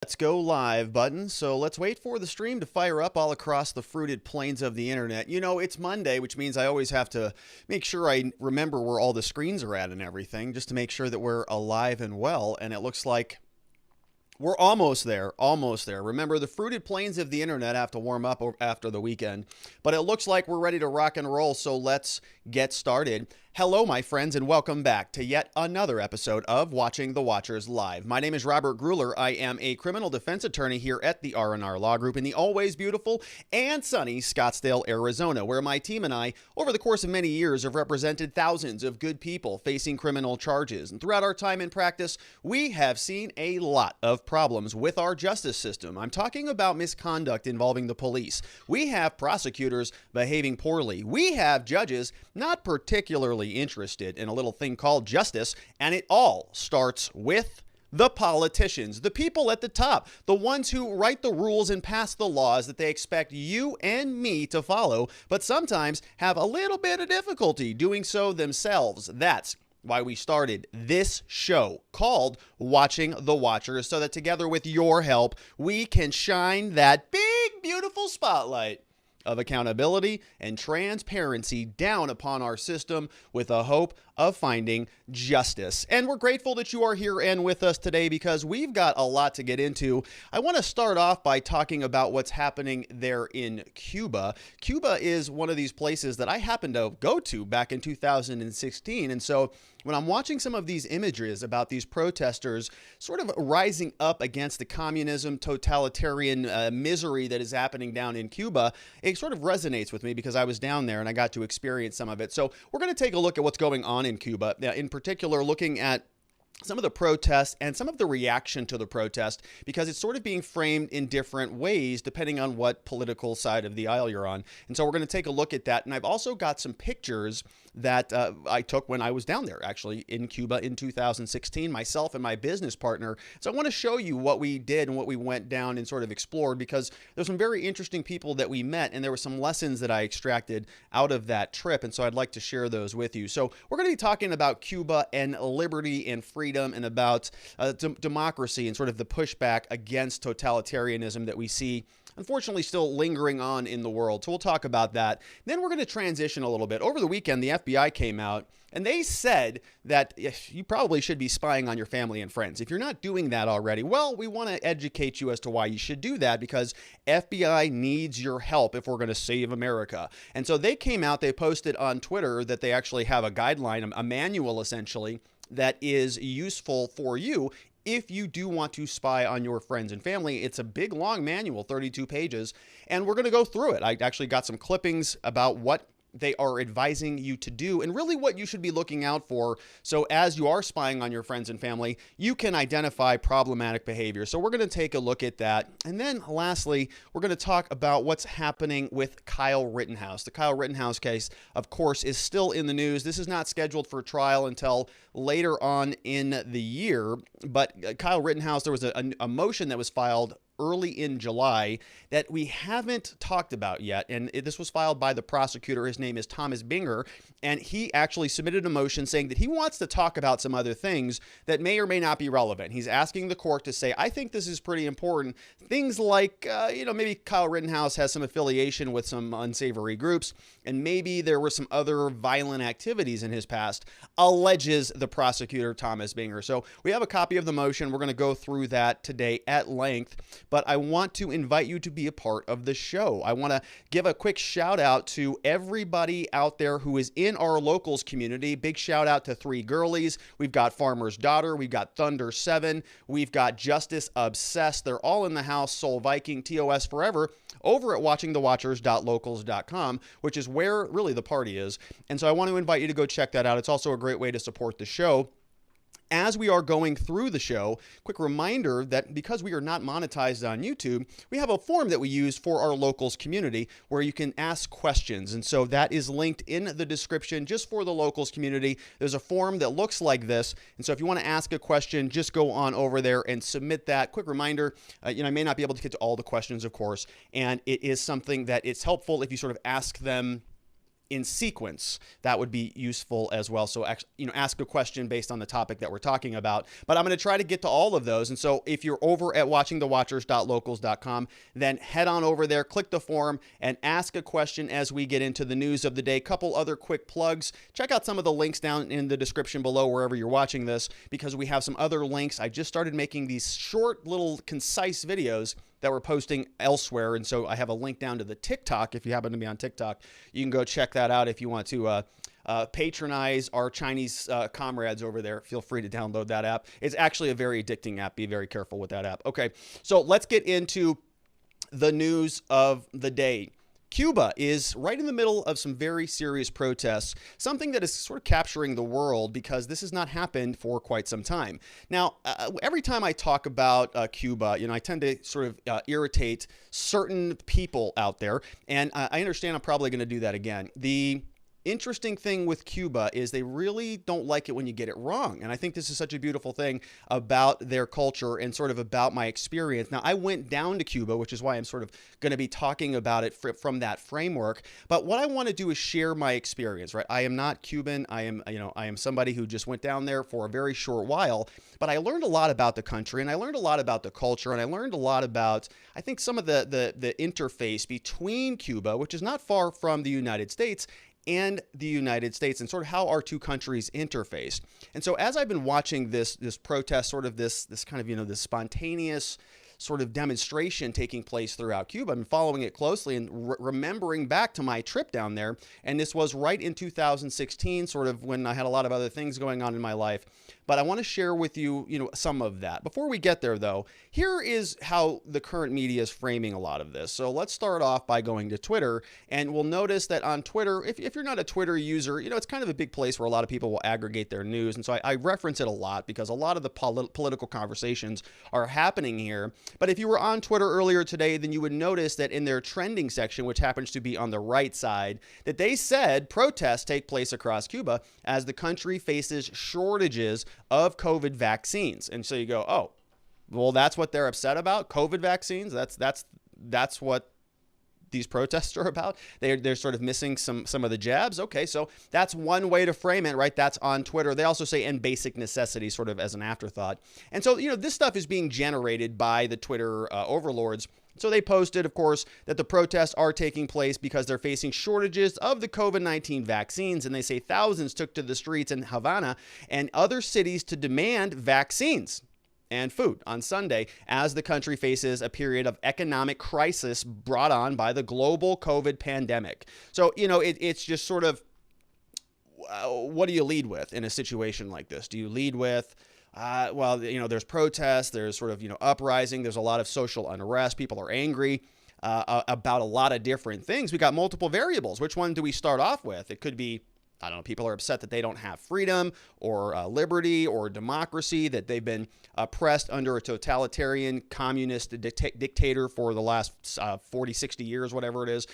Let's go live button. So let's wait for the stream to fire up all across the fruited plains of the internet. You know, it's Monday, which means I always have to make sure I remember where all the screens are at and everything, just to make sure that we're alive and well. And it looks like we're almost there, almost there. Remember, the fruited plains of the internet have to warm up after the weekend, but it looks like we're ready to rock and roll, so let's get started. Hello, my friends, and welcome back to yet another episode of Watching the Watchers Live. My name is Robert Gruler. I am a criminal defense attorney here at the R&R Law Group in the always beautiful and sunny Scottsdale, Arizona, where my team and I, over the course of many years, have represented thousands of good people facing criminal charges. And throughout our time in practice, we have seen a lot of problems with our justice system. I'm talking about misconduct involving the police. We have prosecutors behaving poorly. We have judges not particularly interested in a little thing called justice, and it all starts with the politicians, the people at the top, the ones who write the rules and pass the laws that they expect you and me to follow, but sometimes have a little bit of difficulty doing so themselves. That's why we started this show called Watching the Watchers, so that together with your help, we can shine that big, beautiful spotlight of accountability and transparency down upon our system with the hope of finding justice. And we're grateful that you are here and with us today because we've got a lot to get into. I want to start off by talking about what's happening there in Cuba. Cuba is one of these places that I happened to go to back in 2016. And so when I'm watching some of these images about these protesters sort of rising up against the communism, totalitarian misery that is happening down in Cuba, it sort of resonates with me because I was down there and I got to experience some of it. So we're going to take a look at what's going on in Cuba, in particular looking at some of the protests and some of the reaction to the protest, because it's sort of being framed in different ways depending on what political side of the aisle you're on. And so we're going to take a look at that. And I've also got some pictures that I took when I was down there, actually, in Cuba in 2016, myself and my business partner. So I want to show you what we did and what we went down and sort of explored, because there's some very interesting people that we met, and there were some lessons that I extracted out of that trip. And so I'd like to share those with you. So we're going to be talking about Cuba and liberty and freedom, and about democracy and sort of the pushback against totalitarianism that we see unfortunately still lingering on in the world. So we'll talk about that. Then we're going to transition a little bit. Over the weekend, the FBI came out and they said that you probably should be spying on your family and friends. If you're not doing that already, well, we want to educate you as to why you should do that, because FBI needs your help if we're going to save America. And so they came out, they posted on Twitter that they actually have a guideline, a manual essentially, that is useful for you if you do want to spy on your friends and family. It's a big, long manual, 32 pages, and we're going to go through it. I actually got some clippings about what they are advising you to do and really what you should be looking out for. So as you are spying on your friends and family, you can identify problematic behavior. So we're going to take a look at that. And then lastly, we're going to talk about what's happening with Kyle Rittenhouse. The Kyle Rittenhouse case, of course, is still in the news. This is not scheduled for trial until later on in the year. But Kyle Rittenhouse, there was a motion that was filed early in July that we haven't talked about yet. And this was filed by the prosecutor. His name is Thomas Binger. And he actually submitted a motion saying that he wants to talk about some other things that may or may not be relevant. He's asking the court to say, I think this is pretty important. Things like, maybe Kyle Rittenhouse has some affiliation with some unsavory groups, and maybe there were some other violent activities in his past, alleges the prosecutor, Thomas Binger. So we have a copy of the motion. We're going to go through that today at length. But I want to invite you to be a part of the show. I want to give a quick shout out to everybody out there who is in our locals community. Big shout out to Three Girlies. We've got Farmer's Daughter. We've got Thunder 7. We've got Justice Obsessed. They're all in the house. Soul Viking, TOS Forever, over at watchingthewatchers.locals.com, which is where really the party is. And so I want to invite you to go check that out. It's also a great way to support the show. As we are going through the show, quick reminder that because we are not monetized on YouTube, we have a form that we use for our locals community where you can ask questions. And so that is linked in the description just for the locals community. There's a form that looks like this. And so if you want to ask a question, just go on over there and submit that. Quick reminder, I may not be able to get to all the questions, of course, and it is something that it's helpful if you sort of ask them in sequence. That would be useful as well. So actually, ask a question based on the topic that we're talking about. But I'm going to try to get to all of those. And so if you're over at watchingthewatchers.locals.com, then head on over there, click the form, and ask a question as we get into the news of the day. Couple other quick plugs. Check out some of the links down in the description below wherever you're watching this, because we have some other links. I just started making these short, little, concise videos that we're posting elsewhere. And so I have a link down to the TikTok. If you happen to be on TikTok, you can go check that out. If you want to patronize our Chinese comrades over there, feel free to download that app. It's actually a very addicting app. Be very careful with that app. Okay, so let's get into the news of the day. Cuba is right in the middle of some very serious protests, something that is sort of capturing the world because this has not happened for quite some time. Now, every time I talk about Cuba, I tend to sort of irritate certain people out there, and I understand I'm probably going to do that again. The interesting thing with Cuba is they really don't like it when you get it wrong. And I think this is such a beautiful thing about their culture and sort of about my experience. Now, I went down to Cuba, which is why I'm sort of going to be talking about it from that framework. But what I want to do is share my experience, right? I am not Cuban. I am somebody who just went down there for a very short while, but I learned a lot about the country, and I learned a lot about the culture, and I learned a lot about, I think, some of the interface between Cuba, which is not far from the United States, and the United States, and sort of how our two countries interface. And so as I've been watching this protest, sort of this kind of, this spontaneous sort of demonstration taking place throughout Cuba, I've been following it closely and remembering back to my trip down there. And this was right in 2016, sort of when I had a lot of other things going on in my life. But I want to share with you, some of that. Before we get there, though, here is how the current media is framing a lot of this. So let's start off by going to Twitter, and we'll notice that on Twitter, if you're not a Twitter user, it's kind of a big place where a lot of people will aggregate their news. And so I reference it a lot because a lot of the political conversations are happening here. But if you were on Twitter earlier today, then you would notice that in their trending section, which happens to be on the right side, that they said protests take place across Cuba as the country faces shortages of COVID vaccines. And so you go, oh, well, that's what they're upset about? COVID vaccines? That's what these protests are about? They're sort of missing some of the jabs. Okay, so that's one way to frame it, right? That's on Twitter. They also say and basic necessities sort of as an afterthought. And so, this stuff is being generated by the Twitter overlords. So they posted, of course, that the protests are taking place because they're facing shortages of the COVID-19 vaccines. And they say thousands took to the streets in Havana and other cities to demand vaccines and food on Sunday as the country faces a period of economic crisis brought on by the global COVID pandemic. So, it's just sort of, what do you lead with in a situation like this? Do you lead with, there's protests, there's sort of, uprising, there's a lot of social unrest, people are angry about a lot of different things. We got multiple variables. Which one do we start off with? It could be, I don't know, people are upset that they don't have freedom or liberty or democracy, that they've been oppressed under a totalitarian communist dictator for the last 40, 60 years, whatever it is.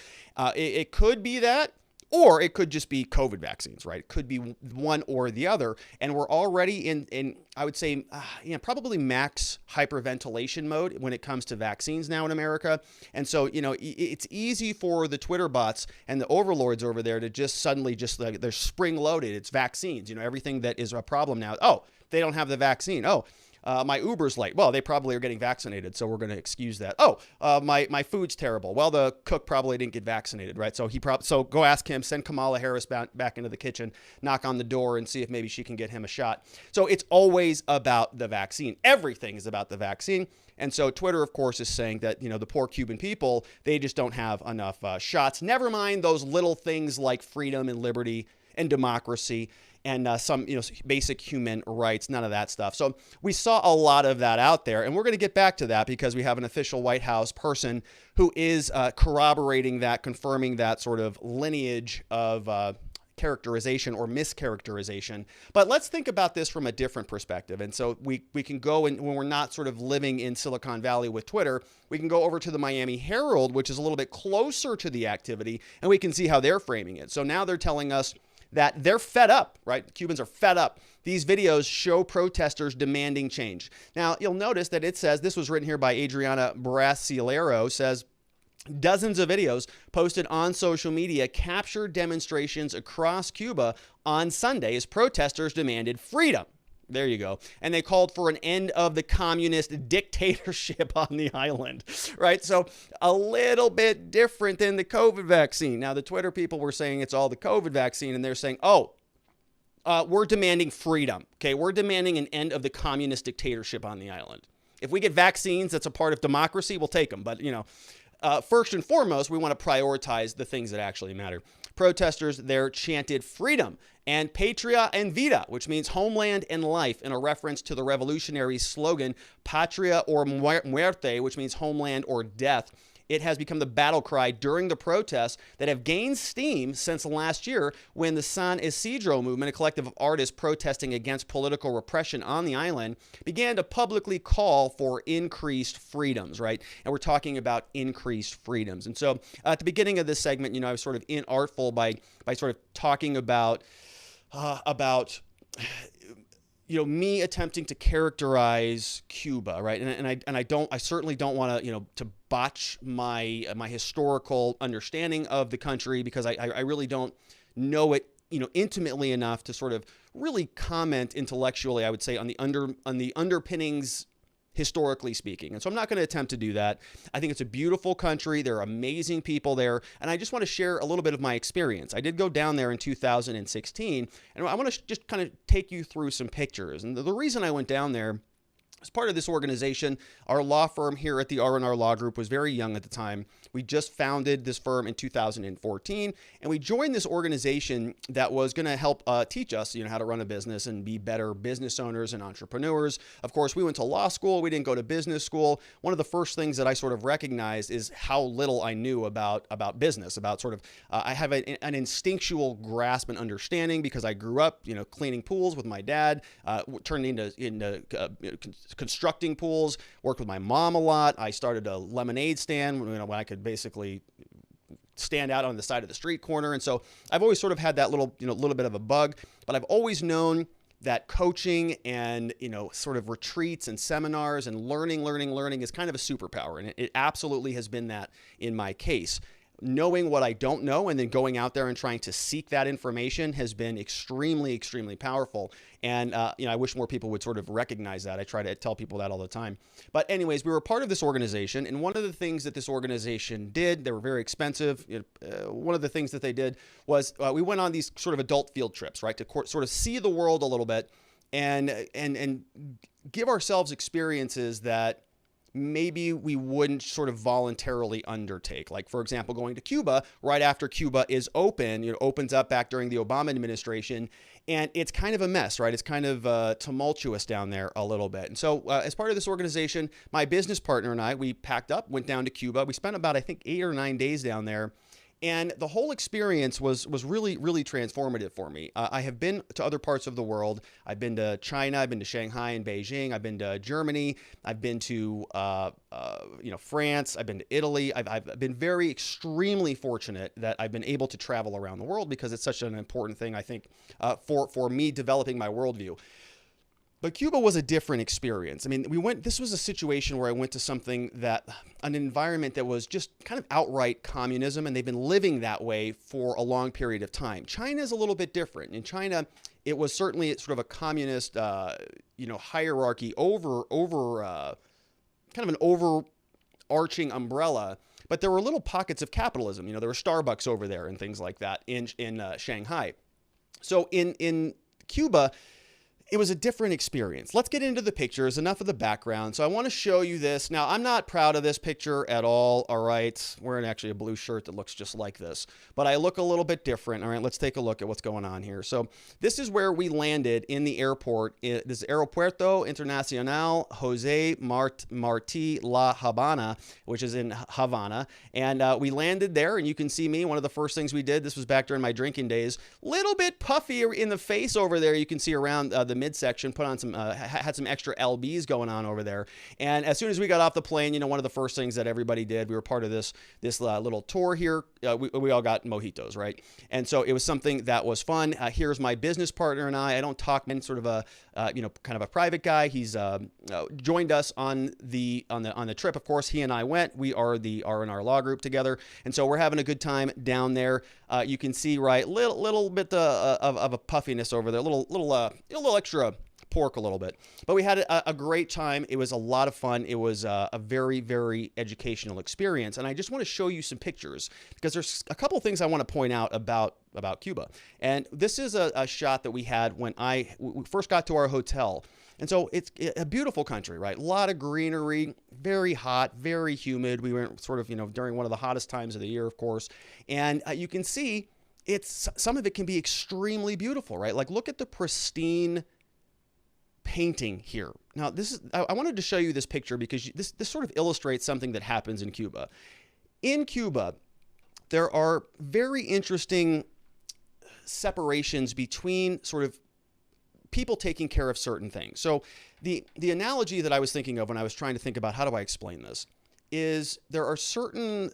It could be that. Or it could just be COVID vaccines, right? It could be one or the other. And we're already in I would say, probably max hyperventilation mode when it comes to vaccines now in America. And so, it's easy for the Twitter bots and the overlords over there to just suddenly like they're spring loaded. It's vaccines, everything that is a problem now. Oh, they don't have the vaccine. Oh, my Uber's late. Well, they probably are getting vaccinated, so we're going to excuse that. Oh, my food's terrible. Well, the cook probably didn't get vaccinated, right? So so go ask him, send Kamala Harris back into the kitchen, knock on the door, and see if maybe she can get him a shot. So it's always about the vaccine. Everything is about the vaccine. And so Twitter, of course, is saying that, the poor Cuban people, they just don't have enough shots. Never mind those little things like freedom and liberty and democracy and some, basic human rights, none of that stuff. So we saw a lot of that out there, and we're going to get back to that because we have an official White House person who is corroborating that, confirming that sort of lineage of characterization or mischaracterization. But let's think about this from a different perspective. And so we can go, and when we're not sort of living in Silicon Valley with Twitter, we can go over to the Miami Herald, which is a little bit closer to the activity, and we can see how they're framing it. So now they're telling us that they're fed up, right? Cubans are fed up. These videos show protesters demanding change. Now, you'll notice that it says, this was written here by Adriana Brasileiro, says, Dozens of videos posted on social media captured demonstrations across Cuba on Sunday as protesters demanded freedom. There you go. And they called for an end of the communist dictatorship on the island, right? So a little bit different than the COVID vaccine. Now, the Twitter people were saying it's all the COVID vaccine, and they're saying, we're demanding freedom, okay? We're demanding an end of the communist dictatorship on the island. If we get vaccines that's a part of democracy, we'll take them. But, first and foremost, we want to prioritize the things that actually matter. Protesters there chanted freedom and Patria y Vida, which means Homeland and Life, in a reference to the revolutionary slogan Patria or Muerte, which means homeland or death. It has become the battle cry during the protests that have gained steam since last year when the San Isidro movement, a collective of artists protesting against political repression on the island, began to publicly call for increased freedoms, right? And we're talking about increased freedoms. And so at the beginning of this segment, I was sort of inartful by sort of talking about me attempting to characterize Cuba, right? And I certainly don't want to botch my historical understanding of the country, because I really don't know it intimately enough to sort of really comment intellectually, I would say, on the underpinnings, historically speaking. And so I'm not going to attempt to do that. I think it's a beautiful country. There are amazing people there. And I just want to share a little bit of my experience. I did go down there in 2016, and I want to just kind of take you through some pictures. And the reason I went down there, as part of this organization, our law firm here at the R&R Law Group was very young at the time. We just founded this firm in 2014, and we joined this organization that was going to help teach us, how to run a business and be better business owners and entrepreneurs. Of course, we went to law school. We didn't go to business school. One of the first things that I sort of recognized is how little I knew about business, about sort of, I have an instinctual grasp and understanding because I grew up, cleaning pools with my dad, turned into constructing pools, worked with my mom a lot. I started a lemonade stand when I could basically stand out on the side of the street corner. And so I've always sort of had that little bit of a bug, but I've always known that coaching and, sort of retreats and seminars and learning is kind of a superpower. And it absolutely has been that in my case. Knowing what I don't know and then going out there and trying to seek that information has been extremely, extremely powerful. And, I wish more people would sort of recognize that. I try to tell people that all the time. But anyways, we were part of this organization. And one of the things that this organization did, they were very expensive. One of the things that they did was we went on these sort of adult field trips, right, to sort of see the world a little bit and give ourselves experiences that maybe we wouldn't sort of voluntarily undertake. Like, for example, going to Cuba right after Cuba is opens up back during the Obama administration, and it's kind of a mess, right? It's kind of tumultuous down there a little bit. And so as part of this organization, my business partner and I, we packed up, went down to Cuba. We spent about, I think, 8 or 9 days down there. And the whole experience was really, really transformative for me. I have been to other parts of the world. I've been to China. I've been to Shanghai and Beijing. I've been to Germany. I've been to France. I've been to Italy. I've been very extremely fortunate that I've been able to travel around the world because it's such an important thing, I think, for me developing my worldview. But Cuba was a different experience. I mean, this was a situation where I went to an environment that was just kind of outright communism, and they've been living that way for a long period of time. China is a little bit different. In China, it was certainly sort of a communist, hierarchy over kind of an overarching umbrella. But there were little pockets of capitalism. There were Starbucks over there and things like that in Shanghai. So in Cuba, it was a different experience. Let's get into the pictures. Enough of the background. So I want to show you this. Now, I'm not proud of this picture at all. All right. Wearing actually a blue shirt that looks just like this, but I look a little bit different. All right. Let's take a look at what's going on here. So this is where we landed in the airport. This is Aeropuerto Internacional Jose Marti La Habana, which is in Havana. And we landed there, and you can see me. One of the first things we did, this was back during my drinking days, little bit puffy in the face over there. You can see around the midsection, put on some, had some extra LBs going on over there. And as soon as we got off the plane, you know, one of the first things that everybody did, we were part of this little tour here. We all got mojitos, right? And so it was something that was fun. Here's my business partner and I don't talk, man, sort of a, you know, kind of a private guy. He's joined us on the trip. Of course, he and I went. We are the R&R Law Group together, and so we're having a good time down there. You can see, right, little bit of a puffiness over there, a little extra pork a little bit, but we had a great time. It was a lot of fun. It was a very, very educational experience, and I just want to show you some pictures because there's a couple things I want to point out about Cuba. And this is a shot that we had when we first got to our hotel. And so it's a beautiful country, right? A lot of greenery, very hot, very humid. We went sort of, you know, during one of the hottest times of the year, of course. And you can see some of it can be extremely beautiful, right? Like look at the pristine painting here. Now, I wanted to show you this picture because this sort of illustrates something that happens in Cuba. In Cuba, there are very interesting separations between sort of people taking care of certain things. So the analogy that I was thinking of when I was trying to think about how do I explain this is there are certain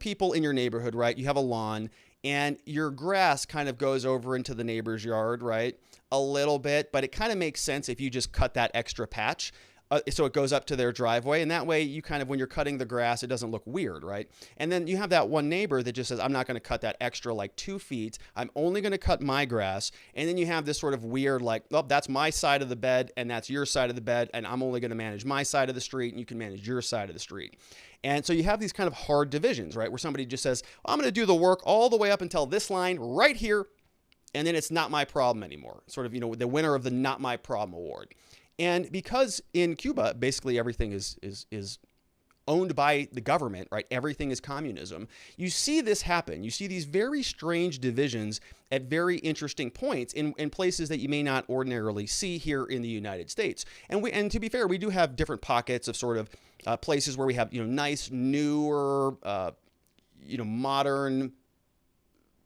people in your neighborhood, right? You have a lawn and your grass kind of goes over into the neighbor's yard, right? A little bit, but it kind of makes sense if you just cut that extra patch. So it goes up to their driveway, and that way you kind of, when you're cutting the grass, it doesn't look weird, right? And then you have that one neighbor that just says, I'm not going to cut that extra like 2 feet. I'm only going to cut my grass. And then you have this sort of weird, like, oh, that's my side of the bed and that's your side of the bed, and I'm only going to manage my side of the street and you can manage your side of the street. And so you have these kind of hard divisions, right? Where somebody just says, I'm going to do the work all the way up until this line right here, and then it's not my problem anymore. Sort of, you know, the winner of the Not My Problem Award. And because in Cuba, basically everything is owned by the government, right? Everything is communism. You see this happen. You see these very strange divisions at very interesting points in places that you may not ordinarily see here in the United States. And to be fair, we do have different pockets of sort of places where we have, you know, nice, newer, you know, modern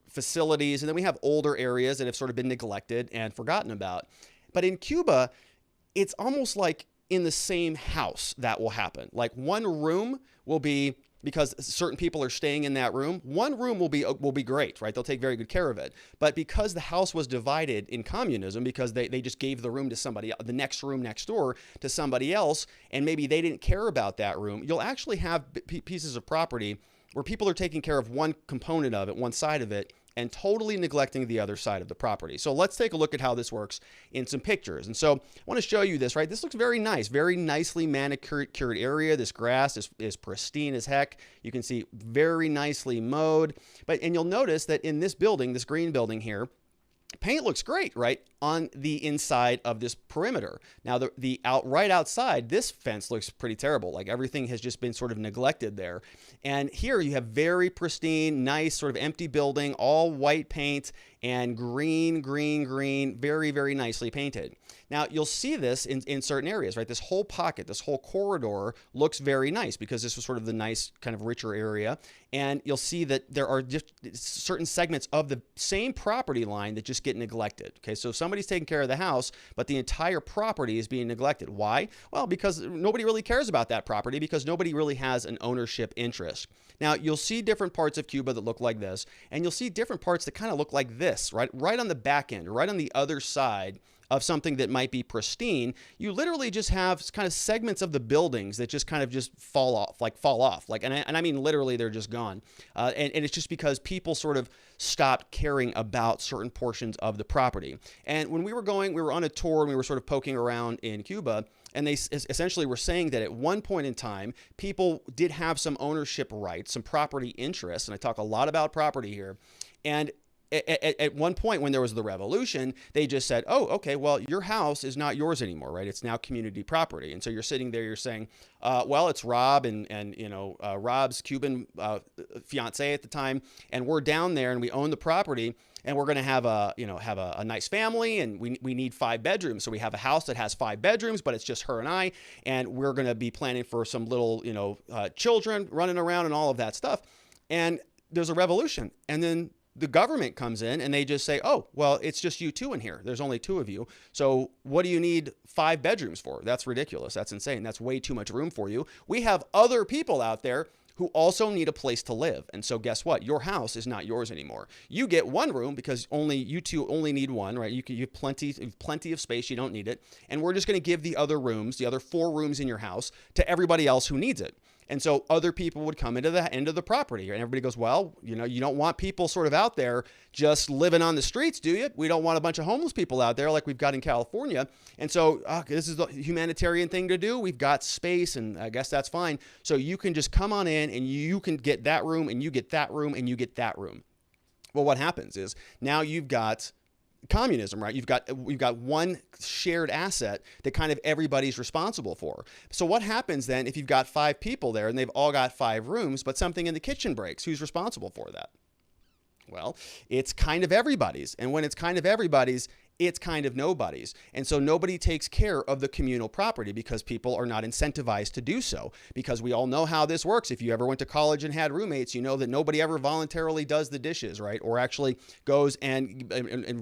facilities. And then we have older areas that have sort of been neglected and forgotten about. But in Cuba, it's almost like in the same house that will happen. Like one room will be, because certain people are staying in that room, one room will be great, right? They'll take very good care of it. But because the house was divided in communism, because they just gave the room to somebody, the next room next door to somebody else, and maybe they didn't care about that room, you'll actually have pieces of property where people are taking care of one component of it, one side of it, and totally neglecting the other side of the property. So let's take a look at how this works in some pictures. And so I want to show you this, right? This looks very nice, very nicely manicured area. This grass is pristine as heck. You can see very nicely mowed. And you'll notice that in this building, this green building here, paint looks great, right, on the inside of this perimeter. Now, right outside, this fence looks pretty terrible. Like everything has just been sort of neglected there. And here you have very pristine, nice, sort of empty building, all white paint and green, very, very nicely painted. Now, you'll see this in certain areas, right? This whole pocket, this whole corridor looks very nice because this was sort of the nice kind of richer area. And you'll see that there are just certain segments of the same property line that just get neglected. Okay, so somebody's taking care of the house, but the entire property is being neglected. Why? Well, because nobody really cares about that property because nobody really has an ownership interest. Now, you'll see different parts of Cuba that look like this, and you'll see different parts that kind of look like this, right? Right on the back end, right on the other side of something that might be pristine. You literally just have kind of segments of the buildings that just kind of just fall off. And I mean literally they're just gone. And it's just because people sort of stopped caring about certain portions of the property. And when we were on a tour and we were sort of poking around in Cuba, and they essentially were saying that at one point in time, people did have some ownership rights, some property interests, and I talk a lot about property here. And at one point when there was the revolution, they just said, oh, okay, well, your house is not yours anymore, right? It's now community property. And so you're sitting there, you're saying, well, it's Rob and you know, Rob's Cuban fiance at the time, and we're down there and we own the property, and we're going to have a nice family, and we need 5 bedrooms. So we have a house that has 5 bedrooms, but it's just her and I, and we're going to be planning for some little, children running around and all of that stuff. And there's a revolution, and then the government comes in and they just say, oh, well, it's just you two in here. There's only two of you. So what do you need 5 bedrooms for? That's ridiculous. That's insane. That's way too much room for you. We have other people out there who also need a place to live. And so guess what? Your house is not yours anymore. You get 1 room because you two only need 1, right? You have plenty of space. You don't need it. And we're just going to give the other rooms, the other 4 rooms in your house, to everybody else who needs it. And so other people would come into the end of the property, and everybody goes, well, you don't want people sort of out there just living on the streets, do you? We don't want a bunch of homeless people out there like we've got in California. And so this is the humanitarian thing to do. We've got space, and I guess that's fine. So you can just come on in, and you can get that room, and you get that room, and you get that room. Well, what happens is now you've got communism, right? We've got one shared asset that kind of everybody's responsible for. So what happens then if you've got 5 people there and they've all got 5 rooms, but something in the kitchen breaks? Who's responsible for that? Well, it's kind of everybody's. And when it's kind of everybody's, it's kind of nobody's. And so nobody takes care of the communal property because people are not incentivized to do so. Because we all know how this works. If you ever went to college and had roommates, you know that nobody ever voluntarily does the dishes, right? Or actually goes and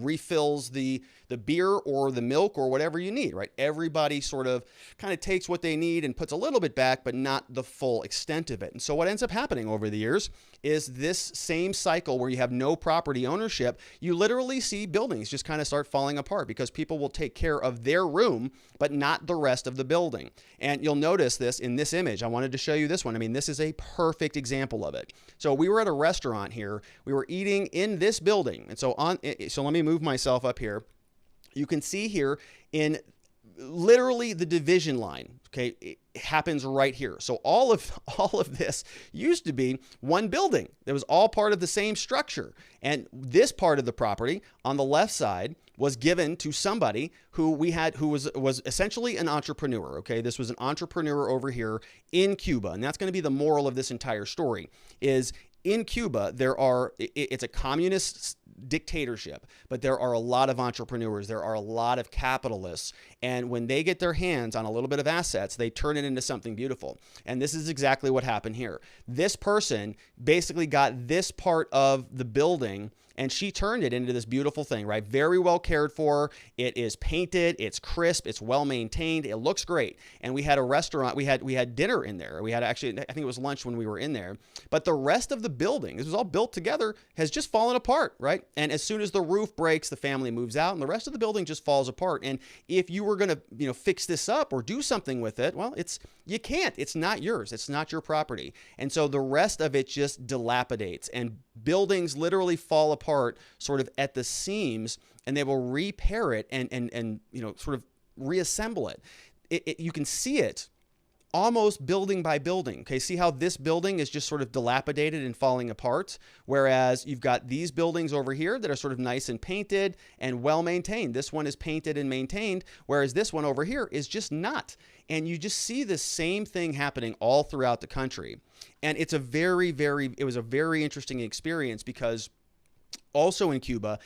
refills the beer or the milk or whatever you need, right? Everybody sort of kind of takes what they need and puts a little bit back, but not the full extent of it. And so what ends up happening over the years is this same cycle where you have no property ownership. You literally see buildings just kind of start falling apart because people will take care of their room, but not the rest of the building. And you'll notice this in this image. I wanted to show you this one. I mean, this is a perfect example of it. So we were at a restaurant here. We were eating in this building. And so let me move myself up here. You can see here in literally the division line, okay, it happens right here. So all of this used to be one building. It was all part of the same structure. And this part of the property on the left side was given to somebody who was essentially an entrepreneur. Okay, this was an entrepreneur over here in Cuba, and that's going to be the moral of this entire story. Is in Cuba, it's a communist dictatorship, but there are a lot of entrepreneurs. There are a lot of capitalists. And when they get their hands on a little bit of assets, they turn it into something beautiful. And this is exactly what happened here. This person basically got this part of the building and she turned it into this beautiful thing, right? Very well cared for. It is painted. It's crisp. It's well maintained. It looks great. And we had a restaurant. We had dinner in there. We had actually, I think it was lunch when we were in there. But the rest of the building, this was all built together, has just fallen apart, right? And as soon as the roof breaks, the family moves out, and the rest of the building just falls apart. And if you were going to, fix this up or do something with it, well, you can't. It's not yours. It's not your property. And so the rest of it just dilapidates, and buildings literally fall apart sort of at the seams, and they will repair it and sort of reassemble it. You can see it almost building by building. Okay, see how this building is just sort of dilapidated and falling apart, whereas you've got these buildings over here that are sort of nice and painted and well maintained. This one is painted and maintained, whereas this one over here is just not. And you just see the same thing happening all throughout the country. And it's it was a very interesting experience, because also in Cuba,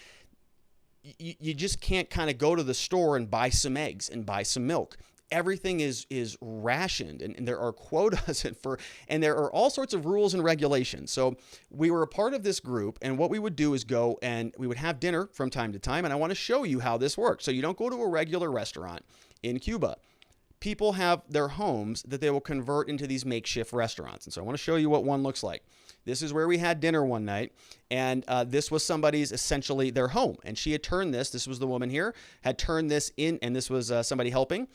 you just can't kind of go to the store and buy some eggs and buy some milk. Everything is rationed, and there are quotas and there are all sorts of rules and regulations. So we were a part of this group, and what we would do is go and we would have dinner from time to time. And I want to show you how this works. So you don't go to a regular restaurant in Cuba. People have their homes that they will convert into these makeshift restaurants. And so I want to show you what one looks like. This is where we had dinner one night, and this was somebody's, essentially their home. And she had turned this was the woman here, had turned this in, and this was somebody helping,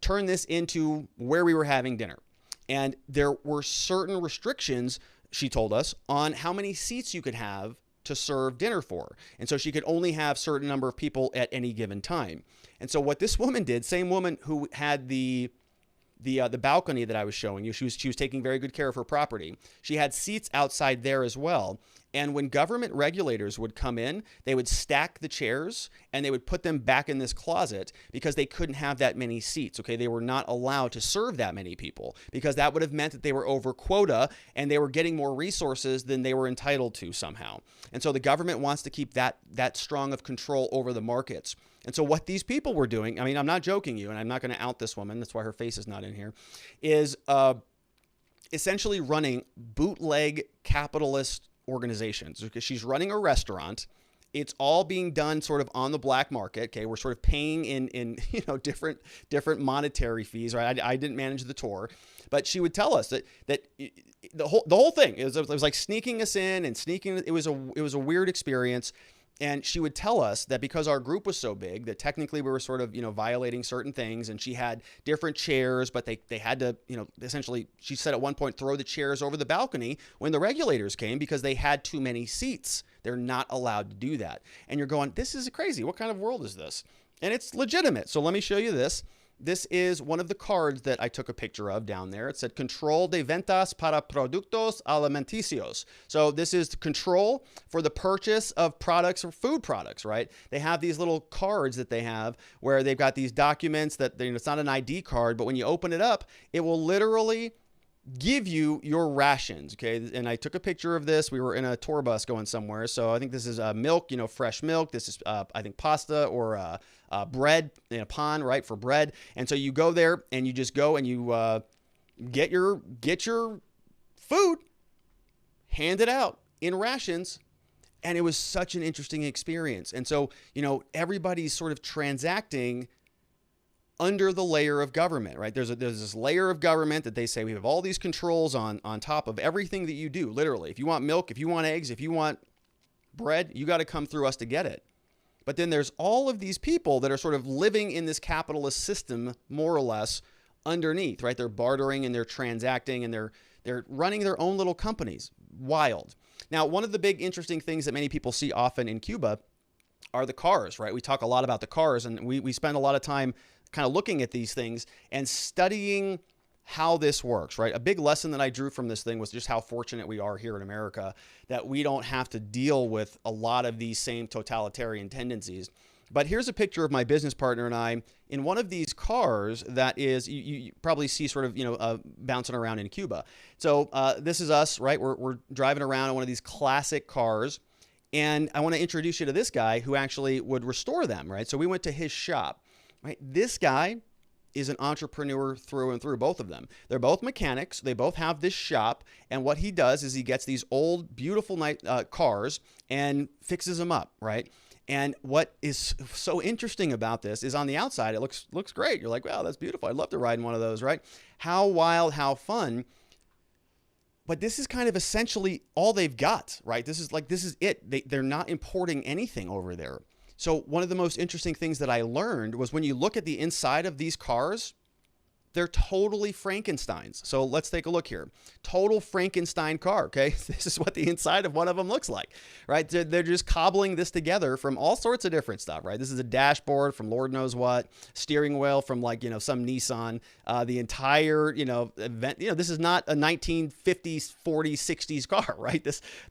turn this into where we were having dinner. And there were certain restrictions, she told us, on how many seats you could have to serve dinner for. And so she could only have a certain number of people at any given time. And so what this woman did, same woman who had the balcony that I was showing you, she was taking very good care of her property. She had seats outside there as well. And when government regulators would come in, they would stack the chairs and they would put them back in this closet because they couldn't have that many seats. Okay, they were not allowed to serve that many people because that would have meant that they were over quota and they were getting more resources than they were entitled to somehow. And so the government wants to keep that strong of control over the markets. And so what these people were doing, I mean, I'm not joking you, and I'm not going to out this woman, that's why her face is not in here, is essentially running bootleg capitalist organizations, because she's running a restaurant. It's all being done sort of on the black market. Okay, we're sort of paying in different monetary fees. Right, I didn't manage the tour, but she would tell us that the whole thing it was like sneaking us in and sneaking. It was a weird experience. And she would tell us that because our group was so big, that technically we were sort of, violating certain things. And she had different chairs, but they had to, essentially, she said at one point, throw the chairs over the balcony when the regulators came because they had too many seats. They're not allowed to do that. And you're going, this is crazy. What kind of world is this? And it's legitimate. So let me show you this. This is one of the cards that I took a picture of down there. It said Control de Ventas para Productos Alimenticios. So this is control for the purchase of products or food products, right? They have these little cards that they have where they've got these documents that it's not an ID card, but when you open it up, it will literally give you your rations. Okay. And I took a picture of this. We were in a tour bus going somewhere. So I think this is milk, fresh milk. This is, I think pasta or bread in a pan, right? For bread. And so you go there and you just go and you get your food handed out in rations. And it was such an interesting experience. And so, everybody's sort of transacting under the layer of government, right? There's this layer of government that they say we have all these controls on top of everything that you do. Literally, if you want milk, if you want eggs, if you want bread, you got to come through us to get it. But then there's all of these people that are sort of living in this capitalist system, more or less, underneath, right? They're bartering and they're transacting and they're running their own little companies. Wild. Now, one of the big interesting things that many people see often in Cuba are the cars, right? We talk a lot about the cars, and we spend a lot of time kind of looking at these things and studying how this works, right? A big lesson that I drew from this thing was just how fortunate we are here in America that we don't have to deal with a lot of these same totalitarian tendencies. But here's a picture of my business partner and I in one of these cars that is, you probably see sort of, bouncing around in Cuba. So this is us, right? We're driving around in one of these classic cars. And I want to introduce you to this guy who actually would restore them, right? So we went to his shop. Right? This guy is an entrepreneur through and through, both of them. They're both mechanics. They both have this shop. And what he does is he gets these old, beautiful cars and fixes them up, right? And what is so interesting about this is on the outside, it looks great. You're like, wow, that's beautiful. I'd love to ride in one of those, right? How wild, how fun. But this is kind of essentially all they've got, right? This is it. They're not importing anything over there. So one of the most interesting things that I learned was when you look at the inside of these cars, they're totally Frankensteins. So let's take a look here. Total Frankenstein car, okay? This is what the inside of one of them looks like, right? They're just cobbling this together from all sorts of different stuff, right? This is a dashboard from Lord knows what, steering wheel from some Nissan, the entire, event, this is not a 1950s, 40s, 60s car, right?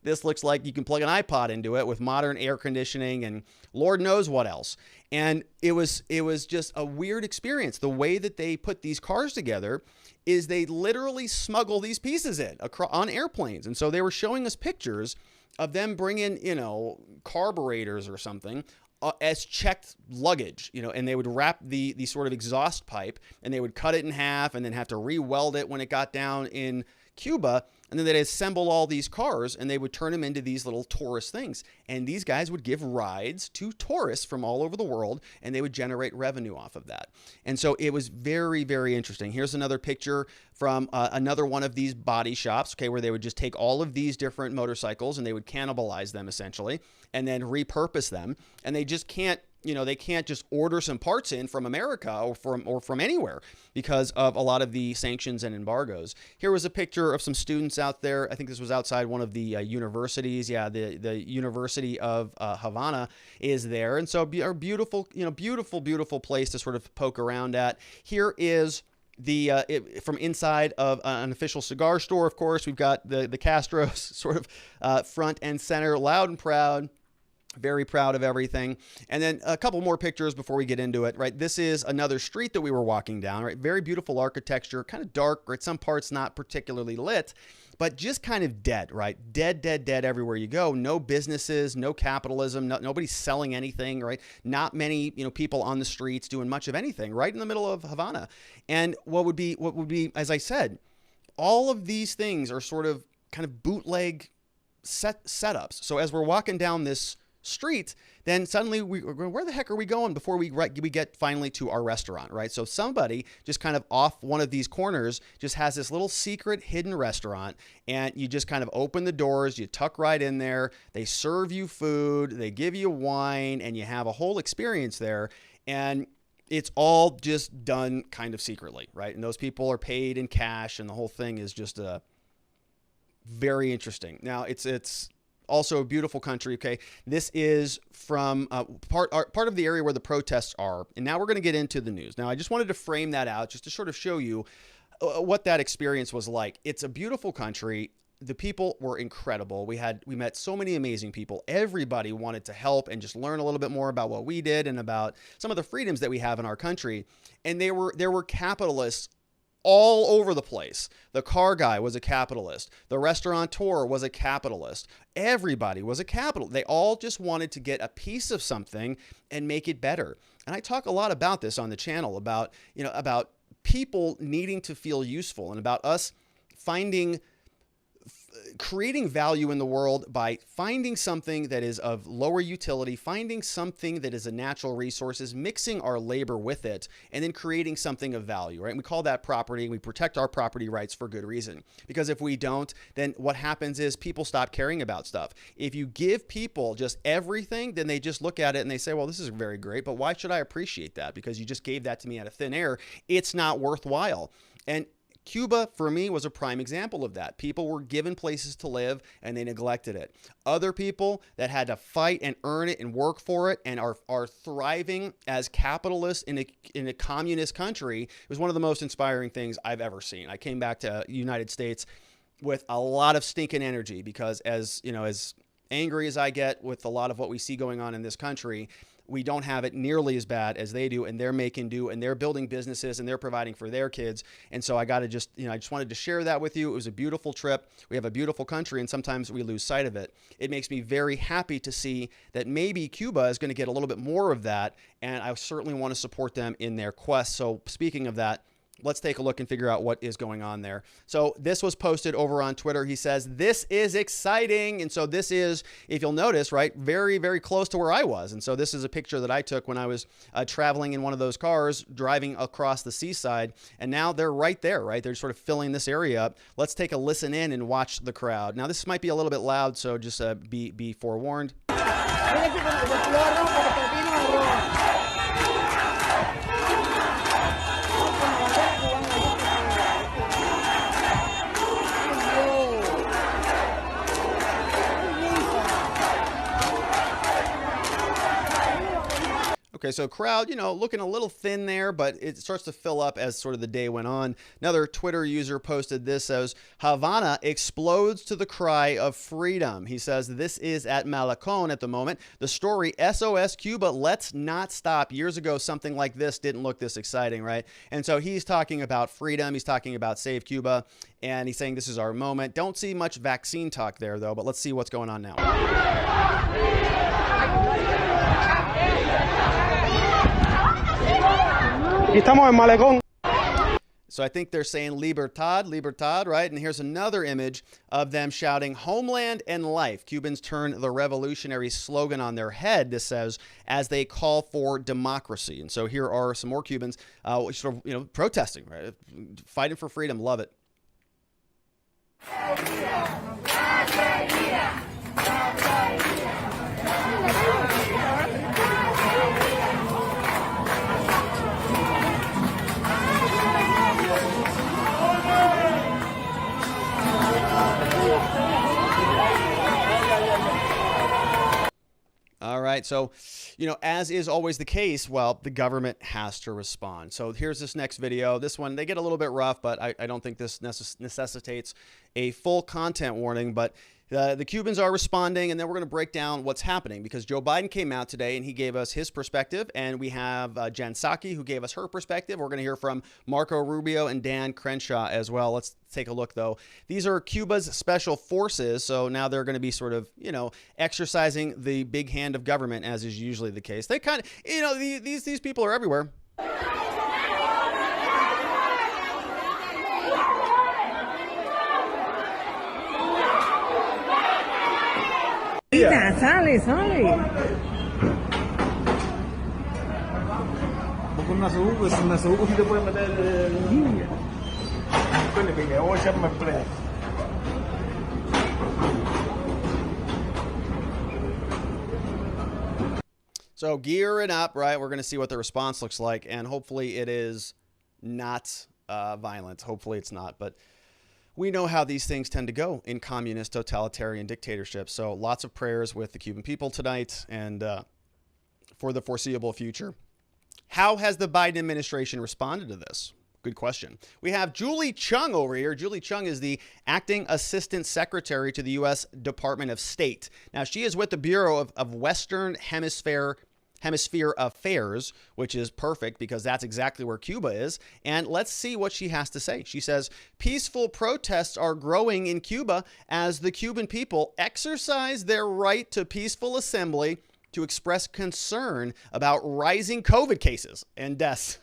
This looks like you can plug an iPod into it with modern air conditioning and Lord knows what else. And it was just a weird experience. The way that they put these cars together is they literally smuggle these pieces in on airplanes. And so they were showing us pictures of them bringing, carburetors or something as checked luggage, and they would wrap the sort of exhaust pipe and they would cut it in half and then have to re-weld it when it got down in Cuba. And then they'd assemble all these cars and they would turn them into these little tourist things. And these guys would give rides to tourists from all over the world and they would generate revenue off of that. And so it was very, very interesting. Here's another picture from another one of these body shops, okay, where they would just take all of these different motorcycles and they would cannibalize them essentially and then repurpose them. And they just can't, they can't just order some parts in from America or from anywhere because of a lot of the sanctions and embargoes. Here was a picture of some students out there. I think this was outside one of the universities. Yeah, the University of Havana is there. And so a beautiful, beautiful place to sort of poke around at. Here is from inside of an official cigar store. Of course, we've got the Castro sort of front and center, loud and proud. Very proud of everything. And then a couple more pictures before we get into it, right? This is another street that we were walking down, right? Very beautiful architecture, kind of dark, right? Some parts not particularly lit, but just kind of dead, right? Dead everywhere you go. No businesses, no capitalism, nobody's selling anything, right? Not many, people on the streets doing much of anything, right in the middle of Havana. And what would be, as I said, all of these things are sort of kind of bootleg setups. So as we're walking down this street, then suddenly where the heck are we going before we get finally to our restaurant, right? So somebody just kind of off one of these corners just has this little secret hidden restaurant, and you just kind of open the doors, you tuck right in there, they serve you food, they give you wine, and you have a whole experience there. And it's all just done kind of secretly, right? And those people are paid in cash, and the whole thing is just very interesting. Now, it's also a beautiful country. Okay, this is from part of the area where the protests are, and now we're going to get into the news. Now, I just wanted to frame that out just to sort of show you what that experience was like. It's a beautiful country. The people were incredible. We met so many amazing people. Everybody wanted to help and just learn a little bit more about what we did and about some of the freedoms that we have in our country. And there were capitalists all over the place. The car guy was a capitalist. The restaurateur was a capitalist. Everybody was a capitalist. They all just wanted to get a piece of something and make it better. And I talk a lot about this on the channel, about people needing to feel useful, and about us creating value in the world by finding something that is of lower utility, finding something that is a natural resources, mixing our labor with it, and then creating something of value, right? And we call that property. We protect our property rights for good reason. Because if we don't, then what happens is people stop caring about stuff. If you give people just everything, then they just look at it and they say, well, this is very great, but why should I appreciate that? Because you just gave that to me out of thin air. It's not worthwhile. And Cuba, for me, was a prime example of that. People were given places to live and they neglected it. Other people that had to fight and earn it and work for it and are thriving as capitalists in a communist country was one of the most inspiring things I've ever seen. I came back to the United States with a lot of stinking energy because as angry as I get with a lot of what we see going on in this country, we don't have it nearly as bad as they do, and they're making do, and they're building businesses, and they're providing for their kids. And so I just wanted to share that with you. It was a beautiful trip. We have a beautiful country, and sometimes we lose sight of it. It makes me very happy to see that maybe Cuba is going to get a little bit more of that, and I certainly want to support them in their quest. So speaking of that, let's take a look and figure out what is going on there. So this was posted over on Twitter. He says, this is exciting. And so this is, if you'll notice, right, very, very close to where I was. And so this is a picture that I took when I was traveling in one of those cars, driving across the seaside. And now they're right there, right? They're sort of filling this area up. Let's take a listen in and watch the crowd. Now, this might be a little bit loud, so just be forewarned. Okay, so crowd, looking a little thin there, but it starts to fill up as sort of the day went on. Another Twitter user posted this as, Havana explodes to the cry of freedom. He says, this is at Malecon at the moment. The story, SOS Cuba, let's not stop. Years ago, something like this didn't look this exciting, right? And so he's talking about freedom. He's talking about Save Cuba, and he's saying this is our moment. Don't see much vaccine talk there, though, but let's see what's going on now. So I think they're saying Libertad, Libertad, right? And here's another image of them shouting Homeland and Life. Cubans turn the revolutionary slogan on their head, this says, as they call for democracy. And so here are some more Cubans sort of, protesting, right? Fighting for freedom. Love it. All right. So, as is always the case, well, the government has to respond. So here's this next video. This one, they get a little bit rough, but I don't think this necessitates a full content warning. But the Cubans are responding, and then we're going to break down what's happening because Joe Biden came out today and he gave us his perspective, and we have Jen Psaki who gave us her perspective. We're going to hear from Marco Rubio and Dan Crenshaw as well. Let's take a look, though. These are Cuba's special forces, so now they're going to be sort of, exercising the big hand of government, as is usually the case. They kind of, these people are everywhere. Sale, sale. Con una saúco sí te puede meter en línea. Quelle che ho sempre preso. So gearing up, right? We're going to see what the response looks like, and hopefully it is not violent. Hopefully it's not, but we know how these things tend to go in communist, totalitarian dictatorships. So lots of prayers with the Cuban people tonight and for the foreseeable future. How has the Biden administration responded to this? Good question. We have Julie Chung over here. Julie Chung is the acting assistant secretary to the U.S. Department of State. Now, she is with the Bureau of Western Hemisphere Affairs, which is perfect because that's exactly where Cuba is. And let's see what she has to say. She says, peaceful protests are growing in Cuba as the Cuban people exercise their right to peaceful assembly to express concern about rising COVID cases and deaths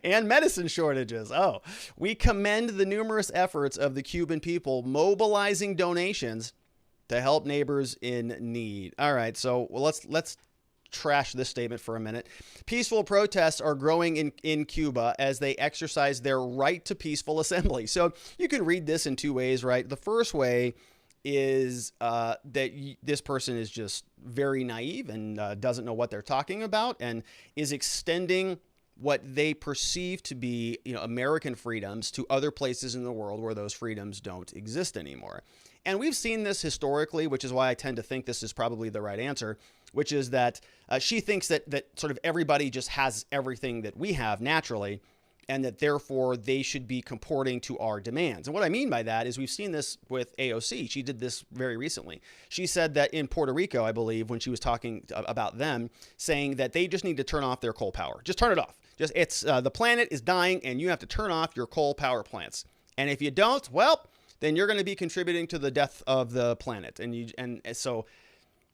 and medicine shortages. Oh, we commend the numerous efforts of the Cuban people mobilizing donations to help neighbors in need. All right, so let's trash this statement for a minute. Peaceful protests are growing in Cuba as they exercise their right to peaceful assembly. So you can read this in two ways, right? The first way is that this person is just very naive and doesn't know what they're talking about and is extending what they perceive to be, American freedoms to other places in the world where those freedoms don't exist anymore. And we've seen this historically, which is why I tend to think this is probably the right answer, which is that she thinks that sort of everybody just has everything that we have naturally, and that therefore they should be comporting to our demands. And what I mean by that is we've seen this with AOC. She did this very recently. She said that in Puerto Rico, I believe, when she was talking about them, saying that they just need to turn off their coal power. Just turn it off. It's the planet is dying and you have to turn off your coal power plants. And if you don't, well, then you're going to be contributing to the death of the planet. And so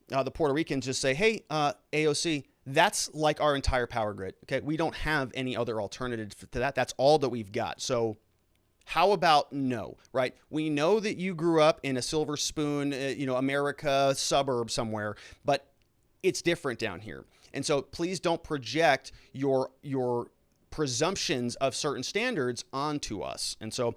the Puerto Ricans just say, hey, AOC, that's like our entire power grid. Okay, we don't have any other alternative to that. That's all that we've got. So how about no, right? We know that you grew up in a silver spoon, America suburb somewhere, but it's different down here. And so please don't project your presumptions of certain standards onto us. And so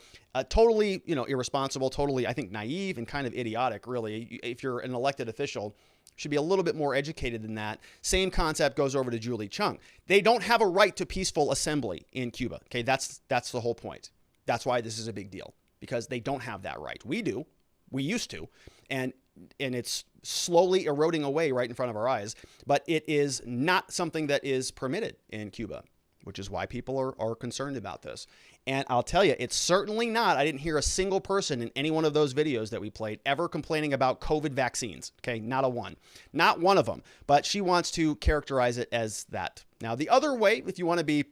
totally, irresponsible, totally, I think, naive and kind of idiotic, really. If you're an elected official, should be a little bit more educated than that. Same concept goes over to Julie Chung. They don't have a right to peaceful assembly in Cuba. Okay, that's the whole point. That's why this is a big deal, because they don't have that right. We do. We used to. And it's slowly eroding away right in front of our eyes. But it is not something that is permitted in Cuba, which is why people are concerned about this. And I'll tell you, it's certainly not. I didn't hear a single person in any one of those videos that we played ever complaining about COVID vaccines. Okay, not a one. Not one of them. But she wants to characterize it as that. Now, the other way, if you want to be,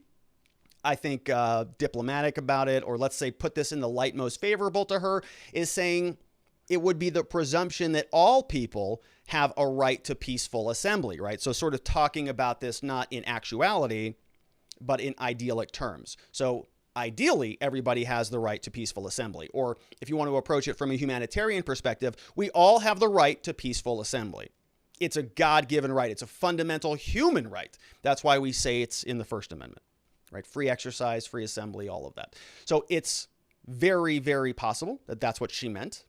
I think, diplomatic about it, or let's say put this in the light most favorable to her, is saying it would be the presumption that all people have a right to peaceful assembly, right? So sort of talking about this not in actuality, but in idyllic terms. So ideally, everybody has the right to peaceful assembly. Or if you want to approach it from a humanitarian perspective, we all have the right to peaceful assembly. It's a God-given right. It's a fundamental human right. That's why we say it's in the First Amendment, right? Free exercise, free assembly, all of that. So it's very, very possible that that's what she meant.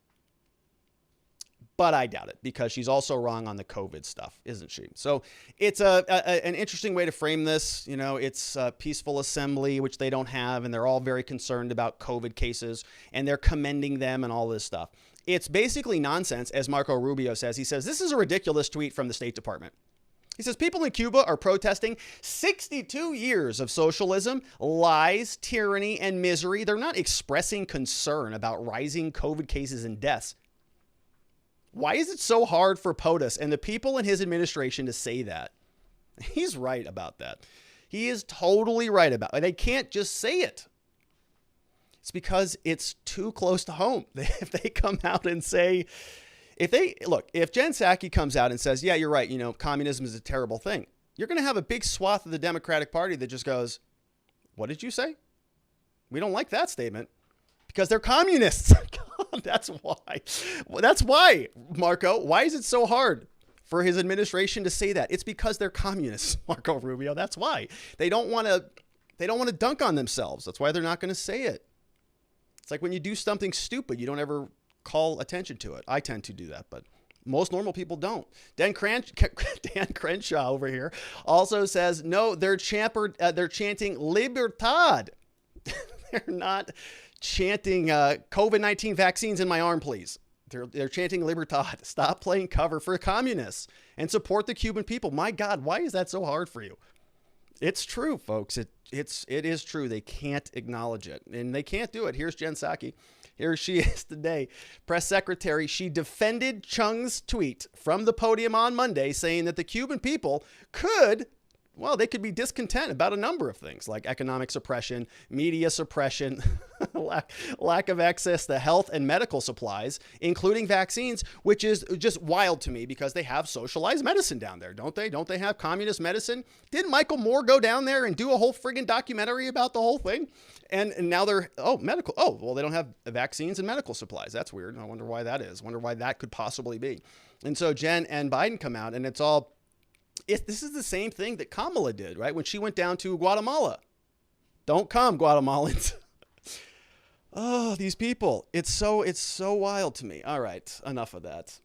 But I doubt it, because she's also wrong on the COVID stuff, isn't she? So it's an interesting way to frame this. It's peaceful assembly, which they don't have, and they're all very concerned about COVID cases, and they're commending them and all this stuff. It's basically nonsense, as Marco Rubio says. He says, this is a ridiculous tweet from the State Department. He says, people in Cuba are protesting 62 years of socialism, lies, tyranny, and misery. They're not expressing concern about rising COVID cases and deaths. Why is it so hard for POTUS and the people in his administration to say that? He's right about that. He is totally right about it. They can't just say it. It's because it's too close to home. If they come out and say, if Jen Psaki comes out and says, yeah, you're right, communism is a terrible thing, you're going to have a big swath of the Democratic Party that just goes, what did you say? We don't like that statement, because they're communists. That's why. Well, that's why, Marco. Why is it so hard for his administration to say that? It's because they're communists, Marco Rubio. That's why. They don't want to dunk on themselves. That's why they're not going to say it. It's like when you do something stupid, you don't ever call attention to it. I tend to do that, but most normal people don't. Dan Crenshaw over here also says, no, they're chanting Libertad. They're not chanting COVID-19 vaccines in my arm, please. They're chanting Libertad. Stop playing cover for communists and support the Cuban people. My God, why is that so hard for you? It's true, folks. It is true. They can't acknowledge it, and they can't do it. Here's Jen Psaki. Here she is today, press secretary. She defended Chung's tweet from the podium on Monday, saying that the Cuban people could be discontent about a number of things like economic suppression, media suppression, lack of access to health and medical supplies, including vaccines, which is just wild to me because they have socialized medicine down there, don't they? Don't they have communist medicine? Didn't Michael Moore go down there and do a whole friggin' documentary about the whole thing? And now they're, medical. Oh, well, they don't have vaccines and medical supplies. That's weird. I wonder why that is. I wonder why that could possibly be. And so Jen and Biden come out, and this is the same thing that Kamala did, right? When she went down to Guatemala. Don't come, Guatemalans. Oh, these people. It's so wild to me. All right, enough of that.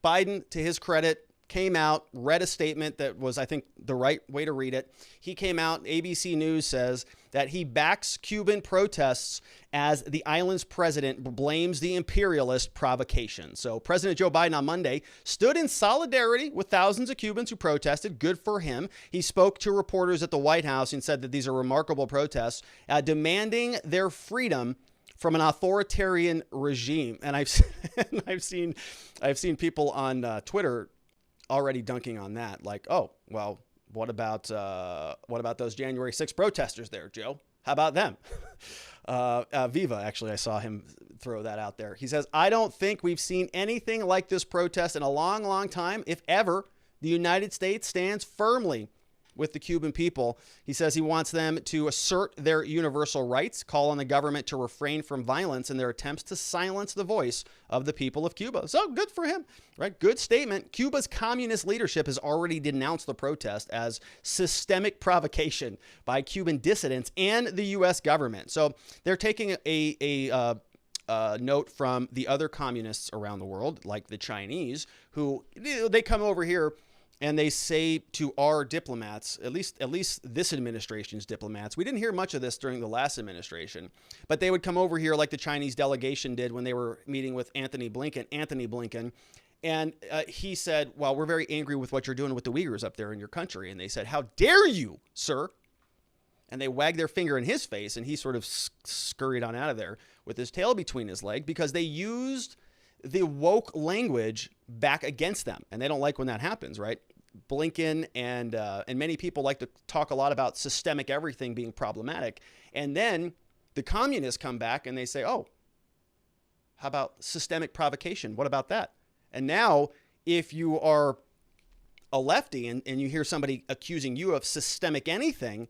Biden, to his credit, came out, read a statement that was, I think, the right way to read it. He came out, ABC News says that he backs Cuban protests as the island's president blames the imperialist provocation. So President Joe Biden on Monday stood in solidarity with thousands of Cubans who protested. Good for him. He spoke to reporters at the White House and said that these are remarkable protests, demanding their freedom from an authoritarian regime. And I've seen people on Twitter already dunking on that. Like, oh, well, what about those January 6th protesters there, Joe? How about them? Viva, actually, I saw him throw that out there. He says, I don't think we've seen anything like this protest in a long, long time. If ever, the United States stands firmly with the Cuban people. He says he wants them to assert their universal rights, call on the government to refrain from violence in their attempts to silence the voice of the people of Cuba. So good for him, right? Good statement. Cuba's communist leadership has already denounced the protest as systemic provocation by Cuban dissidents and the U.S. government. So they're taking a note from the other communists around the world, like the Chinese, who they come over here and they say to our diplomats, at least this administration's diplomats, we didn't hear much of this during the last administration, but they would come over here like the Chinese delegation did when they were meeting with Anthony Blinken. And he said, well, we're very angry with what you're doing with the Uyghurs up there in your country. And they said, how dare you, sir? And they wagged their finger in his face, and he sort of scurried on out of there with his tail between his legs because they used the woke language back against them. And they don't like when that happens, right? Blinken and many people like to talk a lot about systemic everything being problematic. And then the communists come back and they say, oh, how about systemic provocation? What about that? And now if you are a lefty and you hear somebody accusing you of systemic anything,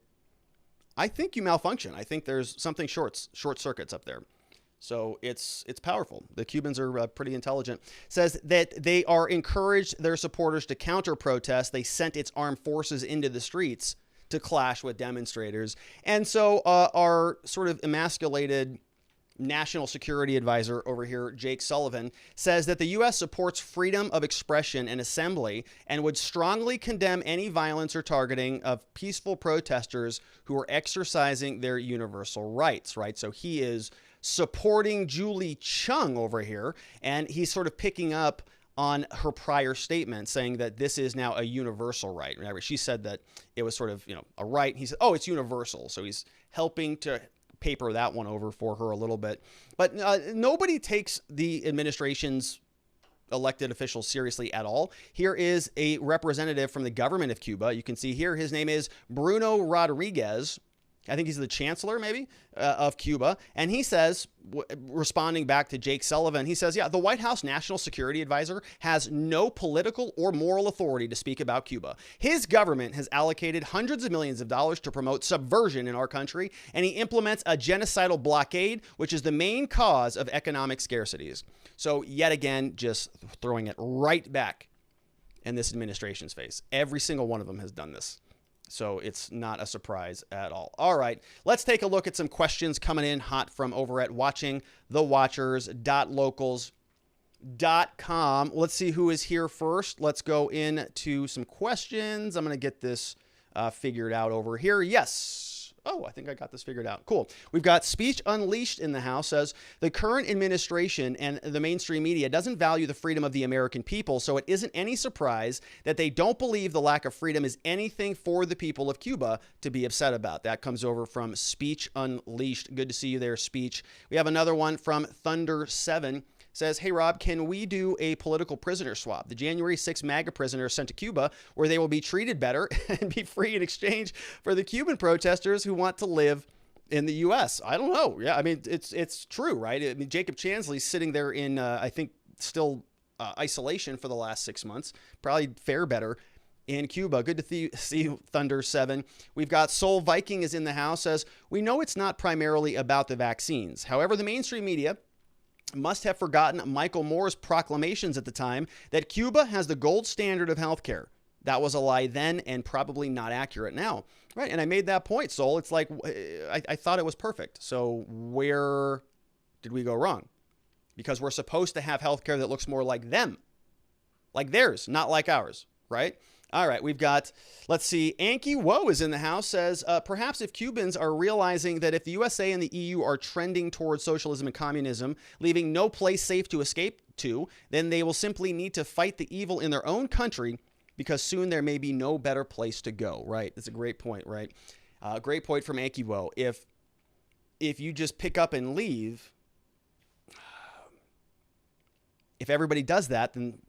I think you malfunction. I think there's something short circuits up there. So it's powerful. The Cubans are pretty intelligent. Says that they are encouraged their supporters to counter protest. They sent its armed forces into the streets to clash with demonstrators. And so our sort of emasculated national security advisor over here, Jake Sullivan, says that the U.S. supports freedom of expression and assembly and would strongly condemn any violence or targeting of peaceful protesters who are exercising their universal rights, right? So he is supporting Julie Chung over here, and he's sort of picking up on her prior statement saying that this is now a universal right. Remember, she said that it was sort of, a right. He said, oh, it's universal. So he's helping to paper that one over for her a little bit. But nobody takes the administration's elected officials seriously at all. Here is a representative from the government of Cuba. You can see here his name is Bruno Rodriguez. I think he's the chancellor, maybe, of Cuba. And he says, responding back to Jake Sullivan, he says, yeah, the White House National Security Advisor has no political or moral authority to speak about Cuba. His government has allocated hundreds of millions of dollars to promote subversion in our country, and he implements a genocidal blockade, which is the main cause of economic scarcities. So yet again, just throwing it right back in this administration's face. Every single one of them has done this. So it's not a surprise at all. All right, let's take a look at some questions coming in hot from over at watchingthewatchers.locals.com. Let's see who is here first. Let's go into some questions. I'm going to get this figured out over here. Yes. Oh, I think I got this figured out. Cool. We've got Speech Unleashed in the house. Says the current administration and the mainstream media doesn't value the freedom of the American people, so it isn't any surprise that they don't believe the lack of freedom is anything for the people of Cuba to be upset about. That comes over from Speech Unleashed. Good to see you there, Speech. We have another one from Thunder7. Says, hey, Rob, can we do a political prisoner swap? The January 6 MAGA prisoners sent to Cuba, where they will be treated better and be free in exchange for the Cuban protesters who want to live in the U.S. I don't know. Yeah, I mean, it's true, right? I mean, Jacob Chansley's sitting there in, I think, still isolation for the last 6 months. Probably fare better in Cuba. Good to see Thunder 7. We've got Soul Viking is in the house. Says, we know it's not primarily about the vaccines. However, the mainstream media must have forgotten Michael Moore's proclamations at the time that Cuba has the gold standard of healthcare. That was a lie then and probably not accurate now. Right. And I made that point, Soul. It's like, I thought it was perfect. So where did we go wrong? Because we're supposed to have healthcare that looks more like them, like theirs, not like ours. Right. All right, we've got, let's see, Anki Woe is in the house, says, perhaps if Cubans are realizing that if the USA and the EU are trending towards socialism and communism, leaving no place safe to escape to, then they will simply need to fight the evil in their own country because soon there may be no better place to go, right? That's a great point, right? Great point from Anki Woe. If you just pick up and leave, if everybody does that, then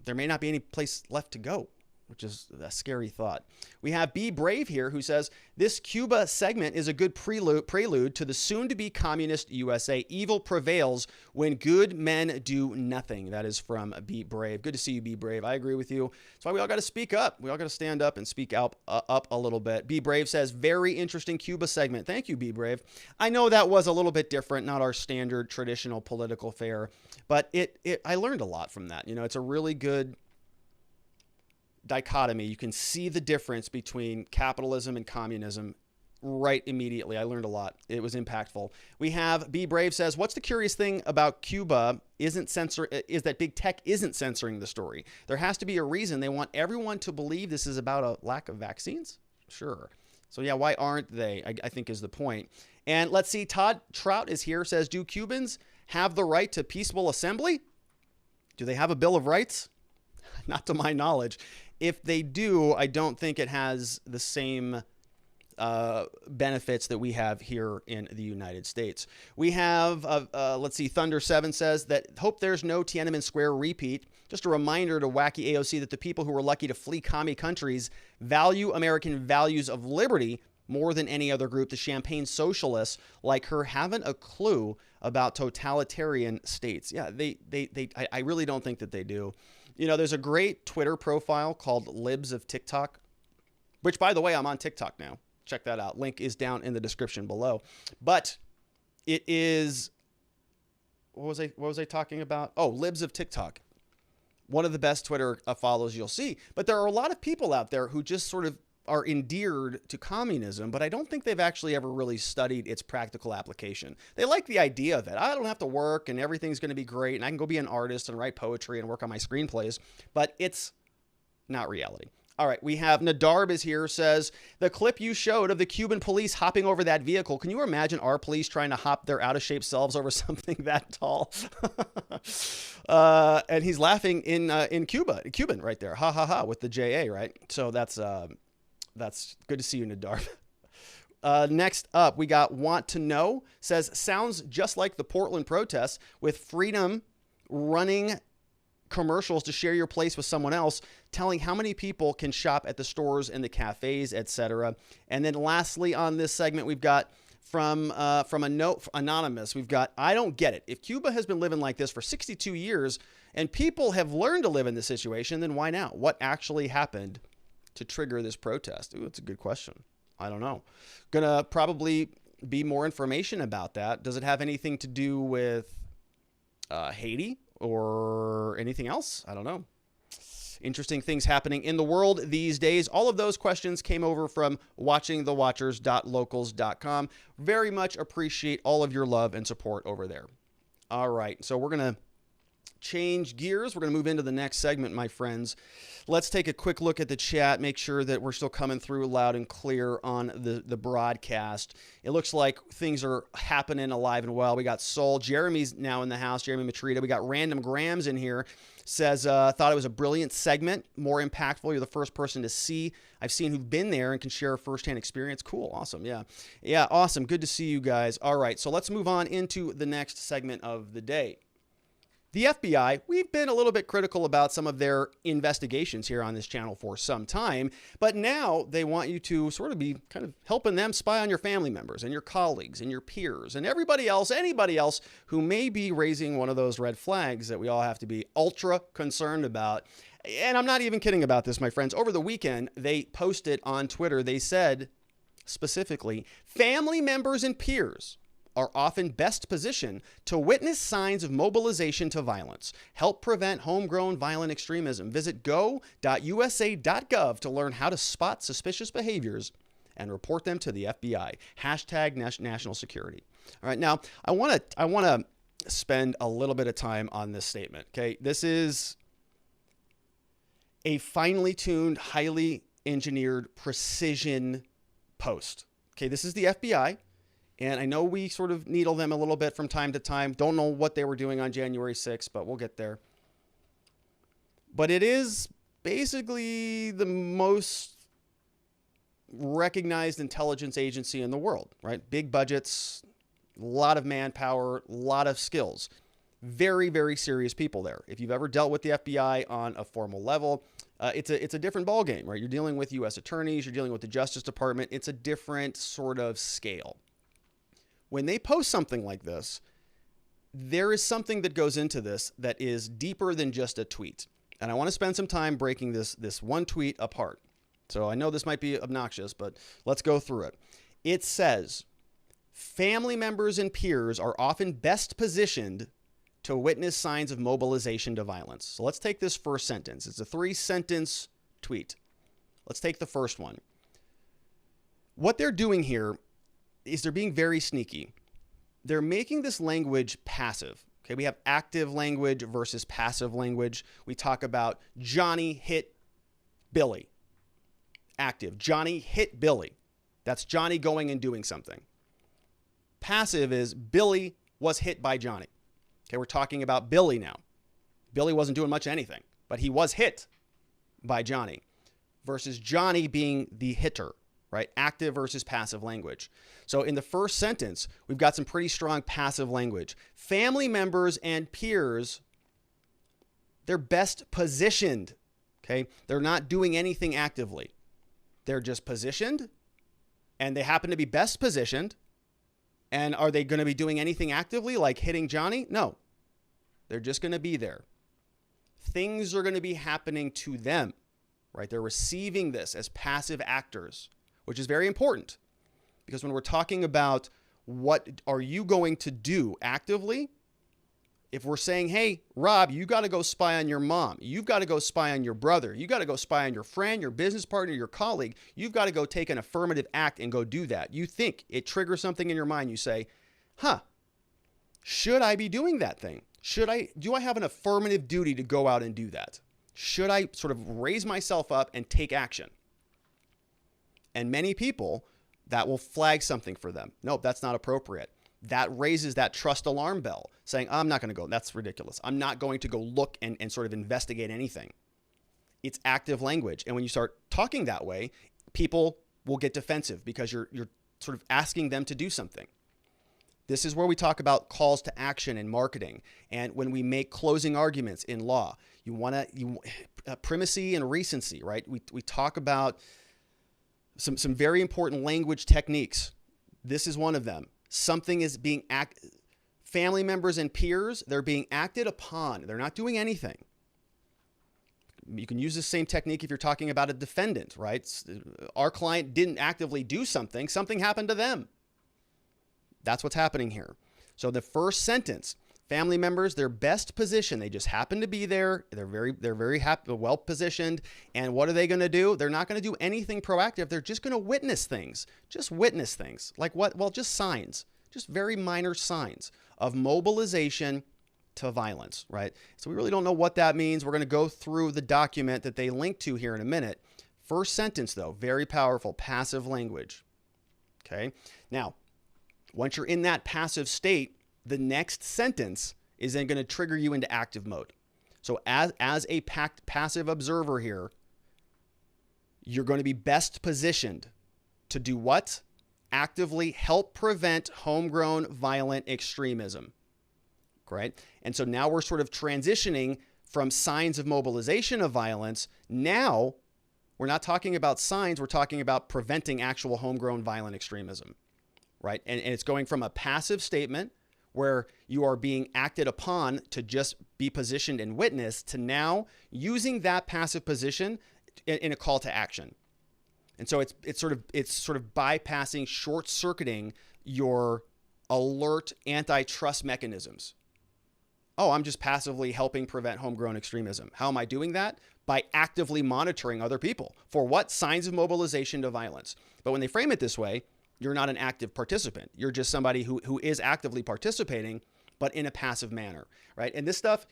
there may not be any place left to go, which is a scary thought. We have Be Brave here, who says, this Cuba segment is a good prelude to the soon-to-be communist USA. Evil prevails when good men do nothing. That is from Be Brave. Good to see you, Be Brave. I agree with you. That's why we all got to speak up. We all got to stand up and speak out up a little bit. Be Brave says, very interesting Cuba segment. Thank you, Be Brave. I know that was a little bit different, not our standard traditional political fare, but I learned a lot from that. You know, it's a really good dichotomy. You can see the difference between capitalism and communism right immediately. I learned a lot. It was impactful. We have Be Brave says, what's the curious thing about Cuba is that big tech isn't censoring the story. There has to be a reason. They want everyone to believe this is about a lack of vaccines. Sure. So yeah, why aren't they? I think is the point. And let's see, Todd Trout is here, says, do Cubans have the right to peaceable assembly? Do they have a Bill of Rights? Not to my knowledge. If they do, I don't think it has the same benefits that we have here in the United States. We have, let's see, Thunder 7 says that hope there's no Tiananmen Square repeat. Just a reminder to wacky AOC that the people who were lucky to flee commie countries value American values of liberty more than any other group. The champagne socialists like her haven't a clue about totalitarian states. Yeah, I really don't think that they do. You know, there's a great Twitter profile called Libs of TikTok, which, by the way, I'm on TikTok now. Check that out. Link is down in the description below. But it is, what was I talking about? Oh, Libs of TikTok. One of the best Twitter follows you'll see. But there are a lot of people out there who just sort of are endeared to communism, but I don't think they've actually ever really studied its practical application. They like the idea of it. I don't have to work and everything's going to be great and I can go be an artist and write poetry and work on my screenplays, but it's not reality. All right, we have Nadarb is here, says, the clip you showed of the Cuban police hopping over that vehicle, can you imagine our police trying to hop their out-of-shape selves over something that tall? And he's laughing in Cuban right there, ha ha ha, with the JA, right? So that's good to see you, Nadarb. Next up, we got Want to Know, says, sounds just like the Portland protests with freedom running commercials to share your place with someone else, telling how many people can shop at the stores and the cafes, etc. And then lastly on this segment, we've got from a note anonymous, we've got, I don't get it. If Cuba has been living like this for 62 years and people have learned to live in this situation, then why now? What actually happened to trigger this protest? Ooh, that's a good question. I don't know. Gonna probably be more information about that. Does it have anything to do with Haiti or anything else? I don't know. Interesting things happening in the world these days. All of those questions came over from watchingthewatchers.locals.com. Very much appreciate all of your love and support over there. All right, so we're going to change gears. We're going to move into the next segment, my friends. Let's take a quick look at the chat, make sure that we're still coming through loud and clear on the broadcast. It looks like things are happening alive and well. We got Soul. Jeremy's now in the house, Jeremy Matrita. We got Random Grams in here. Says, thought it was a brilliant segment, more impactful. You're the first person to see. I've seen who've been there and can share a firsthand experience. Cool. Awesome. Yeah. Yeah. Awesome. Good to see you guys. All right. So let's move on into the next segment of the day. The FBI, we've been a little bit critical about some of their investigations here on this channel for some time, but now they want you to sort of be kind of helping them spy on your family members and your colleagues and your peers and everybody else, anybody else who may be raising one of those red flags that we all have to be ultra concerned about. And I'm not even kidding about this, my friends. Over the weekend, they posted on Twitter, they said specifically, family members and peers are often best positioned to witness signs of mobilization to violence. Help prevent homegrown violent extremism. Visit go.usa.gov to learn how to spot suspicious behaviors and report them to the FBI. Hashtag national security. All right, now I want to spend a little bit of time on this statement. Okay, this is a finely tuned, highly engineered precision post. Okay, this is the FBI. And I know we sort of needle them a little bit from time to time. Don't know what they were doing on January 6th, but we'll get there. But it is basically the most recognized intelligence agency in the world, right? Big budgets, a lot of manpower, a lot of skills. Very, very serious people there. If you've ever dealt with the FBI on a formal level, it's a different ballgame, right? You're dealing with U.S. attorneys, you're dealing with the Justice Department. It's a different sort of scale. When they post something like this, there is something that goes into this that is deeper than just a tweet. And I want to spend some time breaking this one tweet apart. So I know this might be obnoxious, but let's go through it. It says, family members and peers are often best positioned to witness signs of mobilization to violence. So let's take this first sentence. It's a 3-sentence tweet. Let's take the first one. What they're doing here is they're being very sneaky. They're making this language passive. Okay, we have active language versus passive language. We talk about Johnny hit Billy. Active, Johnny hit Billy. That's Johnny going and doing something. Passive is Billy was hit by Johnny. Okay, we're talking about Billy now. Billy wasn't doing much of anything, but he was hit by Johnny. Versus Johnny being the hitter. Right? Active versus passive language. So in the first sentence, we've got some pretty strong passive language. Family members and peers, they're best positioned. Okay? They're not doing anything actively. They're just positioned, and they happen to be best positioned. And are they going to be doing anything actively, like hitting Johnny? No. They're just going to be there. Things are going to be happening to them. Right? They're receiving this as passive actors, which is very important, because when we're talking about what are you going to do actively, if we're saying, hey, Rob, you got to go spy on your mom, you've got to go spy on your brother, you got to go spy on your friend, your business partner, your colleague, you've got to go take an affirmative act and go do that. You think it triggers something in your mind. You say, should I be doing that thing? Do I have an affirmative duty to go out and do that? Should I sort of raise myself up and take action? And many people, that will flag something for them. Nope, that's not appropriate. That raises that trust alarm bell saying, I'm not going to go. That's ridiculous. I'm not going to go look and sort of investigate anything. It's active language. And when you start talking that way, people will get defensive because you're sort of asking them to do something. This is where we talk about calls to action in marketing. And when we make closing arguments in law, you want to, primacy and recency, right? We talk about some very important language techniques. This is one of them. Something is being family members and peers, they're being acted upon. They're not doing anything. You can use the same technique if you're talking about a defendant, right? Our client didn't actively do something. Something happened to them. That's what's happening here. So the first sentence, family members, they're best positioned. They just happen to be there. They're very happy, well positioned. And what are they going to do? They're not going to do anything proactive. They're just going to witness things. Just witness things. Like what? Well, just signs. Just very minor signs of mobilization to violence, right? So we really don't know what that means. We're going to go through the document that they link to here in a minute. First sentence, though, very powerful, passive language. Okay. Now, once you're in that passive state, the next sentence is then going to trigger you into active mode. So as a passive observer here, you're going to be best positioned to do what? Actively help prevent homegrown violent extremism. Right? And so now we're sort of transitioning from signs of mobilization of violence. Now we're not talking about signs. We're talking about preventing actual homegrown violent extremism. Right? And it's going from a passive statement where you are being acted upon to just be positioned and witnessed to now using that passive position in a call to action. And so it's sort of bypassing, short-circuiting your alert antitrust mechanisms. Oh, I'm just passively helping prevent homegrown extremism. How am I doing that? By actively monitoring other people. For what? Signs of mobilization to violence. But when they frame it this way, you're not an active participant. You're just somebody who is actively participating, but in a passive manner, right? And this stuff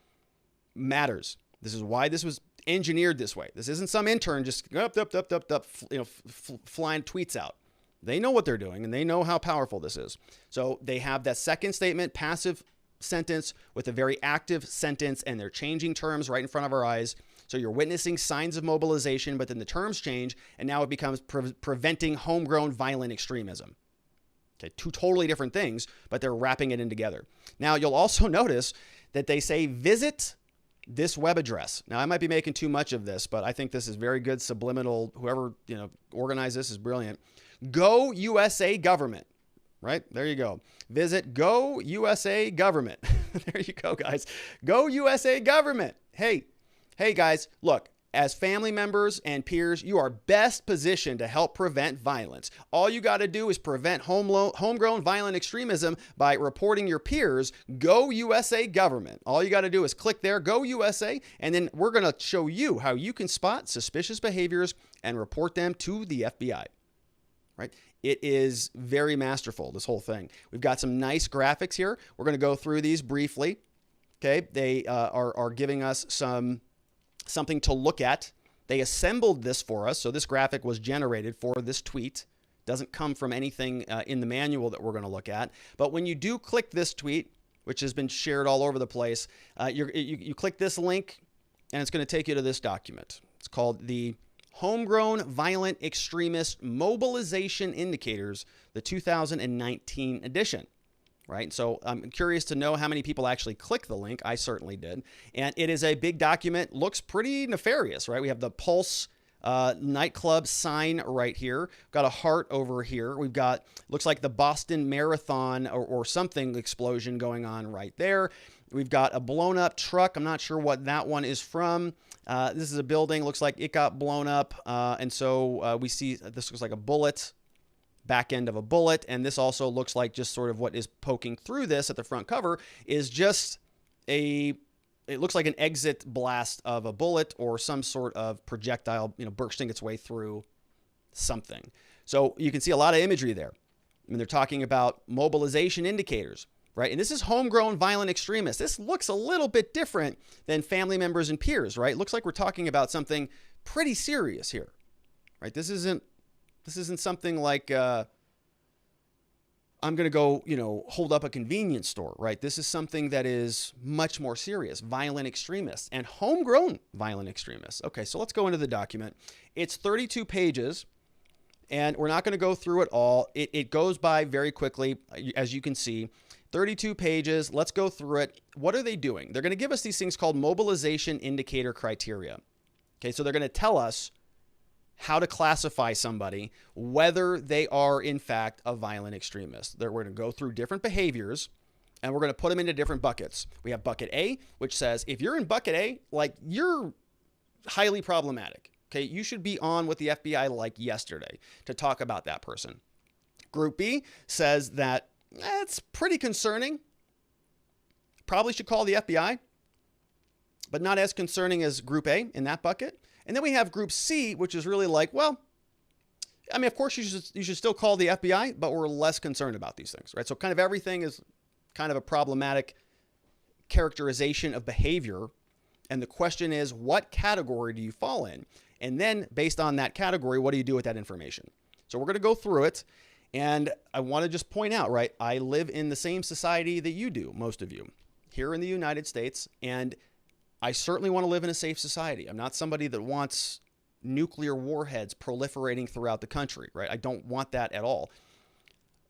matters. This is why this was engineered this way. This isn't some intern just flying tweets out. They know what they're doing, and they know how powerful this is. So they have that second statement, passive sentence with a very active sentence, and they're changing terms right in front of our eyes. So you're witnessing signs of mobilization, but then the terms change, and now it becomes preventing homegrown violent extremism. Okay, two totally different things, but they're wrapping it in together. Now, you'll also notice that they say, visit this web address. Now, I might be making too much of this, but I think this is very good subliminal. Whoever organized this is brilliant. Go USA Government. Right? There you go. Visit Go USA Government. There you go, guys. Go USA Government. Hey, guys, look, as family members and peers, you are best positioned to help prevent violence. All you got to do is prevent homegrown violent extremism by reporting your peers. Go USA Government. All you got to do is click there, Go USA, and then we're going to show you how you can spot suspicious behaviors and report them to the FBI. Right? It is very masterful, this whole thing. We've got some nice graphics here. We're going to go through these briefly. Okay, they are giving us something to look at. They assembled this for us, so this graphic was generated for this tweet. Doesn't come from anything in the manual that we're going to look at. But when you do click this tweet, which has been shared all over the place, you click this link, and it's going to take you to this document. It's called the Homegrown Violent Extremist Mobilization Indicators, the 2019 edition, right? So I'm curious to know how many people actually click the link. I certainly did. And it is a big document, looks pretty nefarious, right? We have the Pulse nightclub sign right here. Got a heart over here. We've got, looks like the Boston Marathon or something explosion going on right there. We've got a blown up truck. I'm not sure what that one is from. This is a building. Looks like it got blown up. And so we see this looks like a bullet, back end of a bullet. And this also looks like just sort of what is poking through this at the front cover is just it looks like an exit blast of a bullet or some sort of projectile, bursting its way through something. So you can see a lot of imagery there. I mean, they're talking about mobilization indicators. Right? And this is homegrown violent extremists. This looks a little bit different than family members and peers, right? It looks like we're talking about something pretty serious here, right? This isn't something like I'm going to go, hold up a convenience store, right? This is something that is much more serious, violent extremists and homegrown violent extremists. Okay, so let's go into the document. It's 32 pages. And we're not going to go through it all. It goes by very quickly, as you can see. 32 pages. Let's go through it. What are they doing? They're going to give us these things called mobilization indicator criteria. Okay, so they're going to tell us how to classify somebody, whether they are in fact a violent extremist. We're going to go through different behaviors and we're going to put them into different buckets. We have bucket A, which says if you're in bucket A, like you're highly problematic. Okay, you should be on with the FBI like yesterday to talk about that person. Group B says that it's pretty concerning. Probably should call the FBI, but not as concerning as Group A in that bucket. And then we have Group C, which is really like, well, I mean, of course you should still call the FBI, but we're less concerned about these things, right? So kind of everything is kind of a problematic characterization of behavior. And the question is, what category do you fall in? And then based on that category, what do you do with that information? So we're going to go through it. And I want to just point out, right, I live in the same society that you do, most of you, here in the United States. And I certainly want to live in a safe society. I'm not somebody that wants nuclear warheads proliferating throughout the country, right? I don't want that at all.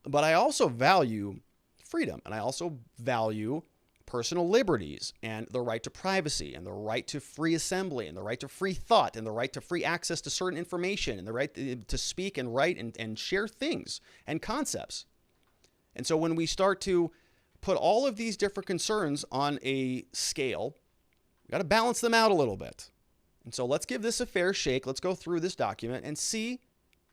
But I also value freedom, and I also value personal liberties and the right to privacy and the right to free assembly and the right to free thought and the right to free access to certain information and the right to speak and write and share things and concepts. And so when we start to put all of these different concerns on a scale, we got to balance them out a little bit. And so let's give this a fair shake. Let's go through this document and see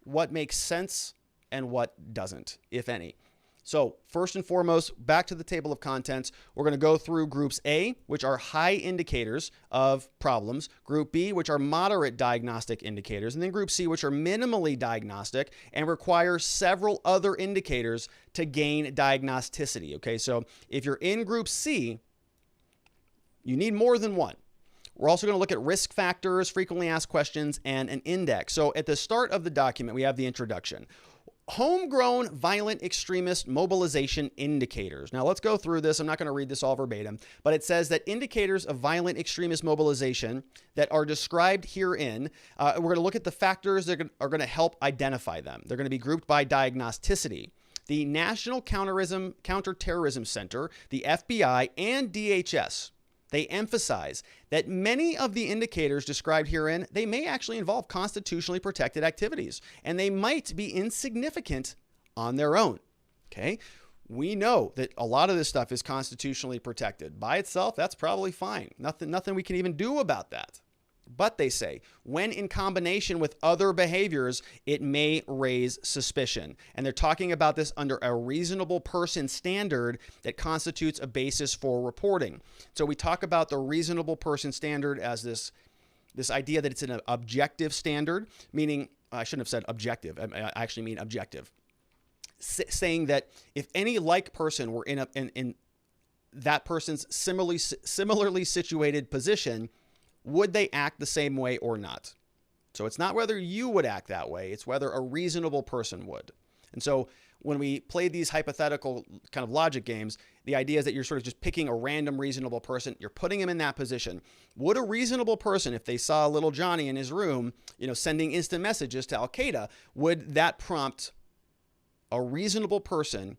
what makes sense and what doesn't, if any. So first and foremost, back to the table of contents, we're going to go through groups A, which are high indicators of problems, group B, which are moderate diagnostic indicators, and then group C, which are minimally diagnostic and require several other indicators to gain diagnosticity. Okay, so if you're in group C, you need more than one. We're also going to look at risk factors, frequently asked questions, and an index. So at the start of the document, we have the introduction. Homegrown violent extremist mobilization indicators. Now let's go through this. I'm not going to read this all verbatim, but it says that indicators of violent extremist mobilization that are described herein, we're going to look at the factors that are going to help identify them. They're going to be grouped by diagnosticity. The National Counterterrorism Center, the FBI, and DHS, they emphasize that many of the indicators described herein, they may actually involve constitutionally protected activities, and they might be insignificant on their own. Okay, we know that a lot of this stuff is constitutionally protected. By itself, that's probably fine. Nothing we can even do about that. But they say, when in combination with other behaviors, it may raise suspicion. And they're talking about this under a reasonable person standard that constitutes a basis for reporting. So we talk about the reasonable person standard as this idea that it's an objective standard, meaning, I shouldn't have said objective, I actually mean objective. Saying that if any like person were in that person's similarly situated position, would they act the same way or not? So it's not whether you would act that way, it's whether a reasonable person would. And so when we play these hypothetical kind of logic games, the idea is that you're sort of just picking a random reasonable person, you're putting him in that position. Would a reasonable person, if they saw little Johnny in his room, sending instant messages to Al-Qaeda, would that prompt a reasonable person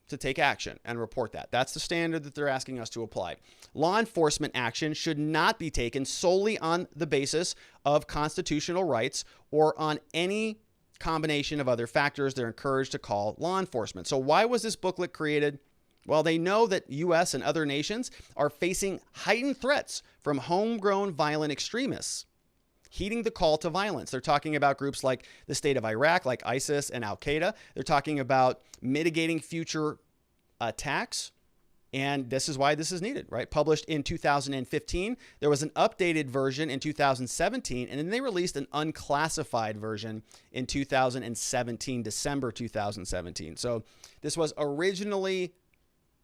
to take action and report that? That's the standard that they're asking us to apply. Law enforcement action should not be taken solely on the basis of constitutional rights or on any combination of other factors they're encouraged to call law enforcement. So why was this booklet created? Well, they know that U.S. and other nations are facing heightened threats from homegrown violent extremists, heeding the call to violence. They're talking about groups like the state of Iraq, like ISIS and Al-Qaeda. They're talking about mitigating future attacks. And this is why this is needed, right? Published in 2015. There was an updated version in 2017, and then they released an unclassified version in 2017, December 2017. So this was originally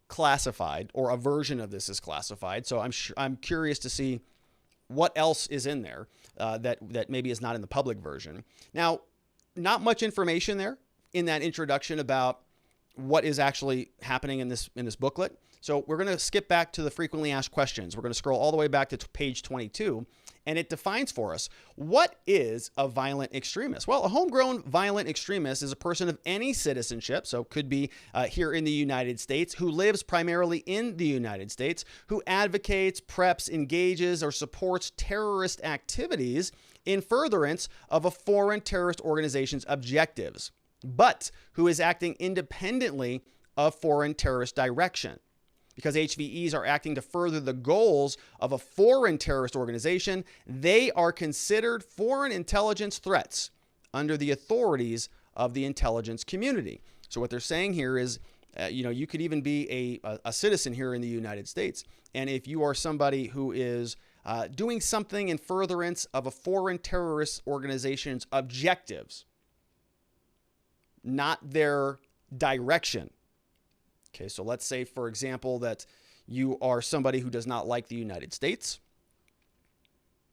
classified, or a version of this is classified. So I'm curious to see what else is in there that maybe is not in the public version. Now, not much information there in that introduction about what is actually happening in this booklet. So we're going to skip back to the frequently asked questions. We're going to scroll all the way back to page 22. and it defines for us what is a violent extremist. Well, a homegrown violent extremist is a person of any citizenship, so could be here in the United States, who lives primarily in the United States, who advocates, preps, engages, or supports terrorist activities in furtherance of a foreign terrorist organization's objectives, but who is acting independently of foreign terrorist direction. Because HVEs are acting to further the goals of a foreign terrorist organization, they are considered foreign intelligence threats under the authorities of the intelligence community. So what they're saying here is, you could even be a citizen here in the United States. And if you are somebody who is doing something in furtherance of a foreign terrorist organization's objectives, not their direction. Okay, so let's say, for example, that you are somebody who does not like the United States.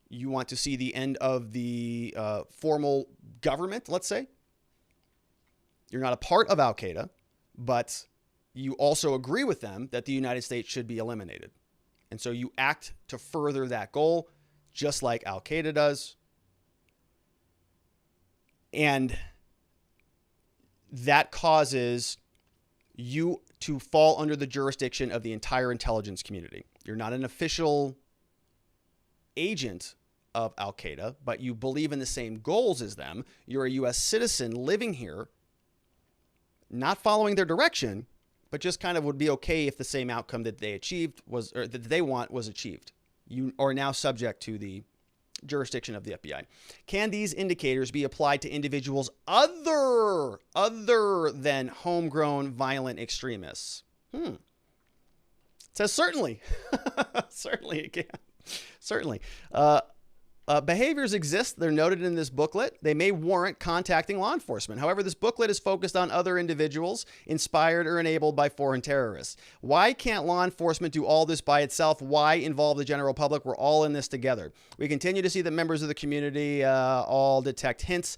You want to see the end of the formal government, let's say. You're not a part of Al-Qaeda, but you also agree with them that the United States should be eliminated. And so you act to further that goal, just like Al-Qaeda does. And that causes you to fall under the jurisdiction of the entire intelligence community. You're not an official agent of Al-Qaeda, but you believe in the same goals as them. You're a U.S. citizen living here, not following their direction, but just kind of would be okay if the same outcome that they achieved was, or that they want was achieved. You are now subject to the jurisdiction of the FBI. Can these indicators be applied to individuals other than homegrown violent extremists? It says certainly. Certainly it can. Certainly. Behaviors exist. They're noted in this booklet. They may warrant contacting law enforcement. However, this booklet is focused on other individuals inspired or enabled by foreign terrorists. Why can't law enforcement do all this by itself? Why involve the general public? We're all in this together. We continue to see that members of the community all detect hints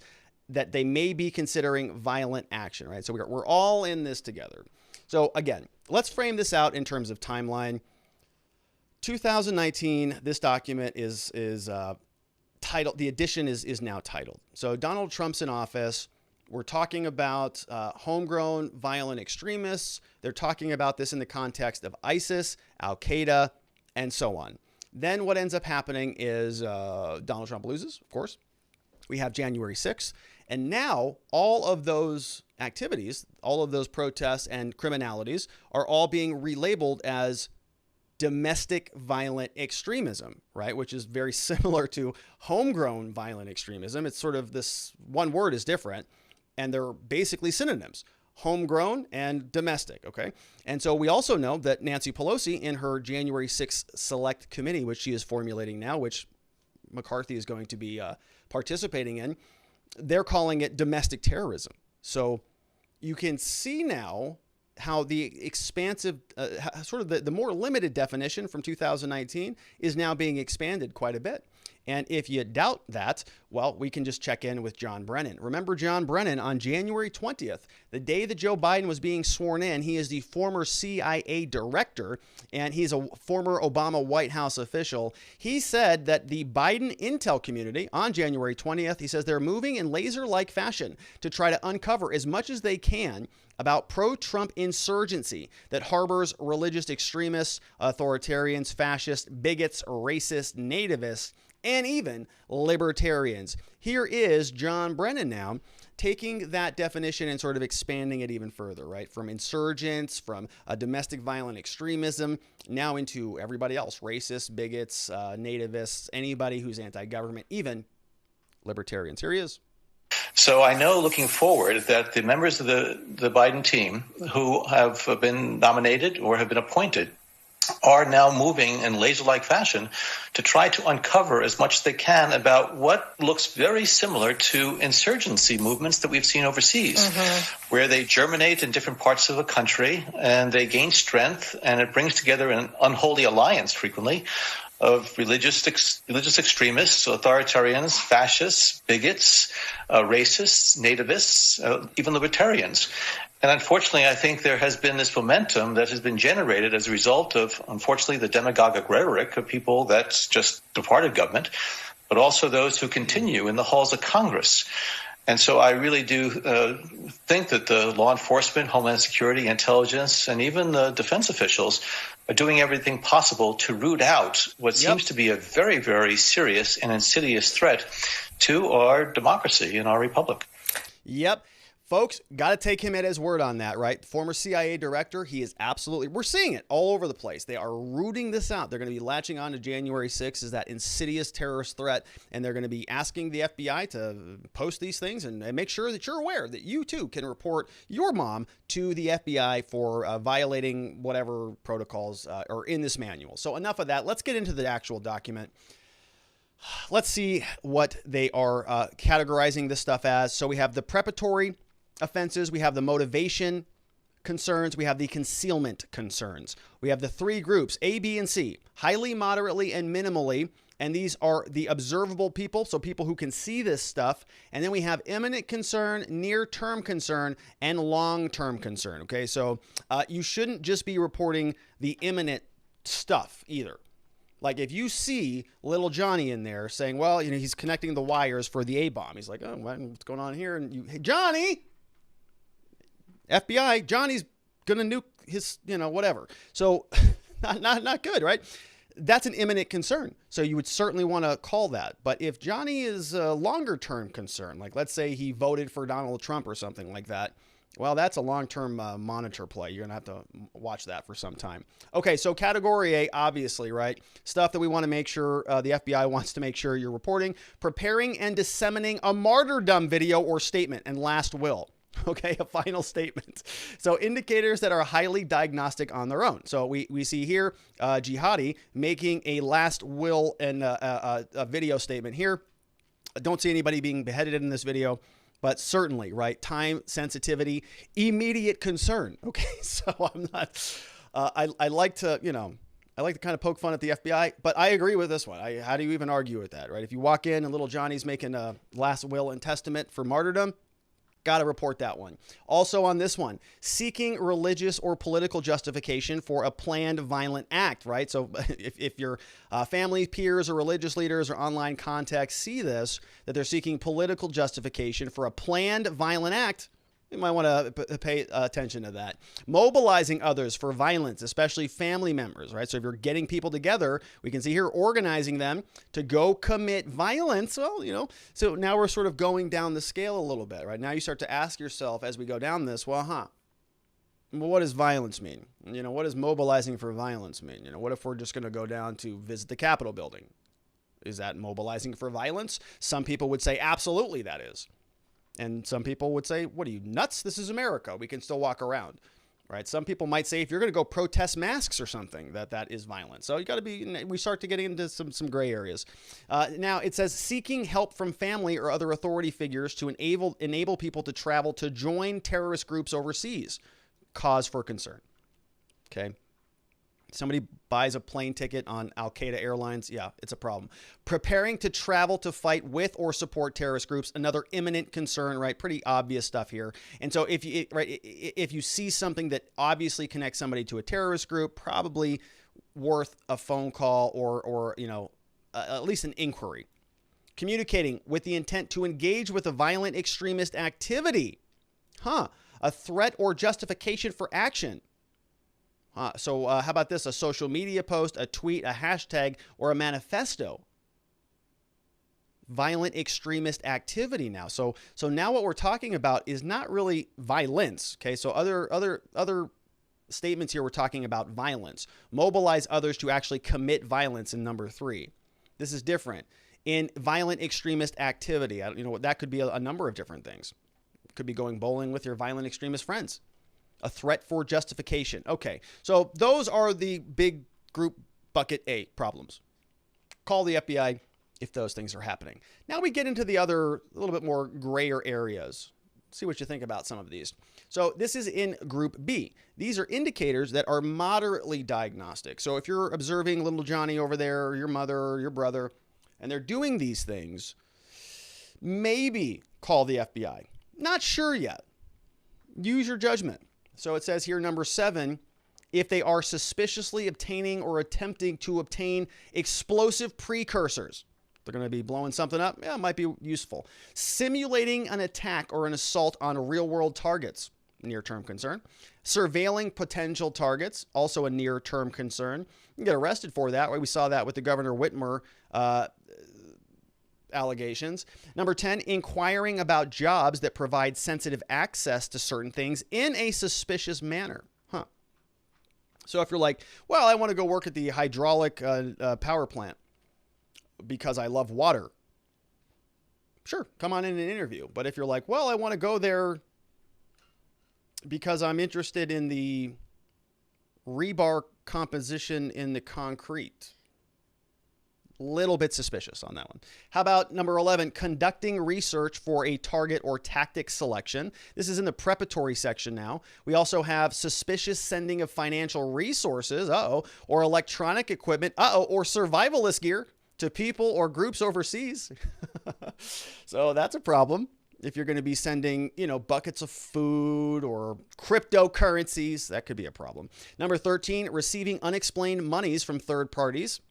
that they may be considering violent action, right? So we're all in this together. So again, let's frame this out in terms of timeline. 2019, this document is titled, the edition is now titled. So Donald Trump's in office. We're talking about homegrown violent extremists. They're talking about this in the context of ISIS, Al-Qaeda, and so on. Then what ends up happening is Donald Trump loses, of course. We have January 6th. And now all of those activities, all of those protests and criminalities are all being relabeled as domestic violent extremism, right? Which is very similar to homegrown violent extremism. It's sort of this one word is different, and they're basically synonyms, homegrown and domestic, okay? And so we also know that Nancy Pelosi, in her January 6th Select Committee, which she is formulating now, which McCarthy is going to be participating in, they're calling it domestic terrorism. So you can see now how the expansive, sort of the more limited definition from 2019 is now being expanded quite a bit. And if you doubt that, well, we can just check in with John Brennan. Remember John Brennan on January 20th, the day that Joe Biden was being sworn in. He is the former CIA director, and he's a former Obama White House official. He said that the Biden intel community on January 20th, he says they're moving in laser-like fashion to try to uncover as much as they can about pro-Trump insurgency that harbors religious extremists, authoritarians, fascists, bigots, racists, nativists, and even libertarians. Here is John Brennan now taking that definition and sort of expanding it even further, right? From insurgents, from domestic violent extremism, now into everybody else, racists, bigots, nativists, anybody who's anti-government, even libertarians. Here he is. So I know looking forward that the members of the Biden team who have been nominated or have been appointed are now moving in laser-like fashion to try to uncover as much as they can about what looks very similar to insurgency movements that we've seen overseas, where they germinate in different parts of the country and they gain strength, and it brings together an unholy alliance frequently of religious extremists, authoritarians, fascists, bigots, racists, nativists, even libertarians. And unfortunately, I think there has been this momentum that has been generated as a result of, unfortunately, the demagogic rhetoric of people that's just departed government, but also those who continue in the halls of Congress. And so I really do think that the law enforcement, Homeland Security, intelligence, and even the defense officials are doing everything possible to root out what seems to be a very, very serious and insidious threat to our democracy and our republic. Yep. Folks, got to take him at his word on that, right? Former CIA director, he is absolutely, we're seeing it all over the place. They are rooting this out. They're going to be latching on to January 6th as that insidious terrorist threat, and they're going to be asking the FBI to post these things and make sure that you're aware that you too can report your mom to the FBI for violating whatever protocols are in this manual. So enough of that. Let's get into the actual document. Let's see what they are categorizing this stuff as. So we have the preparatory offenses, we have the motivation concerns, we have the concealment concerns. We have the three groups, A, B, and C, highly, moderately, and minimally. And these are the observable people, so people who can see this stuff. And then we have imminent concern, near-term concern, and long-term concern. Okay, so you shouldn't just be reporting the imminent stuff either. Like if you see little Johnny in there saying, well, you know, he's connecting the wires for the A-bomb. He's like, oh, what's going on here? And you, hey, Johnny, FBI, Johnny's going to nuke his, you know, whatever. So not good, right? That's an imminent concern. So you would certainly want to call that. But if Johnny is a longer term concern, like let's say he voted for Donald Trump or something like that, well, that's a long-term monitor play. You're going to have to watch that for some time. Okay, so category A, obviously, right? Stuff that we want to make sure, the FBI wants to make sure you're reporting. Preparing and disseminating a martyrdom video or statement and last will. Okay, a final statement. So indicators that are highly diagnostic on their own. So we see here Jihadi making a last will and a video statement here. I don't see anybody being beheaded in this video, but certainly, right, time sensitivity, immediate concern. Okay, so I'm not, I like to, you know, I like to kind of poke fun at the FBI, but I agree with this one. How do you even argue with that, right? If you walk in and little Johnny's making a last will and testament for martyrdom, got to report that one. Also on this one, seeking religious or political justification for a planned violent act, right? So if your family, peers, or religious leaders or online contacts see this, that they're seeking political justification for a planned violent act, you might want to pay attention to that. Mobilizing others for violence, especially family members, right? So if you're getting people together, we can see here organizing them to go commit violence. Well, you know, so now we're sort of going down the scale a little bit, right? Now you start to ask yourself as we go down this, well, what does violence mean? You know, what does mobilizing for violence mean? You know, what if we're just going to go down to visit the Capitol building? Is that mobilizing for violence? Some people would say absolutely that is. And some people would say, what are you, nuts? This is America. We can still walk around, right? Some people might say, if you're going to go protest masks or something, that is violent. So you got to be, we start to get into some gray areas. Now it says seeking help from family or other authority figures to enable people to travel to join terrorist groups overseas. Cause for concern. Okay. Somebody buys a plane ticket on Al-Qaeda Airlines. Yeah, it's a problem. Preparing to travel to fight with or support terrorist groups. Another imminent concern, right? Pretty obvious stuff here. And so if you see something that obviously connects somebody to a terrorist group, probably worth a phone call or you know, at least an inquiry. Communicating with the intent to engage with a violent extremist activity. A threat or justification for action. So how about this? A social media post, a tweet, a hashtag, or a manifesto. Violent extremist activity now. So now what we're talking about is not really violence. Okay, so other statements here we're talking about violence. Mobilize others to actually commit violence in number 3. This is different. In violent extremist activity, you know, that could be a number of different things. It could be going bowling with your violent extremist friends. A threat for justification. Okay, so those are the big group bucket A problems. Call the FBI if those things are happening. Now we get into the other, a little bit more grayer areas. See what you think about some of these. So this is in group B. These are indicators that are moderately diagnostic. So if you're observing little Johnny over there, or your mother, or your brother, and they're doing these things, maybe call the FBI. Not sure yet. use your judgment. So it says here, number 7, if they are suspiciously obtaining or attempting to obtain explosive precursors. They're going to be blowing something up. Yeah, it might be useful. Simulating an attack or an assault on real-world targets. Near-term concern. Surveilling potential targets, also a near-term concern. You can get arrested for that. We saw that with the Governor Whitmer allegations. Number 10, inquiring about jobs that provide sensitive access to certain things in a suspicious manner. So if you're like, well, I want to go work at the hydraulic power plant because I love water. Sure, come on in an interview. But if you're like, well, I want to go there because I'm interested in the rebar composition in the concrete. Little bit suspicious on that one. How about number 11, conducting research for a target or tactic selection. This is in the preparatory section now. We also have suspicious sending of financial resources, or electronic equipment, or survivalist gear to people or groups overseas. So that's a problem. If you're going to be sending, buckets of food or cryptocurrencies, that could be a problem. Number 13, receiving unexplained monies from third parties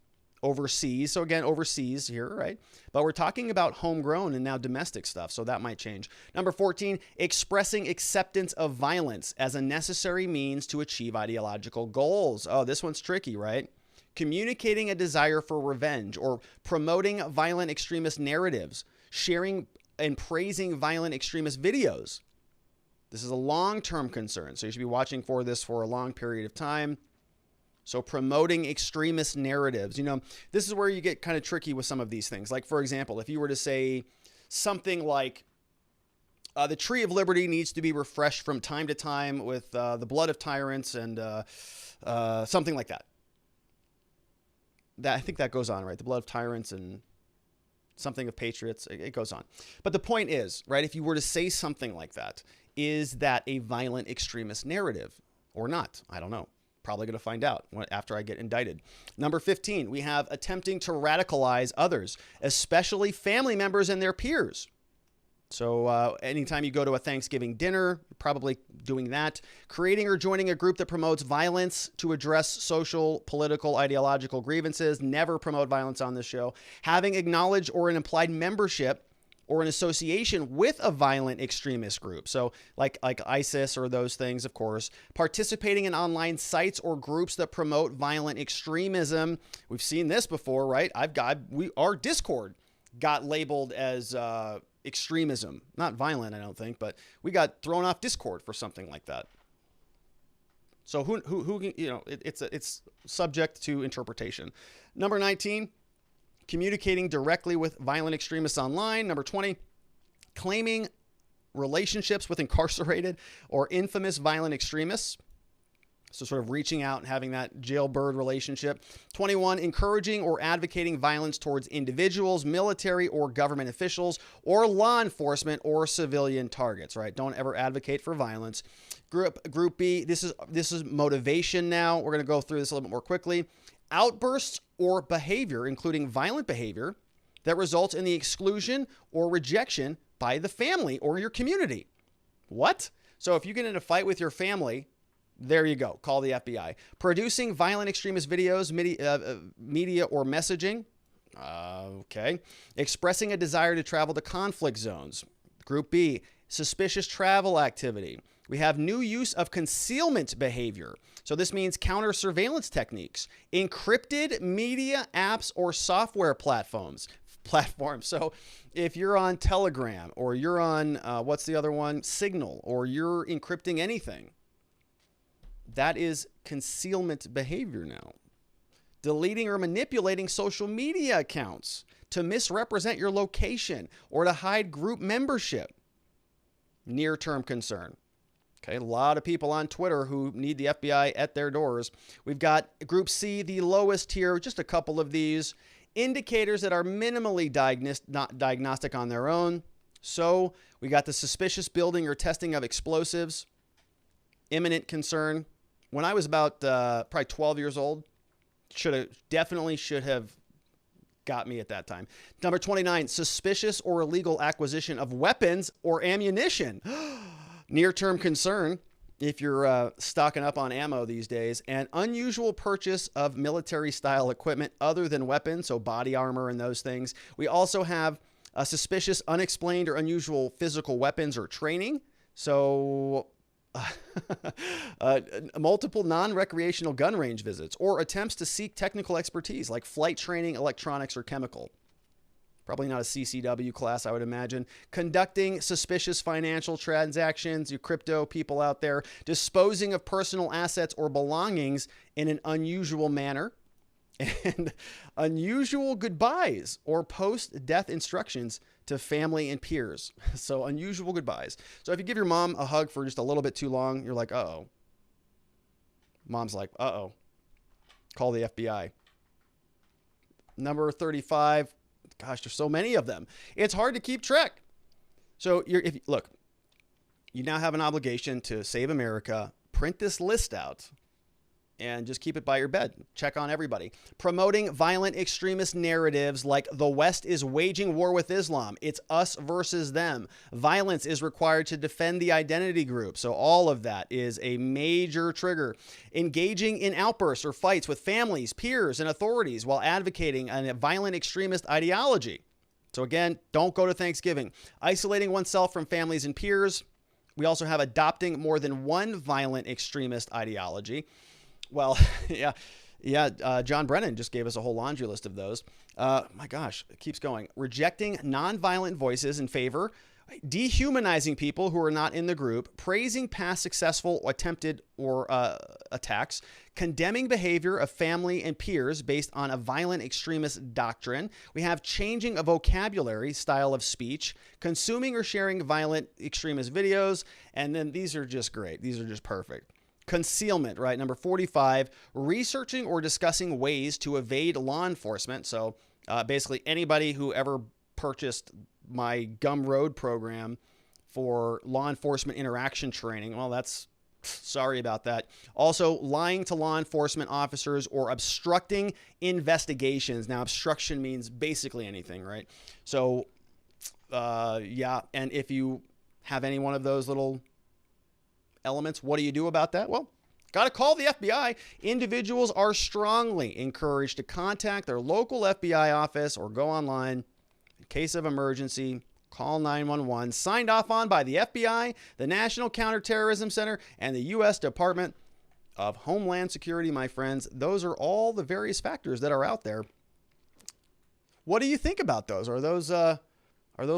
overseas. So again, overseas here, right? But we're talking about homegrown and now domestic stuff, so that might change. Number 14, expressing acceptance of violence as a necessary means to achieve ideological goals. Oh, this one's tricky, right? Communicating a desire for revenge or promoting violent extremist narratives, sharing and praising violent extremist videos. This is a long-term concern, so you should be watching for this for a long period of time. So promoting extremist narratives, this is where you get kind of tricky with some of these things. Like, for example, if you were to say something like, the tree of liberty needs to be refreshed from time to time with the blood of tyrants and something like that. I think that goes on, right? The blood of tyrants and something of patriots. It goes on. But the point is, right, if you were to say something like that, is that a violent extremist narrative or not? I don't know. Probably going to find out after I get indicted. Number 15, we have attempting to radicalize others, especially family members and their peers. So anytime you go to a Thanksgiving dinner, you're probably doing that. Creating or joining a group that promotes violence to address social, political, ideological grievances. Never promote violence on this show. Having acknowledged or an implied membership or an association with a violent extremist group. So like ISIS or those things, of course. Participating in online sites or groups that promote violent extremism. We've seen this before, right? Our Discord got labeled as extremism. Not violent, I don't think, but we got thrown off Discord for something like that. So who it's subject to interpretation. Number 19, communicating directly with violent extremists online. Number 20, claiming relationships with incarcerated or infamous violent extremists. So sort of reaching out and having that jailbird relationship. 21, encouraging or advocating violence towards individuals, military or government officials, or law enforcement or civilian targets, right? Don't ever advocate for violence. Group B, this is motivation now. We're going to go through this a little bit more quickly. Outbursts or behavior, including violent behavior, that results in the exclusion or rejection by the family or your community. What? So if you get in a fight with your family, there you go. Call the FBI. Producing violent extremist videos, media or messaging. Okay. Expressing a desire to travel to conflict zones. Group B, suspicious travel activity. We have new use of concealment behavior. So this means counter surveillance techniques, encrypted media apps or software platforms. So if you're on Telegram or you're on, what's the other one? Signal, or you're encrypting anything, that is concealment behavior now. Deleting or manipulating social media accounts to misrepresent your location or to hide group membership. Near-term concern. Okay, a lot of people on Twitter who need the FBI at their doors. We've got Group C, the lowest tier, just a couple of these. Indicators that are minimally diagnostic on their own. So we got the suspicious building or testing of explosives. Imminent concern. When I was about probably 12 years old, should have got me at that time. Number 29, suspicious or illegal acquisition of weapons or ammunition. Near-term concern, if you're stocking up on ammo these days, an unusual purchase of military-style equipment other than weapons, so body armor and those things. We also have suspicious, unexplained, or unusual physical weapons or training. So multiple non-recreational gun range visits or attempts to seek technical expertise like flight training, electronics, or chemical. Probably not a CCW class, I would imagine. Conducting suspicious financial transactions, you crypto people out there. Disposing of personal assets or belongings in an unusual manner. And unusual goodbyes or post-death instructions to family and peers. So unusual goodbyes. So if you give your mom a hug for just a little bit too long, you're like, uh-oh. Mom's like, uh-oh. Call the FBI. Number 35. Gosh, there's so many of them. It's hard to keep track. So look, you now have an obligation to save America. Print this list out and just keep it by your bed. Check on everybody. Promoting violent extremist narratives like the West is waging war with Islam. It's us versus them. Violence is required to defend the identity group. So all of that is a major trigger. Engaging in outbursts or fights with families, peers, and authorities while advocating a violent extremist ideology. So again, don't go to Thanksgiving. Isolating oneself from families and peers. We also have adopting more than one violent extremist ideology. Well, yeah. John Brennan just gave us a whole laundry list of those. My gosh, it keeps going. Rejecting nonviolent voices in favor, dehumanizing people who are not in the group, praising past successful attempted or attacks, condemning behavior of family and peers based on a violent extremist doctrine. We have changing a vocabulary, style of speech, consuming or sharing violent extremist videos, and then these are just great. These are just perfect. Concealment, right? Number 45, researching or discussing ways to evade law enforcement. So basically anybody who ever purchased my Gumroad program for law enforcement interaction training, well, that's sorry about that. Also, lying to law enforcement officers or obstructing investigations. Now, obstruction means basically anything, right? So, yeah. And if you have any one of those little elements, what do you do about that? Well, got to call the FBI. Individuals are strongly encouraged to contact their local FBI office or go online. In case of emergency, call 911. Signed off on by the FBI, the National Counterterrorism Center, and the U.S. Department of Homeland Security, my friends. Those are all the various factors that are out there. What do you think about those? Are those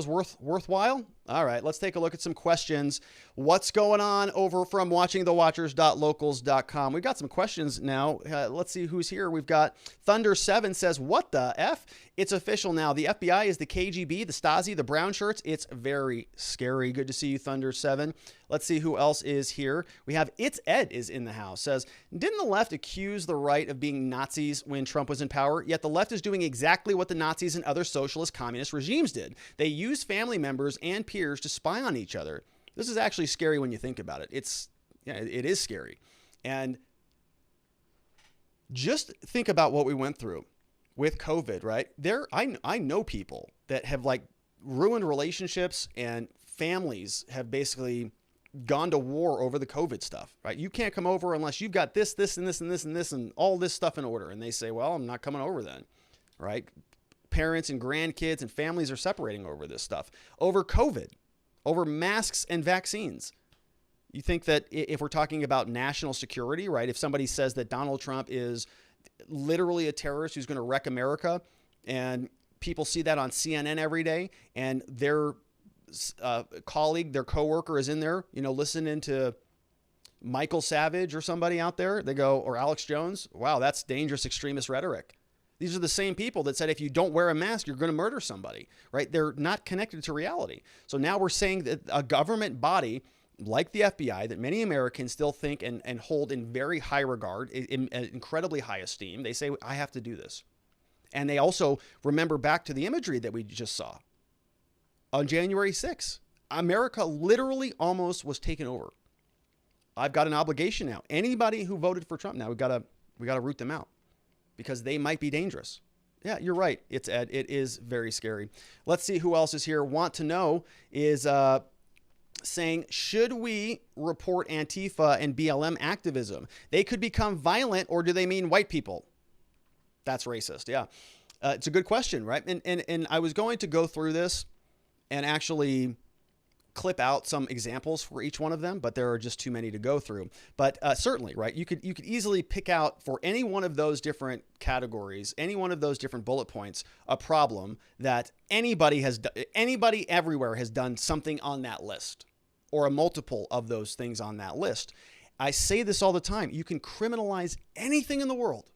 worthwhile? All right, let's take a look at some questions. What's going on over from watchingthewatchers.locals.com? We've got some questions now. Let's see who's here. We've got Thunder7 says, what the F? It's official now. The FBI is the KGB, the Stasi, the brown shirts. It's very scary. Good to see you, Thunder7. Let's see who else is here. We have It's Ed is in the house. Says, didn't the left accuse the right of being Nazis when Trump was in power? Yet the left is doing exactly what the Nazis and other socialist communist regimes did. They use family members and peers to spy on each other. This is actually scary when you think about it. It is scary. And just think about what we went through with COVID, right? I know people that have like ruined relationships, and families have basically gone to war over the COVID stuff, right? You can't come over unless you've got this, and this, and this, and this, and all this stuff in order. And they say, well, I'm not coming over then, right? Parents and grandkids and families are separating over this stuff, over COVID, over masks and vaccines. You think that if we're talking about national security, right? If somebody says that Donald Trump is literally a terrorist who's going to wreck America, and people see that on CNN every day, and their colleague, their coworker is in there, listening to Michael Savage or somebody out there, they go, or Alex Jones, wow, that's dangerous extremist rhetoric. These are the same people that said if you don't wear a mask, you're going to murder somebody, right? They're not connected to reality. So now we're saying that a government body like the FBI that many Americans still think and hold in very high regard, in incredibly high esteem, they say, I have to do this. And they also remember back to the imagery that we just saw. On January 6th, America literally almost was taken over. I've got an obligation now. Anybody who voted for Trump now, we got to root them out, because they might be dangerous. Yeah, you're right. It's Ed. It is very scary. Let's see who else is here. Want to know is saying, should we report Antifa and BLM activism? They could become violent, or do they mean white people? That's racist. Yeah. It's a good question, right? And I was going to go through this and actually clip out some examples for each one of them, but there are just too many to go through. But certainly, right, you could easily pick out for any one of those different categories, any one of those different bullet points, a problem that anybody everywhere has done something on that list, or a multiple of those things on that list. I say this all the time. You can criminalize anything in the world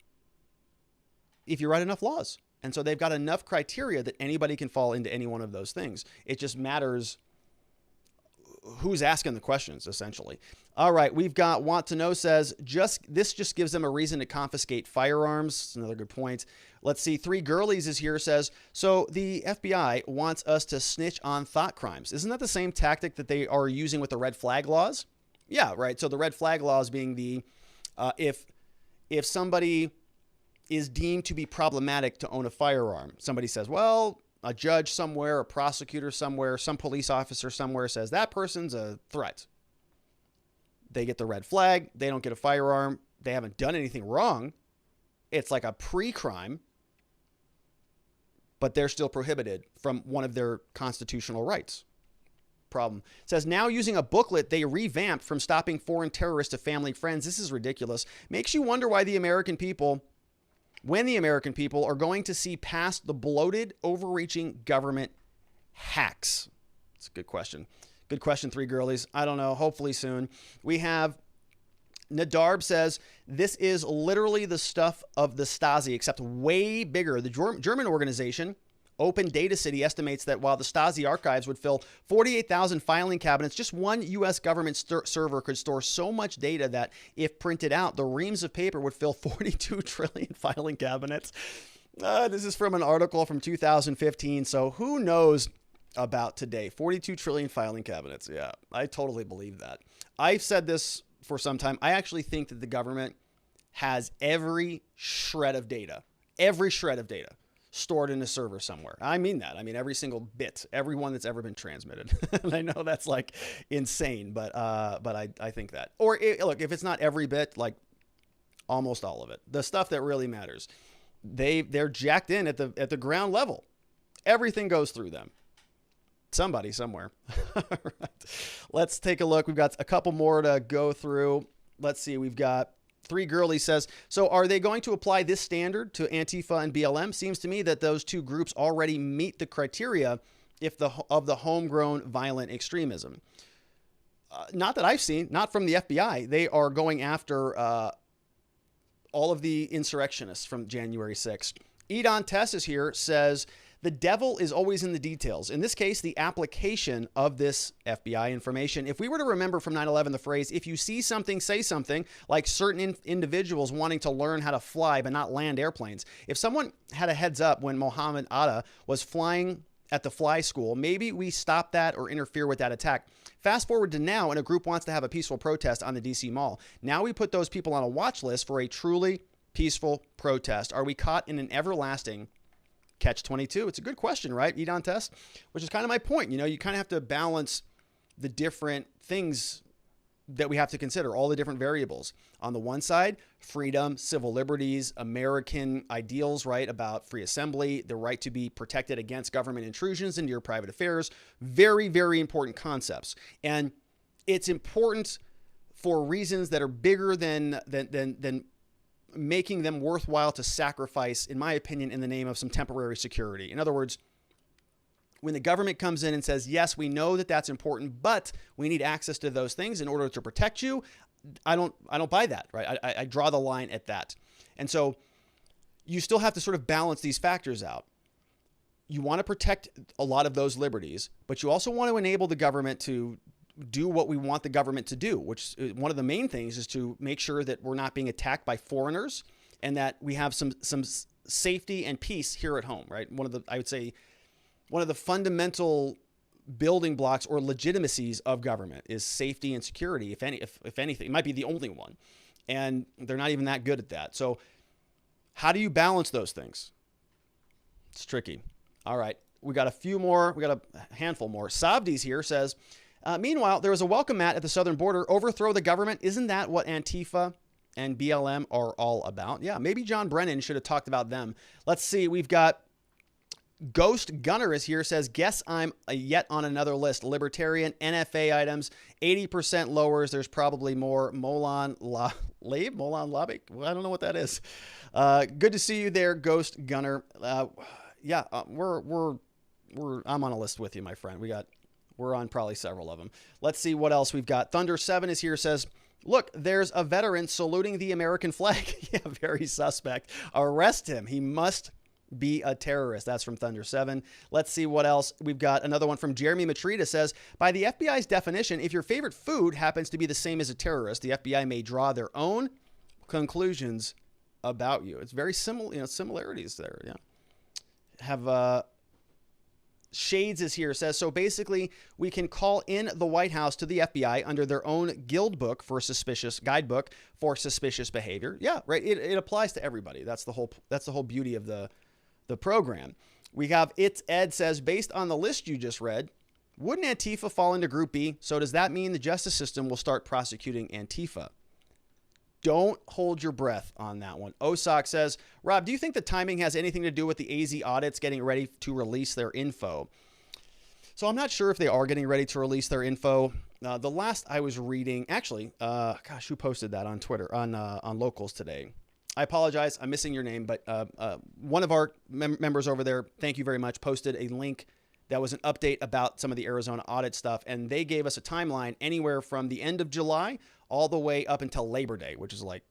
if you write enough laws. And so they've got enough criteria that anybody can fall into any one of those things. It just matters who's asking the questions, essentially. All right, we've got Want to Know says, this just gives them a reason to confiscate firearms. It's another good point. Let's see, Three Girlies is here, says, so the FBI wants us to snitch on thought crimes. Isn't that the same tactic that they are using with the red flag laws? Yeah, right. So the red flag laws being the, if somebody is deemed to be problematic to own a firearm, somebody says, well, a judge somewhere, a prosecutor somewhere, some police officer somewhere says that person's a threat. They get the red flag. They don't get a firearm. They haven't done anything wrong. It's like a pre-crime, but they're still prohibited from one of their constitutional rights. Problem. It says, now using a booklet they revamped from stopping foreign terrorists to family friends. This is ridiculous. Makes you wonder why the American people, when the American people are going to see past the bloated, overreaching government hacks. It's a good question. Good question, Three Girlies. I don't know. Hopefully soon. We have Nadarb says, this is literally the stuff of the Stasi, except way bigger. The German organization, Open Data City, estimates that while the Stasi archives would fill 48,000 filing cabinets, just one U.S. government server could store so much data that, if printed out, the reams of paper would fill 42 trillion filing cabinets. This is from an article from 2015, so who knows about today? 42 trillion filing cabinets. Yeah, I totally believe that. I've said this for some time. I actually think that the government has every shred of data stored in a server somewhere. I mean that. I mean every single bit, every one that's ever been transmitted. And I know that's like insane, but I think that. Or look, if it's not every bit, like almost all of it, the stuff that really matters, they're jacked in at the ground level. Everything goes through them. Somebody somewhere. All right. Let's take a look. We've got a couple more to go through. Let's see. We've got Three Girlies says, so are they going to apply this standard to Antifa and BLM? Seems to me that those two groups already meet the criteria of the homegrown violent extremism. Not that I've seen, not from the FBI. They are going after all of the insurrectionists from January 6th. Edon Tess is here, says, the devil is always in the details. In this case, the application of this FBI information. If we were to remember from 9/11 the phrase, if you see something, say something, like certain individuals wanting to learn how to fly but not land airplanes. If someone had a heads up when Mohammed Atta was flying at the fly school, maybe we stop that or interfere with that attack. Fast forward to now, and a group wants to have a peaceful protest on the DC Mall. Now we put those people on a watch list for a truly peaceful protest. Are we caught in an everlasting catch-22? It's a good question, right, Edon Test? Which is kind of my point. You know, you kind of have to balance the different things that we have to consider, all the different variables. On the one side, freedom, civil liberties, American ideals, right, about free assembly, the right to be protected against government intrusions into your private affairs. Very, very important concepts. And it's important for reasons that are bigger than making them worthwhile to sacrifice, in my opinion, in the name of some temporary security. In other words, when the government comes in and says, yes, we know that that's important, but we need access to those things in order to protect you, I don't buy that, right? I draw the line at that. And so you still have to sort of balance these factors out. You want to protect a lot of those liberties, but you also want to enable the government to do what we want the government to do, which one of the main things is to make sure that we're not being attacked by foreigners and that we have some safety and peace here at home, right? I would say one of the fundamental building blocks or legitimacies of government is safety and security. If anything, it might be the only one, and they're not even that good at that. So how do you balance those things? It's tricky. All right. We got a few more. We got a handful more. Sabdi's here says, Meanwhile, there was a welcome mat at the southern border. Overthrow the government. Isn't that what Antifa and BLM are all about? Yeah, maybe John Brennan should have talked about them. Let's see. We've got Ghost Gunner is here, says, guess I'm yet on another list. Libertarian, NFA items, 80% lowers. There's probably more. Molan Labik? Well, I don't know what that is. Good to see you there, Ghost Gunner. I'm on a list with you, my friend. We're on probably several of them. Let's see what else we've got. Thunder 7 is here, says, look, there's a veteran saluting the American flag. Yeah, very suspect. Arrest him. He must be a terrorist. That's from Thunder 7. Let's see what else. We've got another one from Jeremy Matrita, says, by the FBI's definition, if your favorite food happens to be the same as a terrorist, the FBI may draw their own conclusions about you. It's very similar, similarities there. Yeah. Have Shades is here, says, so basically we can call in the White House to the FBI under their own guidebook for suspicious behavior. Yeah, right. It applies to everybody. That's the whole beauty of the program. We have It's Ed says, based on the list you just read, wouldn't Antifa fall into Group B? So does that mean the justice system will start prosecuting Antifa? Don't hold your breath on that one. Osak says, Rob, do you think the timing has anything to do with the AZ audits getting ready to release their info? So I'm not sure if they are getting ready to release their info. The last I was reading, actually, who posted that on Twitter, on Locals today? I apologize. I'm missing your name, but one of our members over there, thank you very much, posted a link that was an update about some of the Arizona audit stuff. And they gave us a timeline anywhere from the end of July all the way up until Labor Day, which is like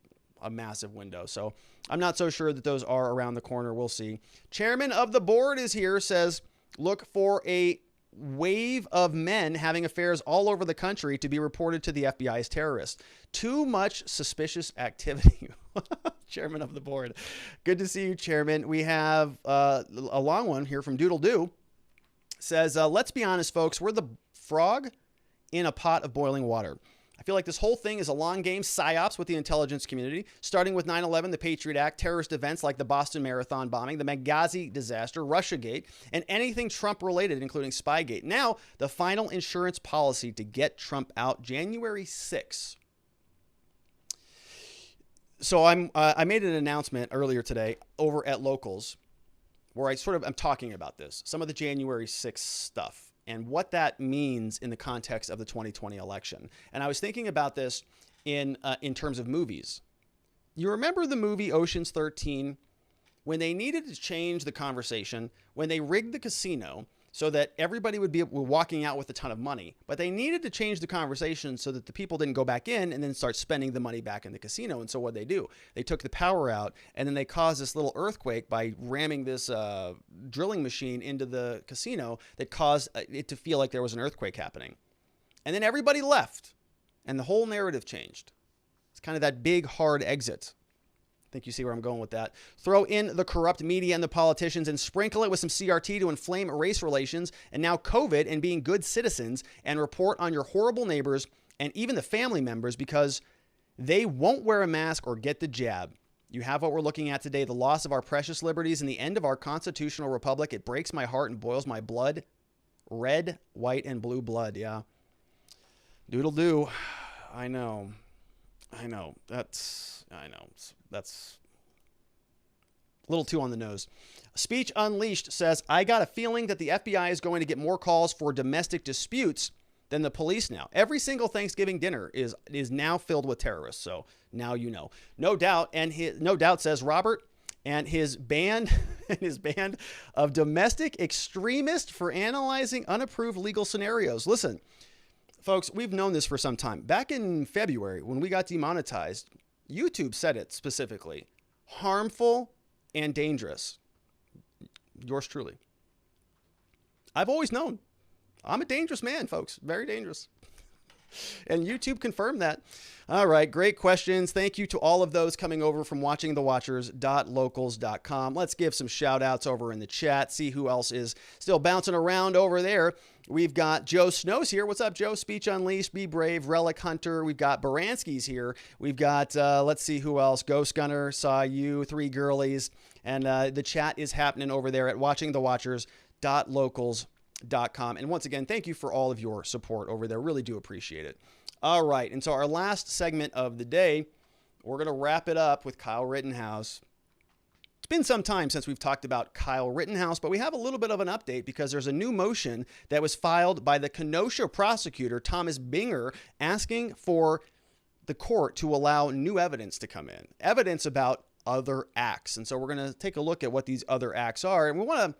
a massive window. So I'm not so sure that those are around the corner. We'll see. Chairman of the board is here, says, look for a wave of men having affairs all over the country to be reported to the FBI as terrorists. Too much suspicious activity. Chairman of the board. Good to see you, Chairman. We have a long one here from Doodle Doo. Says, let's be honest, folks, we're the frog in a pot of boiling water. I feel like this whole thing is a long game psyops with the intelligence community, starting with 9/11, the Patriot Act, terrorist events like the Boston Marathon bombing, the Benghazi disaster, Russiagate, and anything Trump-related, including Spygate. Now, the final insurance policy to get Trump out, January 6th. So I made an announcement earlier today over at Locals where I'm talking about this, some of the January 6th stuff and what that means in the context of the 2020 election. And I was thinking about this in terms of movies. You remember the movie Ocean's 13 when they needed to change the conversation, when they rigged the casino so that everybody would be walking out with a ton of money, but they needed to change the conversation so that the people didn't go back in and then start spending the money back in the casino. And so what they do, they took the power out and then they caused this little earthquake by ramming this drilling machine into the casino that caused it to feel like there was an earthquake happening. And then everybody left and the whole narrative changed. It's kind of that big, hard exit. I think you see where I'm going with that. Throw in the corrupt media and the politicians and sprinkle it with some CRT to inflame race relations and now COVID and being good citizens and report on your horrible neighbors and even the family members because they won't wear a mask or get the jab. You have what we're looking at today, the loss of our precious liberties and the end of our constitutional republic. It breaks my heart and boils my blood. Red, white, and blue blood. Yeah. Doodle doo. I know. That's a little too on the nose. Speech Unleashed says, I got a feeling that the FBI is going to get more calls for domestic disputes than the police now. Every single Thanksgiving dinner is now filled with terrorists. So now you know. No doubt. And No Doubt says, Robert and his band of domestic extremists for analyzing unapproved legal scenarios. Listen, folks, we've known this for some time. Back in February, when we got demonetized, YouTube said it specifically. Harmful and dangerous. Yours truly. I've always known. I'm a dangerous man, folks. Very dangerous. And YouTube confirmed that. All right, great questions. Thank you to all of those coming over from watchingthewatchers.locals.com. Let's give some shout outs over in the chat, see who else is still bouncing around over there. We've got Joe Snow's here. What's up, Joe? Speech Unleashed, Be Brave, Relic Hunter. We've got Baranski's here. We've got, let's see who else. Ghost Gunner, Saw You, Three Girlies. And the chat is happening over there at watchingthewatchers.locals.com. And once again, thank you for all of your support over there. Really do appreciate it. All right. And so our last segment of the day, we're going to wrap it up with Kyle Rittenhouse. It's been some time since we've talked about Kyle Rittenhouse, but we have a little bit of an update because there's a new motion that was filed by the Kenosha prosecutor, Thomas Binger, asking for the court to allow new evidence to come in, evidence about other acts. And so we're going to take a look at what these other acts are, and we want to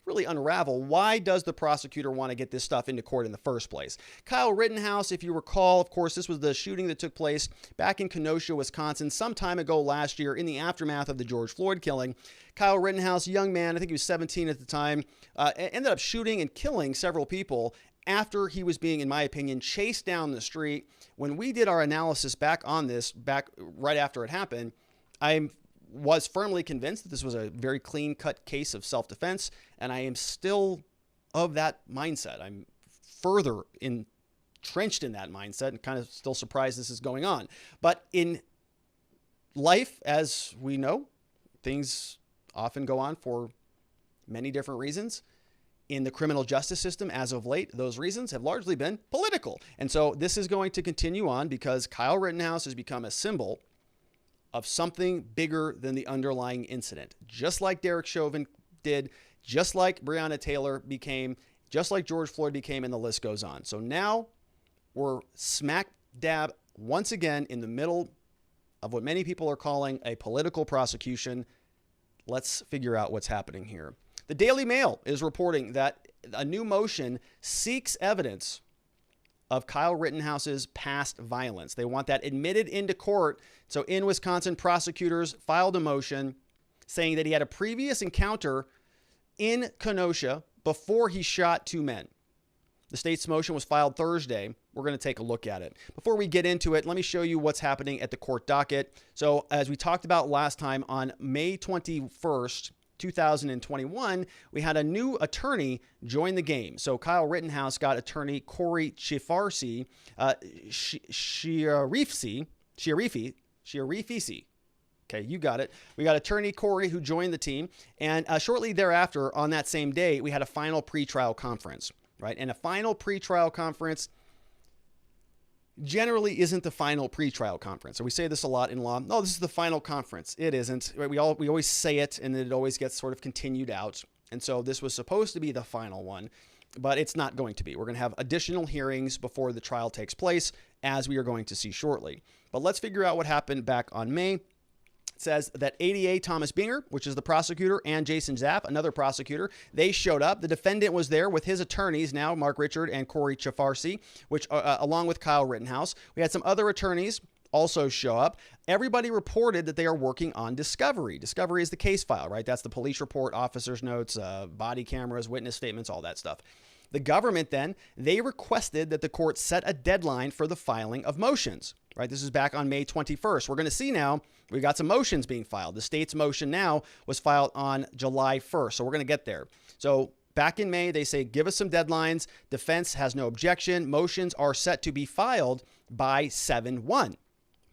really unravel why does the prosecutor want to get this stuff into court in the first place. Kyle Rittenhouse, if you recall, of course, this was the shooting that took place back in Kenosha, Wisconsin, some time ago last year in the aftermath of the George Floyd killing. Kyle Rittenhouse, young man, I think he was 17 at the time, ended up shooting and killing several people after he was being, in my opinion, chased down the street. When we did our analysis back on this, back right after it happened, I was firmly convinced that this was a very clean-cut case of self-defense, and I am still of that mindset. I'm further entrenched in that mindset and kind of still surprised this is going on. But in life, as we know, things often go on for many different reasons. In the criminal justice system, as of late, those reasons have largely been political. And so this is going to continue on because Kyle Rittenhouse has become a symbol of something bigger than the underlying incident. Just like Derek Chauvin did, just like Breonna Taylor became, just like George Floyd became, and the list goes on. So now we're smack dab once again in the middle of what many people are calling a political prosecution. Let's figure out what's happening here. The Daily Mail is reporting that a new motion seeks evidence of Kyle Rittenhouse's past violence. They want that admitted into court. So in Wisconsin, prosecutors filed a motion saying that he had a previous encounter in Kenosha before he shot two men. The state's motion was filed Thursday. We're going to take a look at it. Before we get into it, let me show you what's happening at the court docket. So as we talked about last time, on May 21st, 2021, we had a new attorney join the game. So Kyle Rittenhouse got attorney Corey Chifarsi, Chiarifi. Okay, you got it. We got attorney Corey who joined the team. And shortly thereafter, on that same day, we had a final pretrial conference, right? And a final pretrial conference generally isn't the final pretrial conference. So we say this a lot in law. No, this is the final conference. It isn't. We always say it, and then it always gets sort of continued out. And so this was supposed to be the final one, but it's not going to be. We're going to have additional hearings before the trial takes place, as we are going to see shortly. But let's figure out what happened back on May. It says that ADA Thomas Binger, which is the prosecutor, and Jason Zapp, another prosecutor, they showed up. The defendant was there with his attorneys now, Mark Richard and Corey Chifarsi, which along with Kyle Rittenhouse. We had some other attorneys also show up. Everybody reported that they are working on discovery. Discovery is the case file, right? That's the police report, officer's notes, body cameras, witness statements, all that stuff. The government then, they requested that the court set a deadline for the filing of motions, right? This is back on May 21st. We're going to see now, we got some motions being filed. The state's motion now was filed on July 1st. So we're going to get there. So back in May, they say, give us some deadlines. Defense has no objection. Motions are set to be filed by 7/1.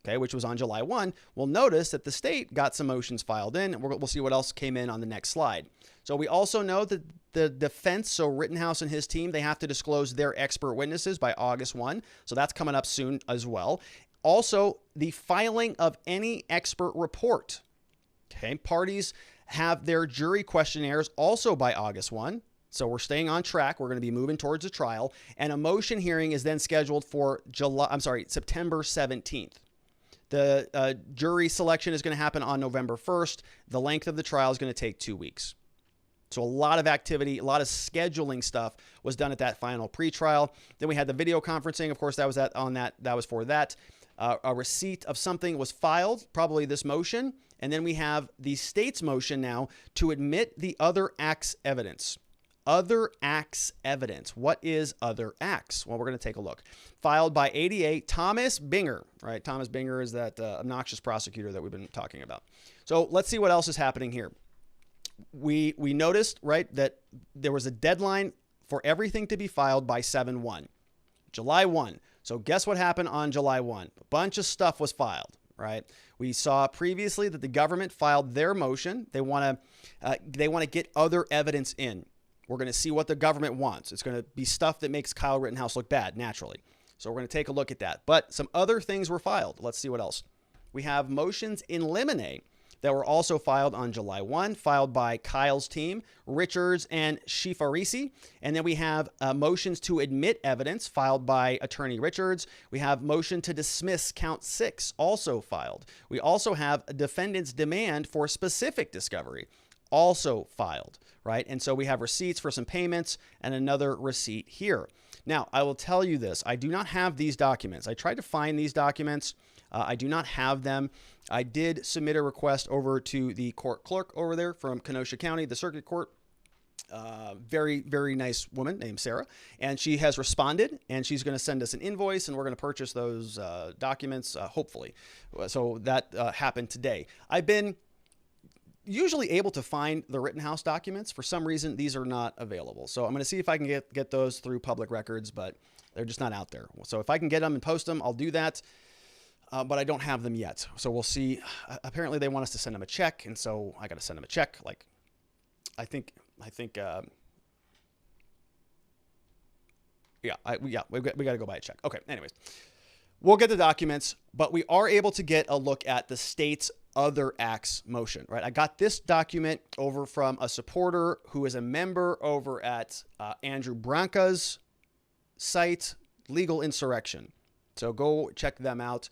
Okay, which was on July 1. We'll notice that the state got some motions filed in. We'll see what else came in on the next slide. So we also know that the defense, so Rittenhouse and his team, they have to disclose their expert witnesses by August 1. So that's coming up soon as well. Also, the filing of any expert report. Okay, parties have their jury questionnaires also by August 1. So we're staying on track. We're going to be moving towards a trial. And a motion hearing is then scheduled for September 17th. The jury selection is going to happen on November 1st. The length of the trial is going to take 2 weeks. So a lot of activity, a lot of scheduling stuff was done at that final pretrial. Then we had the video conferencing. Of course, that was for that. A receipt of something was filed, probably this motion. And then we have the state's motion now to admit the other acts evidence. Other acts evidence. What is other acts? Well, we're going to take a look. Filed by ADA Thomas Binger, right? Thomas Binger is that obnoxious prosecutor that we've been talking about. So let's see what else is happening here. We noticed, right, that there was a deadline for everything to be filed by 7/1, July 1. So guess what happened on July 1? A bunch of stuff was filed, right? We saw previously that the government filed their motion. They want to get other evidence in. We're going to see what the government wants. It's going to be stuff that makes Kyle Rittenhouse look bad, naturally. So we're going to take a look at that. But some other things were filed. Let's see what else. We have motions in limine that were also filed on July 1, filed by Kyle's team, Richards and Shifarisi. And then we have motions to admit evidence filed by Attorney Richards. We have motion to dismiss count 6 also filed. We also have a defendant's demand for specific discovery also filed, right? And so we have receipts for some payments and another receipt here. Now, I will tell you this. I do not have these documents. I tried to find these documents. I do not have them. I did submit a request over to the court clerk over there from Kenosha County, the circuit court. Very, very nice woman named Sarah. And she has responded, and she's going to send us an invoice, and we're going to purchase those documents, hopefully. So that happened today. I've been usually able to find the Rittenhouse documents. For some reason, these are not available. So I'm going to see if I can get those through public records, but they're just not out there. So if I can get them and post them, I'll do that. But I don't have them yet. So we'll see. Apparently they want us to send them a check. And so I got to send them a check. Like, I think, we got to go buy a check. Okay. Anyways, we'll get the documents, but we are able to get a look at the state's other acts motion, right? I got this document over from a supporter who is a member over at Andrew Branca's site, Legal Insurrection. So go check them out.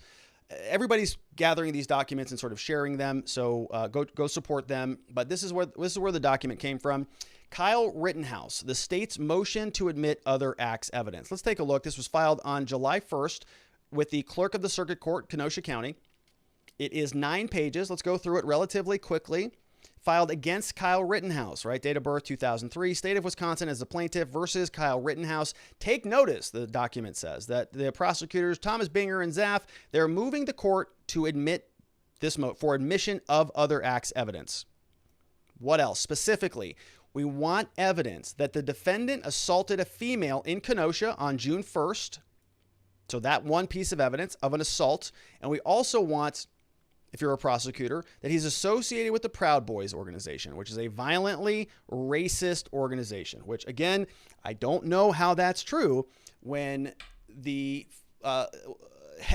Everybody's gathering these documents and sort of sharing them. So go support them. But this is where the document came from. Kyle Rittenhouse, the state's motion to admit other acts evidence. Let's take a look. This was filed on July 1st with the clerk of the circuit court, Kenosha County. It is 9 pages. Let's go through it relatively quickly. Filed against Kyle Rittenhouse, right? Date of birth 2003. State of Wisconsin as the plaintiff versus Kyle Rittenhouse. Take notice, the document says, that the prosecutors, Thomas Binger and Zaff, they're moving the court to admit this for admission of other acts evidence. What else? Specifically, we want evidence that the defendant assaulted a female in Kenosha on June 1st. So that one piece of evidence of an assault. And we also want, if you're a prosecutor, that he's associated with the Proud Boys organization, which is a violently racist organization, which, again, I don't know how that's true when the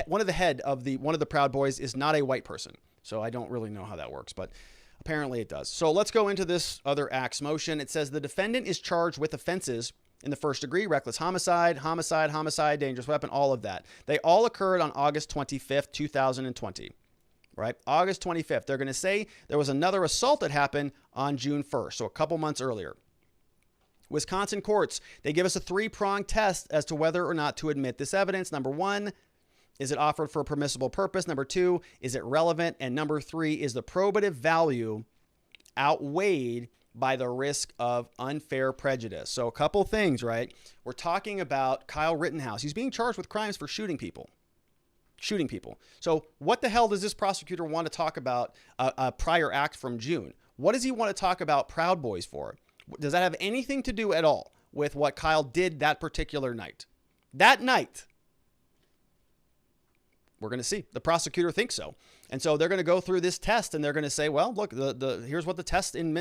one of the Proud Boys is not a white person. So I don't really know how that works, but apparently it does. So let's go into this other acts motion. It says the defendant is charged with offenses in the first degree, reckless homicide, dangerous weapon, all of that. They all occurred on August 25th, 2020. Right? August 25th. They're going to say there was another assault that happened on June 1st, so a couple months earlier. Wisconsin courts, they give us a 3-pronged test as to whether or not to admit this evidence. Number 1, is it offered for a permissible purpose? Number 2, is it relevant? And number 3, is the probative value outweighed by the risk of unfair prejudice? So a couple things, right? We're talking about Kyle Rittenhouse. He's being charged with crimes for shooting people. So what the hell does this prosecutor want to talk about a prior act from June? What does he want to talk about Proud Boys for? Does that have anything to do at all with what Kyle did that particular night? That night. We're going to see. The prosecutor thinks so. And so they're going to go through this test and they're going to say, well, look, here's what the test in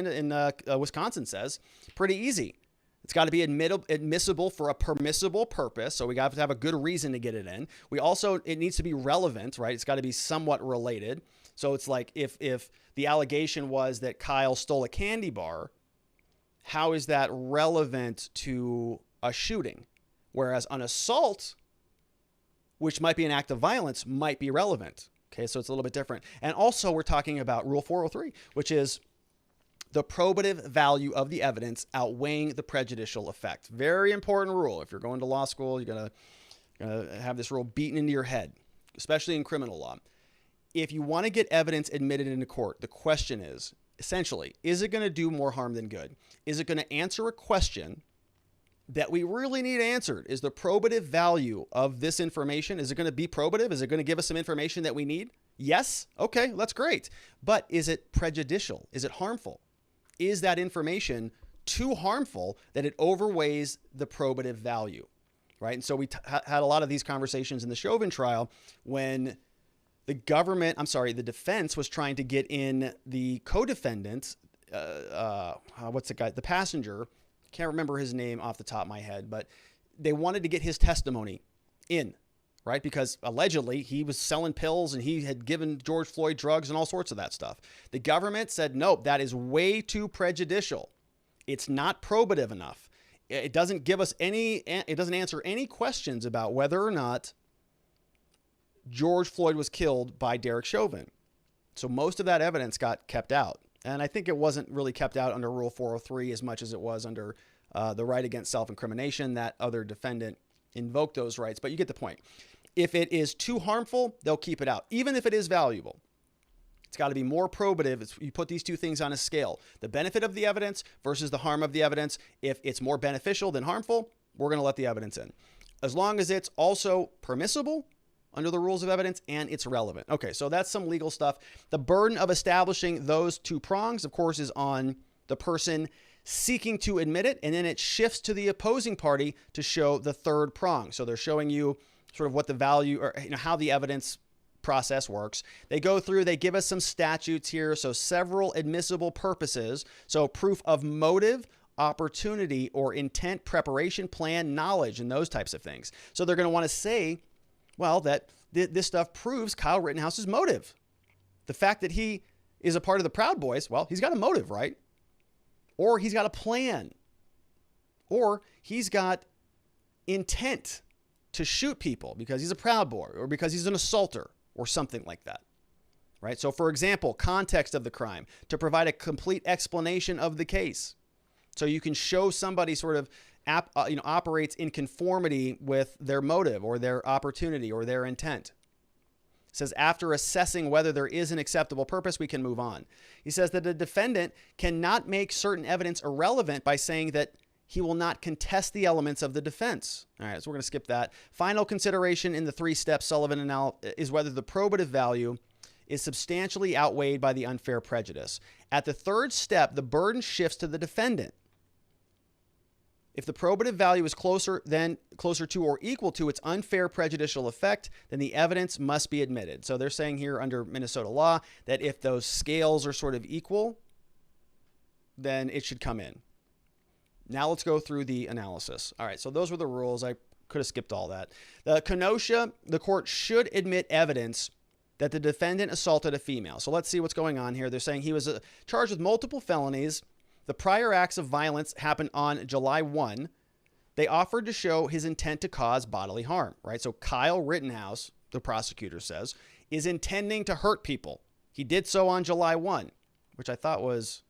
Wisconsin says. Pretty easy. It's got to be admissible for a permissible purpose. So we got to have a good reason to get it in. It needs to be relevant, right? It's got to be somewhat related. So it's like if the allegation was that Kyle stole a candy bar, how is that relevant to a shooting? Whereas an assault, which might be an act of violence, might be relevant. Okay, so it's a little bit different. And also we're talking about Rule 403, which is the probative value of the evidence outweighing the prejudicial effect. Very important rule. If you're going to law school, you're going to have this rule beaten into your head, especially in criminal law. If you want to get evidence admitted into court, the question is, essentially, is it going to do more harm than good? Is it going to answer a question that we really need answered? Is the probative value of this information, is it going to be probative? Is it going to give us some information that we need? Yes. Okay, that's great. But is it prejudicial? Is it harmful? Is that information too harmful that it overweighs the probative value, right? And so we had a lot of these conversations in the Chauvin trial when the defense was trying to get in the co-defendant, the passenger, can't remember his name off the top of my head, but they wanted to get his testimony in, right? Because allegedly he was selling pills and he had given George Floyd drugs and all sorts of that stuff. The government said, nope, that is way too prejudicial. It's not probative enough. It doesn't give us it doesn't answer any questions about whether or not George Floyd was killed by Derek Chauvin. So most of that evidence got kept out. And I think it wasn't really kept out under Rule 403 as much as it was under the right against self-incrimination. That other defendant invoked those rights, but you get the point. If it is too harmful, they'll keep it out, even if it is valuable. It's got to be more probative. You put these two things on a scale. The benefit of the evidence versus the harm of the evidence. If it's more beneficial than harmful, we're going to let the evidence in. As long as it's also permissible under the rules of evidence and it's relevant. Okay, so that's some legal stuff. The burden of establishing those two prongs, of course, is on the person seeking to admit it, and then it shifts to the opposing party to show the third prong. So they're showing you sort of what the value or how the evidence process works. They go through, they give us some statutes here. So several admissible purposes. So proof of motive, opportunity, or intent, preparation, plan, knowledge, and those types of things. So they're going to want to say, well, that this stuff proves Kyle Rittenhouse's motive. The fact that he is a part of the Proud Boys, well, he's got a motive, right? Or he's got a plan. Or he's got intent to shoot people because he's a Proud Boy or because he's an assaulter or something like that, right? So for example, context of the crime to provide a complete explanation of the case. So you can show somebody sort of operates in conformity with their motive or their opportunity or their intent. It says after assessing whether there is an acceptable purpose, we can move on. He says that the defendant cannot make certain evidence irrelevant by saying that he will not contest the elements of the defense. All right, so we're going to skip that. Final consideration in the three-step Sullivan analysis is whether the probative value is substantially outweighed by the unfair prejudice. At the third step, the burden shifts to the defendant. If the probative value is closer to or equal to its unfair prejudicial effect, then the evidence must be admitted. So they're saying here under Minnesota law that if those scales are sort of equal, then it should come in. Now let's go through the analysis. All right, so those were the rules. I could have skipped all that. The Kenosha, the court should admit evidence that the defendant assaulted a female. So let's see what's going on here. They're saying he was charged with multiple felonies. The prior acts of violence happened on July 1. They offered to show his intent to cause bodily harm, right? So Kyle Rittenhouse, the prosecutor says, is intending to hurt people. He did so on July 1, which I thought was...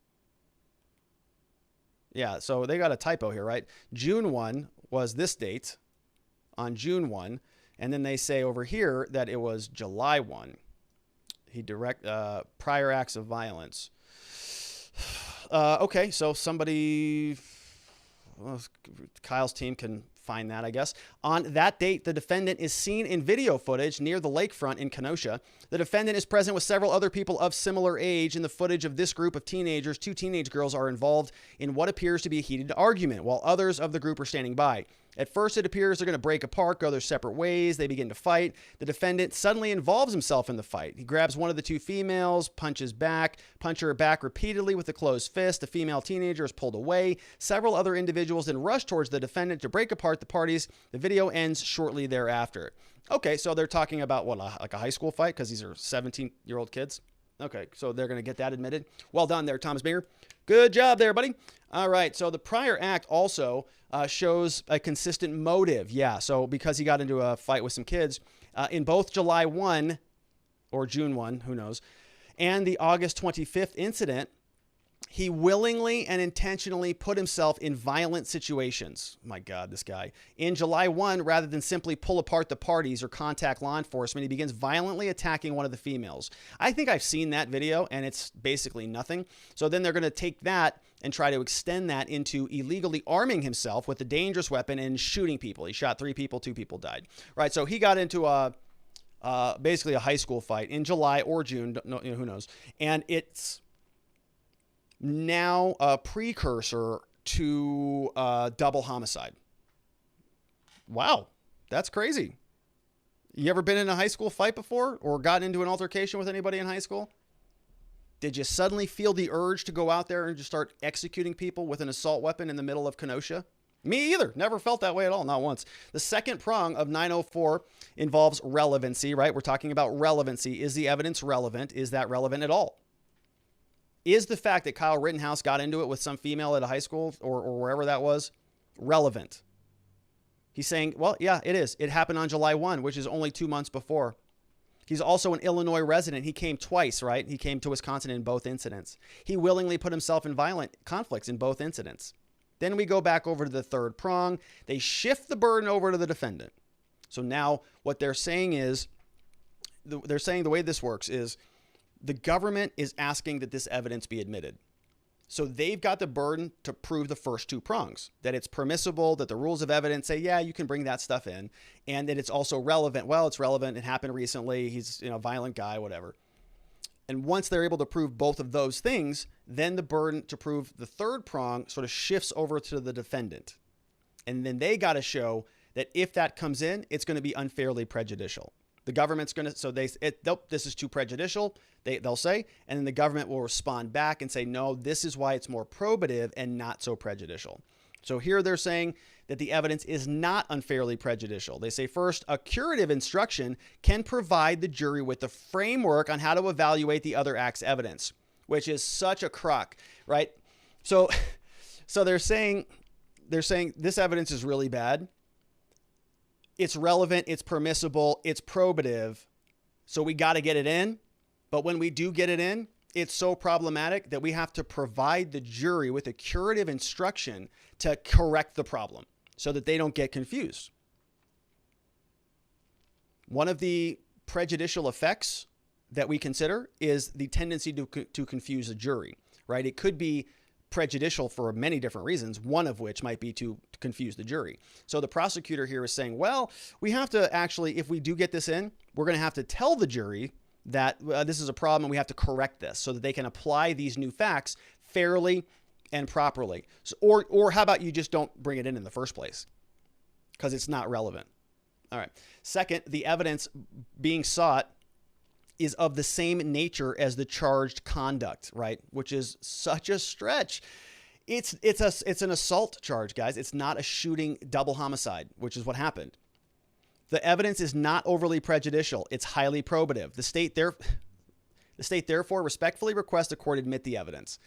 Yeah, so they got a typo here, right? June 1 was this date on June 1. And then they say over here that it was July 1. He prior acts of violence. Okay, so somebody, well, Kyle's team can find that, I guess. On that date, the defendant is seen in video footage near the lakefront in Kenosha. The defendant is present with several other people of similar age. In the footage of this group of teenagers, two teenage girls are involved in what appears to be a heated argument, while others of the group are standing by. At first, it appears they're going to break apart, go their separate ways. They begin to fight. The defendant suddenly involves himself in the fight. He grabs one of the two females, punches her back repeatedly with a closed fist. The female teenager is pulled away. Several other individuals then rush towards the defendant to break apart the parties. The video ends shortly thereafter. Okay, so they're talking about what, like a high school fight because these are 17-year-old kids? Okay, so they're going to get that admitted. Well done there, Thomas Binger. Good job there, buddy. All right, so the prior act also shows a consistent motive. Yeah, so because he got into a fight with some kids, in both July 1 or June 1, who knows, and the August 25th incident, he willingly and intentionally put himself in violent situations. My God, this guy. In July 1, rather than simply pull apart the parties or contact law enforcement, he begins violently attacking one of the females. I think I've seen that video, and it's basically nothing. So then they're going to take that and try to extend that into illegally arming himself with a dangerous weapon and shooting people. He shot 3 people, 2 people died. Right, so he got into basically a high school fight in July or June, who knows. And it's now a precursor to double homicide. Wow, that's crazy. You ever been in a high school fight before or gotten into an altercation with anybody in high school? Did you suddenly feel the urge to go out there and just start executing people with an assault weapon in the middle of Kenosha? Me either. Never felt that way at all. Not once. The second prong of 904 involves relevancy, right? We're talking about relevancy. Is the evidence relevant? Is that relevant at all? Is the fact that Kyle Rittenhouse got into it with some female at a high school or wherever that was relevant? He's saying, well, yeah, it is. It happened on July 1, which is only 2 months before. He's also an Illinois resident. He came twice, right? He came to Wisconsin in both incidents. He willingly put himself in violent conflicts in both incidents. Then we go back over to the third prong. They shift the burden over to the defendant. So now what they're saying is, they're saying the way this works is the government is asking that this evidence be admitted. So they've got the burden to prove the first two prongs, that it's permissible, that the rules of evidence say, yeah, you can bring that stuff in, and that it's also relevant. Well, it's relevant. It happened recently. He's, a violent guy, whatever. And once they're able to prove both of those things, then the burden to prove the third prong sort of shifts over to the defendant. And then they got to show that if that comes in, it's going to be unfairly prejudicial. The government's going to, so nope, this is too prejudicial, they'll say, and then the government will respond back and say, no, this is why it's more probative and not so prejudicial. So here they're saying that the evidence is not unfairly prejudicial. They say, first, a curative instruction can provide the jury with the framework on how to evaluate the other act's evidence, which is such a crock, right? So they're saying this evidence is really bad. It's relevant, it's permissible, it's probative, so we got to get it in. But when we do get it in, it's so problematic that we have to provide the jury with a curative instruction to correct the problem so that they don't get confused. One of the prejudicial effects that we consider is the tendency to confuse a jury, right? It could be prejudicial for many different reasons, one of which might be to confuse the jury. So the prosecutor here is saying, well, we have to actually, if we do get this in, we're going to have to tell the jury that this is a problem and we have to correct this so that they can apply these new facts fairly and properly. So, or how about you just don't bring it in the first place because it's not relevant. All right. Second, the evidence being sought is of the same nature as the charged conduct, right? Which is such a stretch. It's an assault charge, guys. It's not a shooting double homicide, which is what happened. The evidence is not overly prejudicial. It's highly probative. The state therefore respectfully requests the court admit the evidence.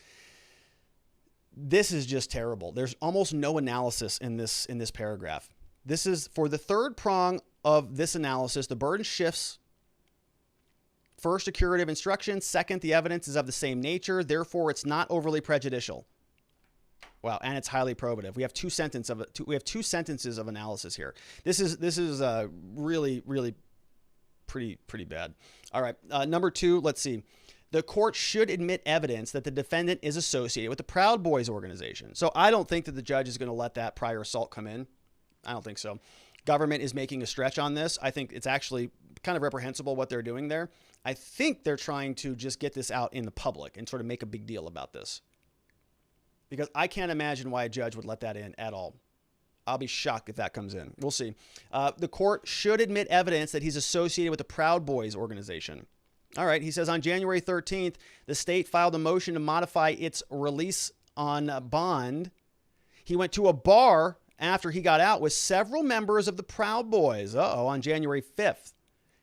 This is just terrible. There's almost no analysis in this paragraph. This is for the third prong of this analysis. The burden shifts. First, a curative instruction. Second, the evidence is of the same nature. Therefore, it's not overly prejudicial. Wow, and it's highly probative. We have two sentences of analysis here. This is really pretty bad. All right, number two. Let's see. The court should admit evidence that the defendant is associated with the Proud Boys organization. So I don't think that the judge is going to let that prior assault come in. I don't think so. Government is making a stretch on this. I think it's actually kind of reprehensible what they're doing there. I think they're trying to just get this out in the public and sort of make a big deal about this. Because I can't imagine why a judge would let that in at all. I'll be shocked if that comes in. We'll see. The court should admit evidence that he's associated with the Proud Boys organization. All right. He says on January 13th, the state filed a motion to modify its release on bond. He went to a bar after he got out with several members of the Proud Boys. On January 5th.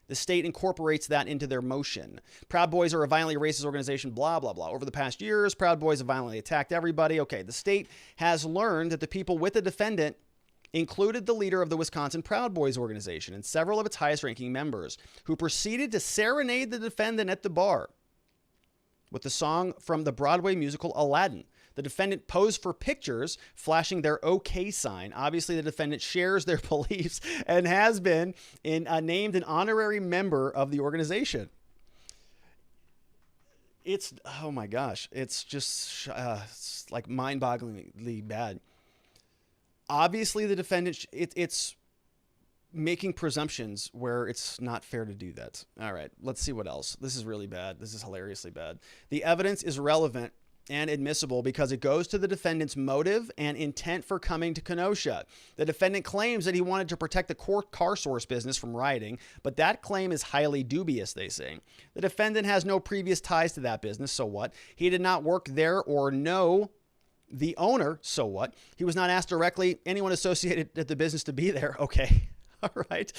The state incorporates that into their motion. Proud Boys are a violently racist organization, blah, blah, blah. Over the past years, Proud Boys have violently attacked everybody. Okay, the state has learned that the people with the defendant included the leader of the Wisconsin Proud Boys organization and several of its highest-ranking members who proceeded to serenade the defendant at the bar with the song from the Broadway musical Aladdin. The defendant posed for pictures, flashing their OK sign. Obviously, the defendant shares their beliefs and has been named an honorary member of the organization. It's, oh my gosh, it's just it's like mind-bogglingly bad. Obviously, the defendant, it's making presumptions where it's not fair to do that. All right, let's see what else. This is really bad. This is hilariously bad. The evidence is relevant and admissible because it goes to the defendant's motive and intent for coming to Kenosha. The defendant claims that he wanted to protect the car source business from rioting, but that claim is highly dubious, they say. The defendant has no previous ties to that business, so what? He did not work there or know the owner, so what? He was not asked directly anyone associated with the business to be there, okay. All right.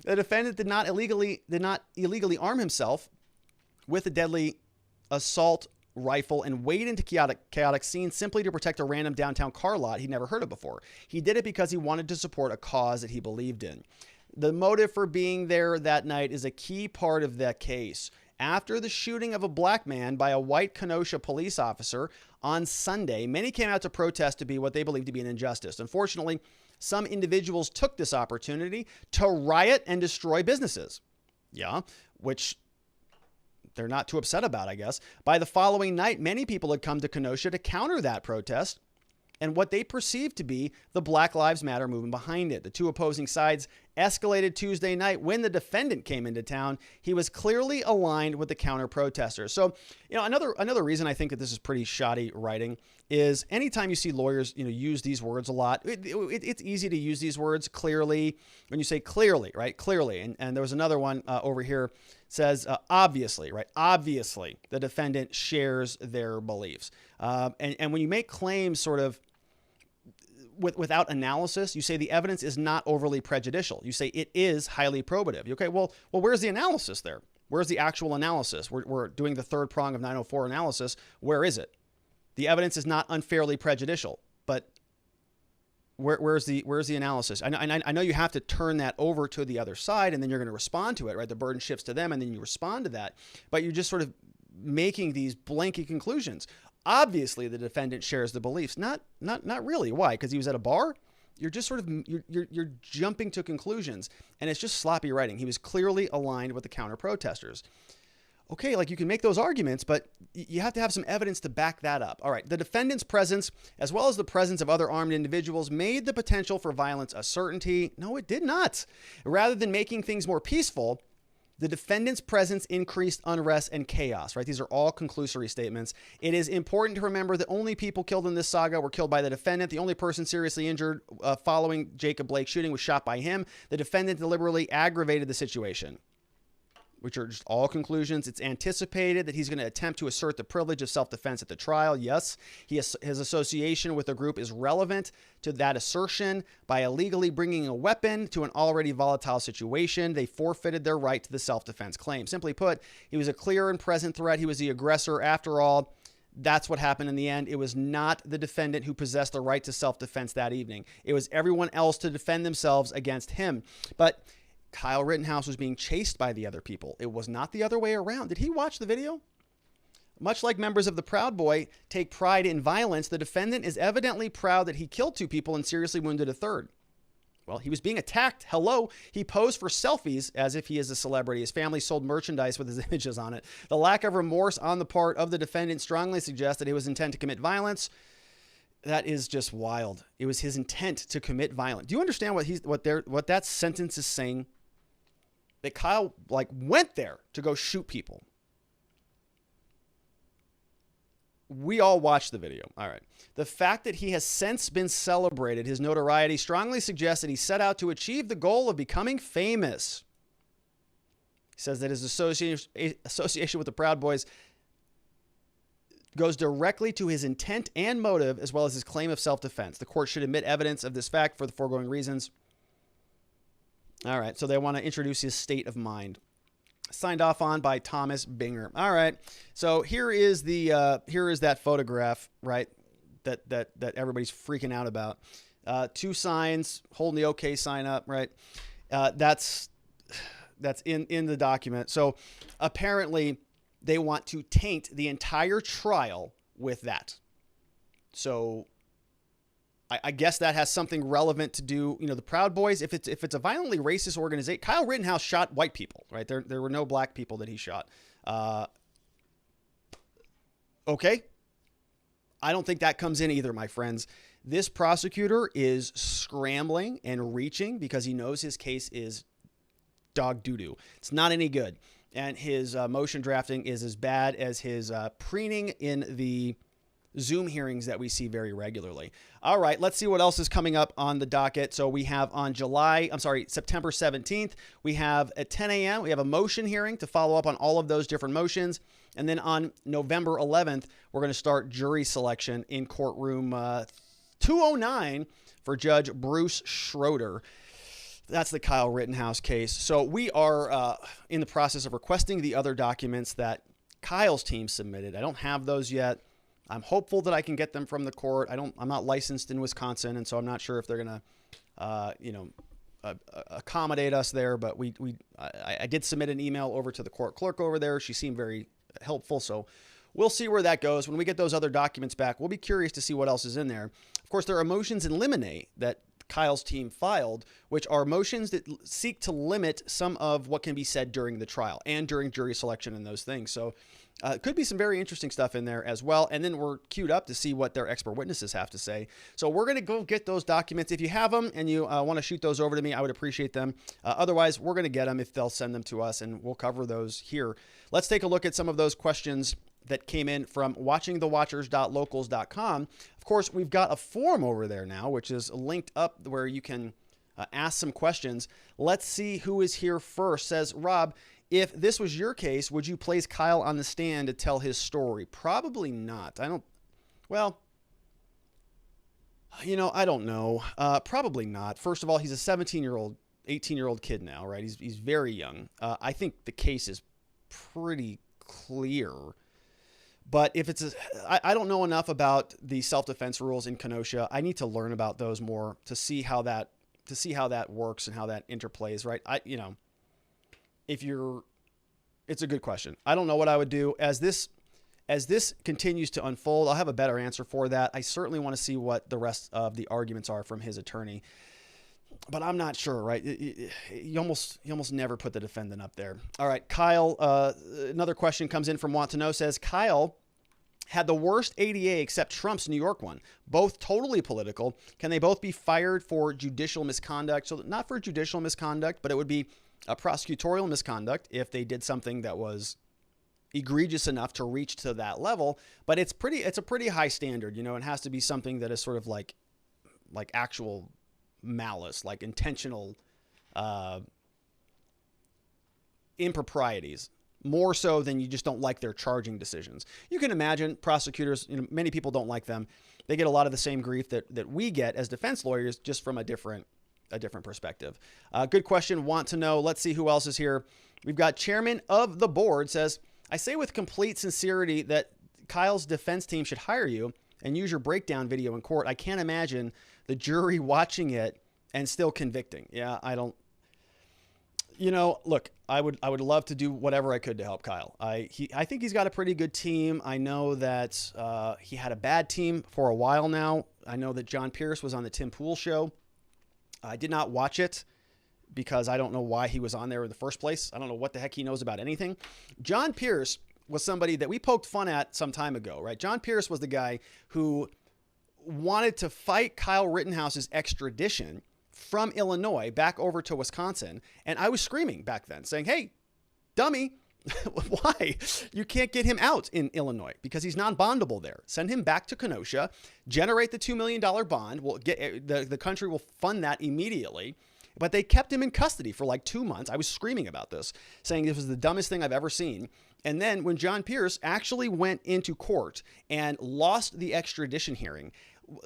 The defendant did not illegally arm himself with a deadly assault rifle and wade into chaotic scene simply to protect a random downtown car lot he'd never heard of before. He did it because he wanted to support a cause that he believed in. The motive for being there that night is a key part of that case. After the shooting of a black man by a white Kenosha police officer on Sunday, many came out to protest to be what they believed to be an injustice. Unfortunately, some individuals took this opportunity to riot and destroy businesses. Yeah, which they're not too upset about, I guess. By the following night, many people had come to Kenosha to counter that protest and what they perceived to be the Black Lives Matter movement behind it. The two opposing sides escalated Tuesday night when the defendant came into town. He was clearly aligned with the counter protesters. So, another reason I think that this is pretty shoddy writing is anytime you see lawyers, use these words a lot, it's easy to use these words clearly. When you say clearly, right? Clearly. And there was another one over here says, obviously, right? Obviously, the defendant shares their beliefs. And when you make claims sort of without analysis, you say the evidence is not overly prejudicial. You say it is highly probative. Okay, well, where's the analysis there? Where's the actual analysis? We're doing the third prong of 904 analysis. Where is it? The evidence is not unfairly prejudicial, but where's the analysis? I know you have to turn that over to the other side, and then you're going to respond to it, right? The burden shifts to them, and then you respond to that. But you're just sort of making these blanket conclusions. Obviously, the defendant shares the beliefs. Not really. Why? Because he was at a bar? You're just sort of you're jumping to conclusions, and it's just sloppy writing. He was clearly aligned with the counter protesters. Okay, like you can make those arguments, but you have to have some evidence to back that up. All right, the defendant's presence, as well as the presence of other armed individuals, made the potential for violence a certainty. No, it did not. Rather than making things more peaceful, the defendant's presence increased unrest and chaos, right? These are all conclusory statements. It is important to remember that only people killed in this saga were killed by the defendant. The only person seriously injured following Jacob Blake's shooting was shot by him. The defendant deliberately aggravated the situation, which are just all conclusions. It's anticipated that he's going to attempt to assert the privilege of self-defense at the trial. Yes, his association with the group is relevant to that assertion. By illegally bringing a weapon to an already volatile situation, they forfeited their right to the self-defense claim. Simply put, he was a clear and present threat. He was the aggressor. After all, that's what happened in the end. It was not the defendant who possessed the right to self-defense that evening. It was everyone else to defend themselves against him. But Kyle Rittenhouse was being chased by the other people. It was not the other way around. Did he watch the video? Much like members of the Proud Boy take pride in violence, the defendant is evidently proud that he killed two people and seriously wounded a third. Well, he was being attacked. Hello. He posed for selfies as if he is a celebrity. His family sold merchandise with his images on it. The lack of remorse on the part of the defendant strongly suggests that he was intent to commit violence. That is just wild. It was his intent to commit violence. Do you understand what that sentence is saying? That Kyle went there to go shoot people. We all watched the video. All right. The fact that he has since been celebrated, his notoriety strongly suggests that he set out to achieve the goal of becoming famous. He says that his association with the Proud Boys goes directly to his intent and motive, as well as his claim of self-defense. The court should admit evidence of this fact for the foregoing reasons. All right, so they want to introduce his state of mind. Signed off on by Thomas Binger. All right, so here is that photograph, right? That everybody's freaking out about. Two signs holding the OK sign up, right? That's in the document. So apparently they want to taint the entire trial with that. So I guess that has something relevant to do. The Proud Boys, if it's a violently racist organization, Kyle Rittenhouse shot white people, right? There were no black people that he shot. Okay. I don't think that comes in either, my friends. This prosecutor is scrambling and reaching because he knows his case is dog doo-doo. It's not any good. And his motion drafting is as bad as his preening in the Zoom hearings that we see very regularly. All right, let's see what else is coming up on the docket. So we have on September 17th, we have at 10 a.m., we have a motion hearing to follow up on all of those different motions. And then on November 11th, we're going to start jury selection in courtroom 209 for Judge Bruce Schroeder. That's the Kyle Rittenhouse case. So we are in the process of requesting the other documents that Kyle's team submitted. I don't have those yet. I'm hopeful that I can get them from the court. I'm not licensed in Wisconsin, and so I'm not sure if they're going to, accommodate us there. But I did submit an email over to the court clerk over there. She seemed very helpful. So we'll see where that goes. When we get those other documents back, we'll be curious to see what else is in there. Of course, there are motions in limine that Kyle's team filed, which are motions that seek to limit some of what can be said during the trial and during jury selection and those things. So could be some very interesting stuff in there as well. And then we're queued up to see what their expert witnesses have to say. So we're going to go get those documents. If you have them and you want to shoot those over to me, I would appreciate them. Otherwise, we're going to get them if they'll send them to us, and we'll cover those here. Let's take a look at some of those questions that came in from watchingthewatchers.locals.com. Of course, we've got a form over there now, which is linked up where you can ask some questions. Let's see who is here first. Says, Rob, if this was your case, would you place Kyle on the stand to tell his story? Probably not. I don't know. Probably not. First of all, he's a 17-year-old, 18-year-old kid now, right? He's very young. I think the case is pretty clear. But if I don't know enough about the self-defense rules in Kenosha. I need to learn about those more to see how that works and how that interplays, right? It's a good question. I don't know what I would do as this continues to unfold. I'll have a better answer for that. I certainly want to see what the rest of the arguments are from his attorney, but I'm not sure, right? You almost never put the defendant up there. All right, Kyle, another question comes in from Want to Know, says, Kyle had the worst ADA except Trump's New York one, both totally political. Can they both be fired for judicial misconduct? So not for judicial misconduct, but it would be a prosecutorial misconduct if they did something that was egregious enough to reach to that level. But it's a pretty high standard. It has to be something that is sort of like actual malice, like intentional improprieties, more so than you just don't like their charging decisions. You can imagine prosecutors, many people don't like them. They get a lot of the same grief that we get as defense lawyers, just from a different perspective. Good question. Want to Know. Let's see who else is here. We've got Chairman of the Board says, I say with complete sincerity that Kyle's defense team should hire you and use your breakdown video in court. I can't imagine the jury watching it and still convicting. Yeah, I don't. Look, I would love to do whatever I could to help Kyle. I think he's got a pretty good team. I know that he had a bad team for a while now. I know that John Pierce was on the Tim Pool show. I did not watch it because I don't know why he was on there in the first place. I don't know what the heck he knows about anything. John Pierce was somebody that we poked fun at some time ago, right? John Pierce was the guy who wanted to fight Kyle Rittenhouse's extradition from Illinois back over to Wisconsin. And I was screaming back then saying, hey, dummy, why? You can't get him out in Illinois because he's non-bondable there. Send him back to Kenosha, generate the $2 million bond. We'll get the country will fund that immediately. But they kept him in custody for like 2 months. I was screaming about this, saying this was the dumbest thing I've ever seen. And then when John Pierce actually went into court and lost the extradition hearing,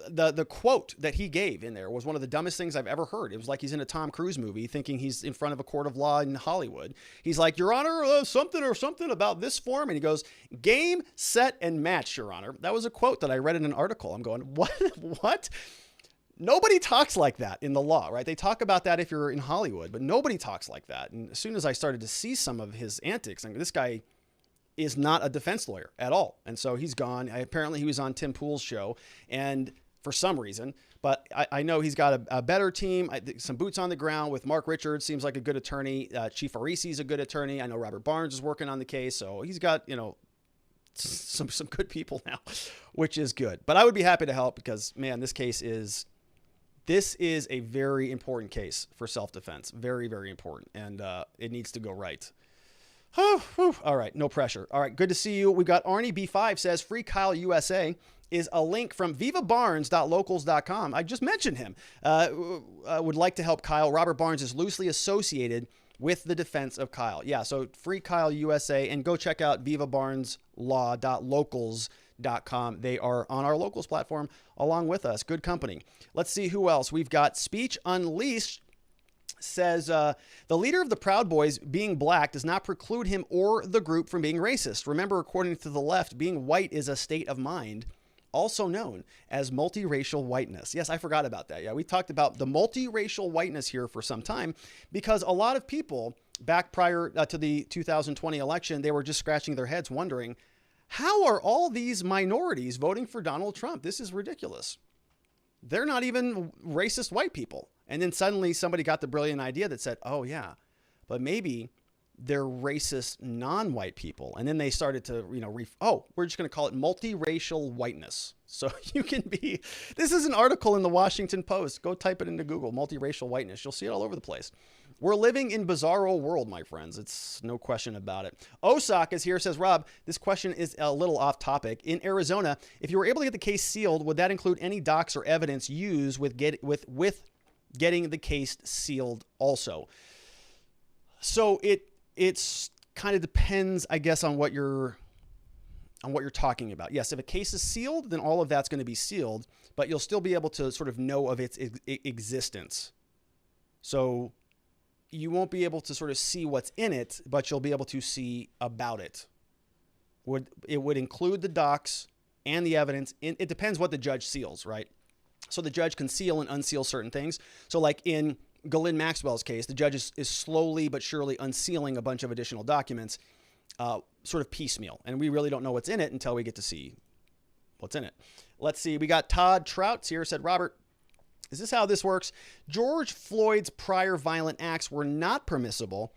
the quote that he gave in there was one of the dumbest things I've ever heard. It was like he's in a Tom Cruise movie thinking he's in front of a court of law in Hollywood. He's like, Your Honor, something about this form. And he goes, game, set, and match, Your Honor. That was a quote that I read in an article. I'm going, what? Nobody talks like that in the law, right? They talk about that if you're in Hollywood, but nobody talks like that. And as soon as I started to see some of his antics, I mean, this guy is not a defense lawyer at all. And so he's gone. Apparently he was on Tim Pool's show and for some reason, but I know he's got a better team, some boots on the ground with Mark Richards, seems like a good attorney. Chief Arisi is a good attorney. I know Robert Barnes is working on the case. So he's got, some good people now, which is good. But I would be happy to help because, man, this is a very important case for self-defense. Very, very important. And it needs to go right. All right, no pressure. All right, good to see you. We got Arnie B5 says Free Kyle USA is a link from vivabarnes.locals.com. I just mentioned him. Would like to help Kyle. Robert Barnes is loosely associated with the defense of Kyle. Yeah, so Free Kyle USA, and go check out vivabarneslaw.locals.com. They are on our locals platform along with us. Good company. Let's see who else. We've got Speech Unleashed. Says the leader of the Proud Boys being black does not preclude him or the group from being racist. Remember, according to the left, being white is a state of mind, also known as multiracial whiteness. Yes, I forgot about that. Yeah, we talked about the multiracial whiteness here for some time because a lot of people back prior to the 2020 election, they were just scratching their heads wondering, how are all these minorities voting for Donald Trump? This is ridiculous. They're not even racist white people. And then suddenly somebody got the brilliant idea that said, oh yeah, but maybe they're racist non-white people. And then they started to, we're just going to call it multiracial whiteness. So you can be, this is an article in the Washington Post. Go type it into Google, multiracial whiteness. You'll see it all over the place. We're living in bizarro world, my friends. It's no question about it. Osak is here, says, Rob, this question is a little off topic. In Arizona, if you were able to get the case sealed, would that include any docs or evidence used with getting the case sealed also? So it's kind of depends, I guess, on what you're talking about. Yes, if a case is sealed, then all of that's going to be sealed, but you'll still be able to sort of know of its existence. So you won't be able to sort of see what's in it, but you'll be able to see about it. It would include the docs and the evidence. It depends what the judge seals, right? So the judge can seal and unseal certain things. So like in Ghislaine Maxwell's case, the judge is slowly but surely unsealing a bunch of additional documents, sort of piecemeal. And we really don't know what's in it until we get to see what's in it. Let's see. We got Todd Trouts here, said, Robert, is this how this works? George Floyd's prior violent acts were not permissible,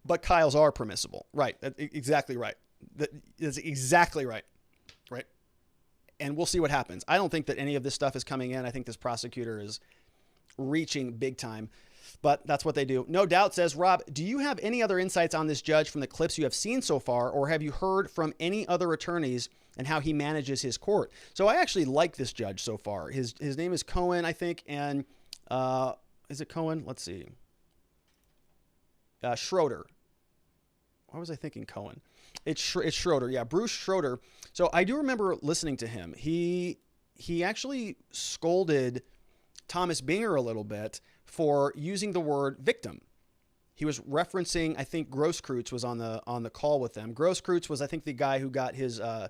but Kyle's are permissible. Right. Exactly right. That's exactly right. Right. And we'll see what happens. I don't think that any of this stuff is coming in. I think this prosecutor is reaching big time, but that's what they do. No Doubt says, Rob, do you have any other insights on this judge from the clips you have seen so far, or have you heard from any other attorneys and how he manages his court? So I actually like this judge so far. His name is Cohen, I think, and is it Cohen? Let's see. Schroeder. Why was I thinking Cohen? It's Schroeder. Yeah, Bruce Schroeder. So I do remember listening to him. He actually scolded Thomas Binger a little bit for using the word victim. He was referencing, I think Grosskreutz was on the call with them. Grosskreutz was, I think, the guy who got his kind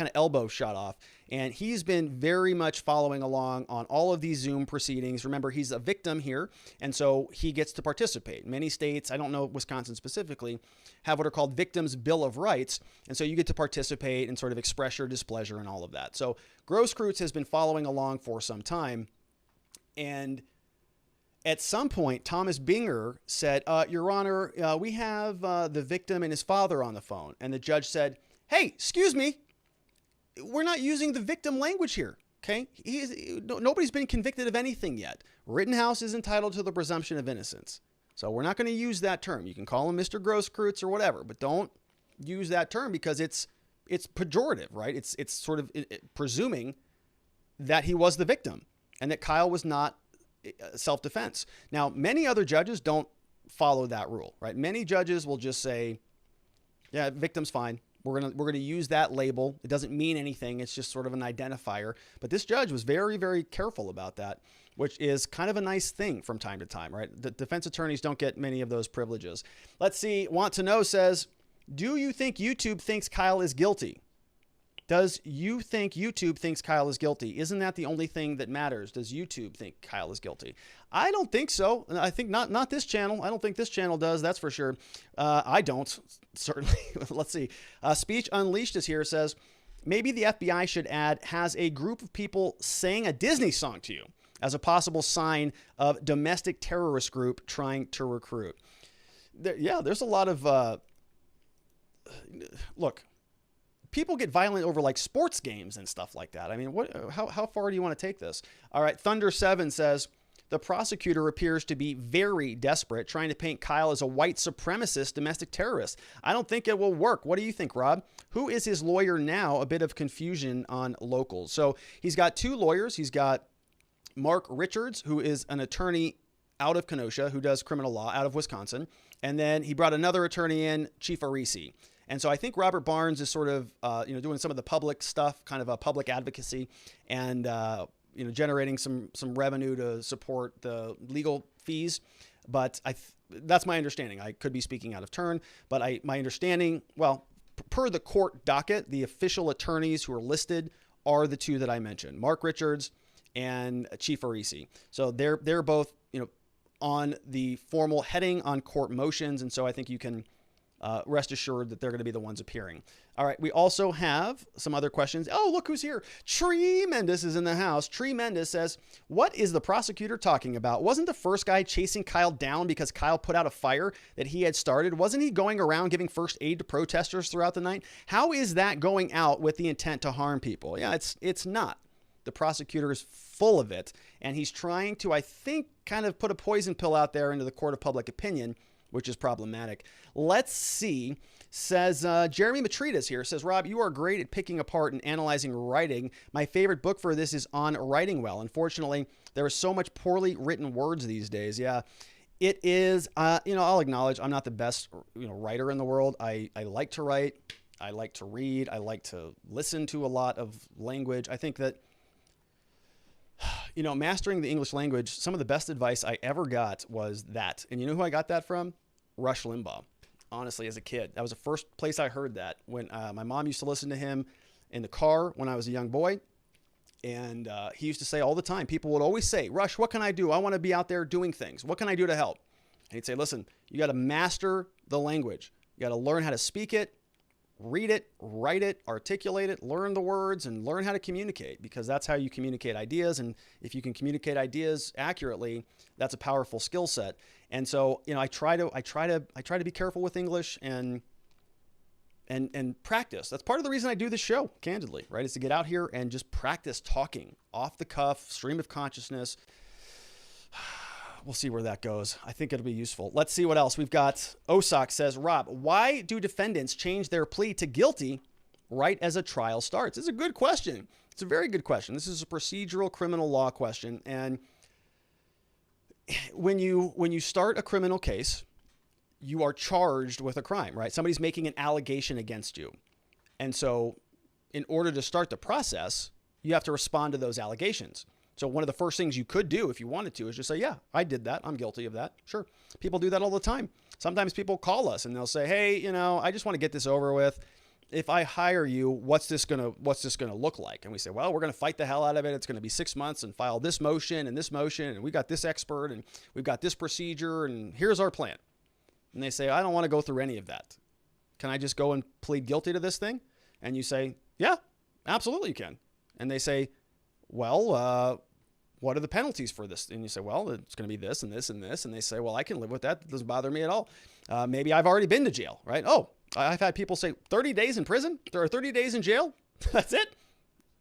of elbow shot off. And he's been very much following along on all of these Zoom proceedings. Remember, he's a victim here, and so he gets to participate. Many states, I don't know Wisconsin specifically, have what are called Victims' Bill of Rights, and so you get to participate and sort of express your displeasure and all of that. So Grosskreutz has been following along for some time, and at some point, Thomas Binger said, Your Honor, we have the victim and his father on the phone. And the judge said, hey, excuse me, we're not using the victim language here, okay? Nobody's been convicted of anything yet. Rittenhouse is entitled to the presumption of innocence. So we're not going to use that term. You can call him Mr. Grosskreutz or whatever, but don't use that term because it's pejorative, right? It's sort of presuming that he was the victim and that Kyle was not self-defense. Now, many other judges don't follow that rule, right? Many judges will just say, yeah, victim's fine. We're gonna use that label. It doesn't mean anything. It's just sort of an identifier. But this judge was very, very careful about that, which is kind of a nice thing from time to time, right? The defense attorneys don't get many of those privileges. Let's see. Want to Know says, do you think YouTube thinks Kyle is guilty? Does you think YouTube thinks Kyle is guilty? Isn't that the only thing that matters? Does YouTube think Kyle is guilty? I don't think so. I think not this channel. I don't think this channel does. That's for sure. I don't, certainly. Let's see. Speech Unleashed is here. Says, maybe the FBI should add, has a group of people saying a Disney song to you as a possible sign of domestic terrorist group trying to recruit. There's a lot of, look, people get violent over like sports games and stuff like that. I mean, how far do you want to take this? All right. Thunder 7 says, The prosecutor appears to be very desperate, trying to paint Kyle as a white supremacist domestic terrorist. I don't think it will work. What do you think, Rob? Who is his lawyer now? A bit of confusion on locals. So he's got two lawyers. He's got Mark Richards, who is an attorney out of Kenosha, who does criminal law out of Wisconsin. And then he brought another attorney in, Chief Arisi. And so I think Robert Barnes is sort of, doing some of the public stuff, kind of a public advocacy, and generating some revenue to support the legal fees. But that's my understanding. I could be speaking out of turn, but my understanding, well, per the court docket, the official attorneys who are listed are the two that I mentioned, Mark Richards and Chief Arisi. So they're both, on the formal heading on court motions. And so I think you can rest assured that they're going to be the ones appearing. All right. We also have some other questions. Oh, look who's here. Tree Mendes is in the house. Tree Mendes says, what is the prosecutor talking about? Wasn't the first guy chasing Kyle down because Kyle put out a fire that he had started? Wasn't he going around giving first aid to protesters throughout the night? How is that going out with the intent to harm people? Yeah, it's not. The prosecutor is full of it, and he's trying to, I think, kind of put a poison pill out there into the court of public opinion, which is problematic. Let's see. Says Jeremy Matridas here. Says, Rob, you are great at picking apart and analyzing writing. My favorite book for this is On Writing Well. Unfortunately, there is so much poorly written words these days. Yeah, it is. I'll acknowledge I'm not the best writer in the world. I like to write. I like to read. I like to listen to a lot of language. I think that mastering the English language, some of the best advice I ever got was that. And you know who I got that from? Rush Limbaugh. Honestly, as a kid, that was the first place I heard that, when my mom used to listen to him in the car when I was a young boy. And he used to say all the time, people would always say, Rush, what can I do? I want to be out there doing things. What can I do to help? And he'd say, listen, you got to master the language. You got to learn how to speak it, read it, write it, articulate it, learn the words, and learn how to communicate, because that's how you communicate ideas. And if you can communicate ideas accurately, that's a powerful skill set. And so, I try to be careful with English and practice. That's part of the reason I do this show, candidly, right? Is to get out here and just practice talking off the cuff, stream of consciousness. We'll see where that goes. I think it'll be useful. Let's see what else. We've got Osak says, Rob, why do defendants change their plea to guilty right as a trial starts? It's a good question. It's a very good question. This is a procedural criminal law question. And when you start a criminal case, you are charged with a crime, right? Somebody's making an allegation against you. And so in order to start the process, you have to respond to those allegations. So one of the first things you could do if you wanted to is just say, yeah, I did that. I'm guilty of that. Sure. People do that all the time. Sometimes people call us and they'll say, hey, I just want to get this over with. If I hire you, what's this going to look like? And we say, well, we're going to fight the hell out of it. It's going to be 6 months and file this motion. And we got this expert and we've got this procedure and here's our plan. And they say, I don't want to go through any of that. Can I just go and plead guilty to this thing? And you say, yeah, absolutely you can. And they say, well, what are the penalties for this? And you say, well, it's going to be this and this and this. And they say, well, I can live with that. It doesn't bother me at all. Maybe I've already been to jail, right? Oh, I've had people say 30 days in prison. There are 30 days in jail. That's it.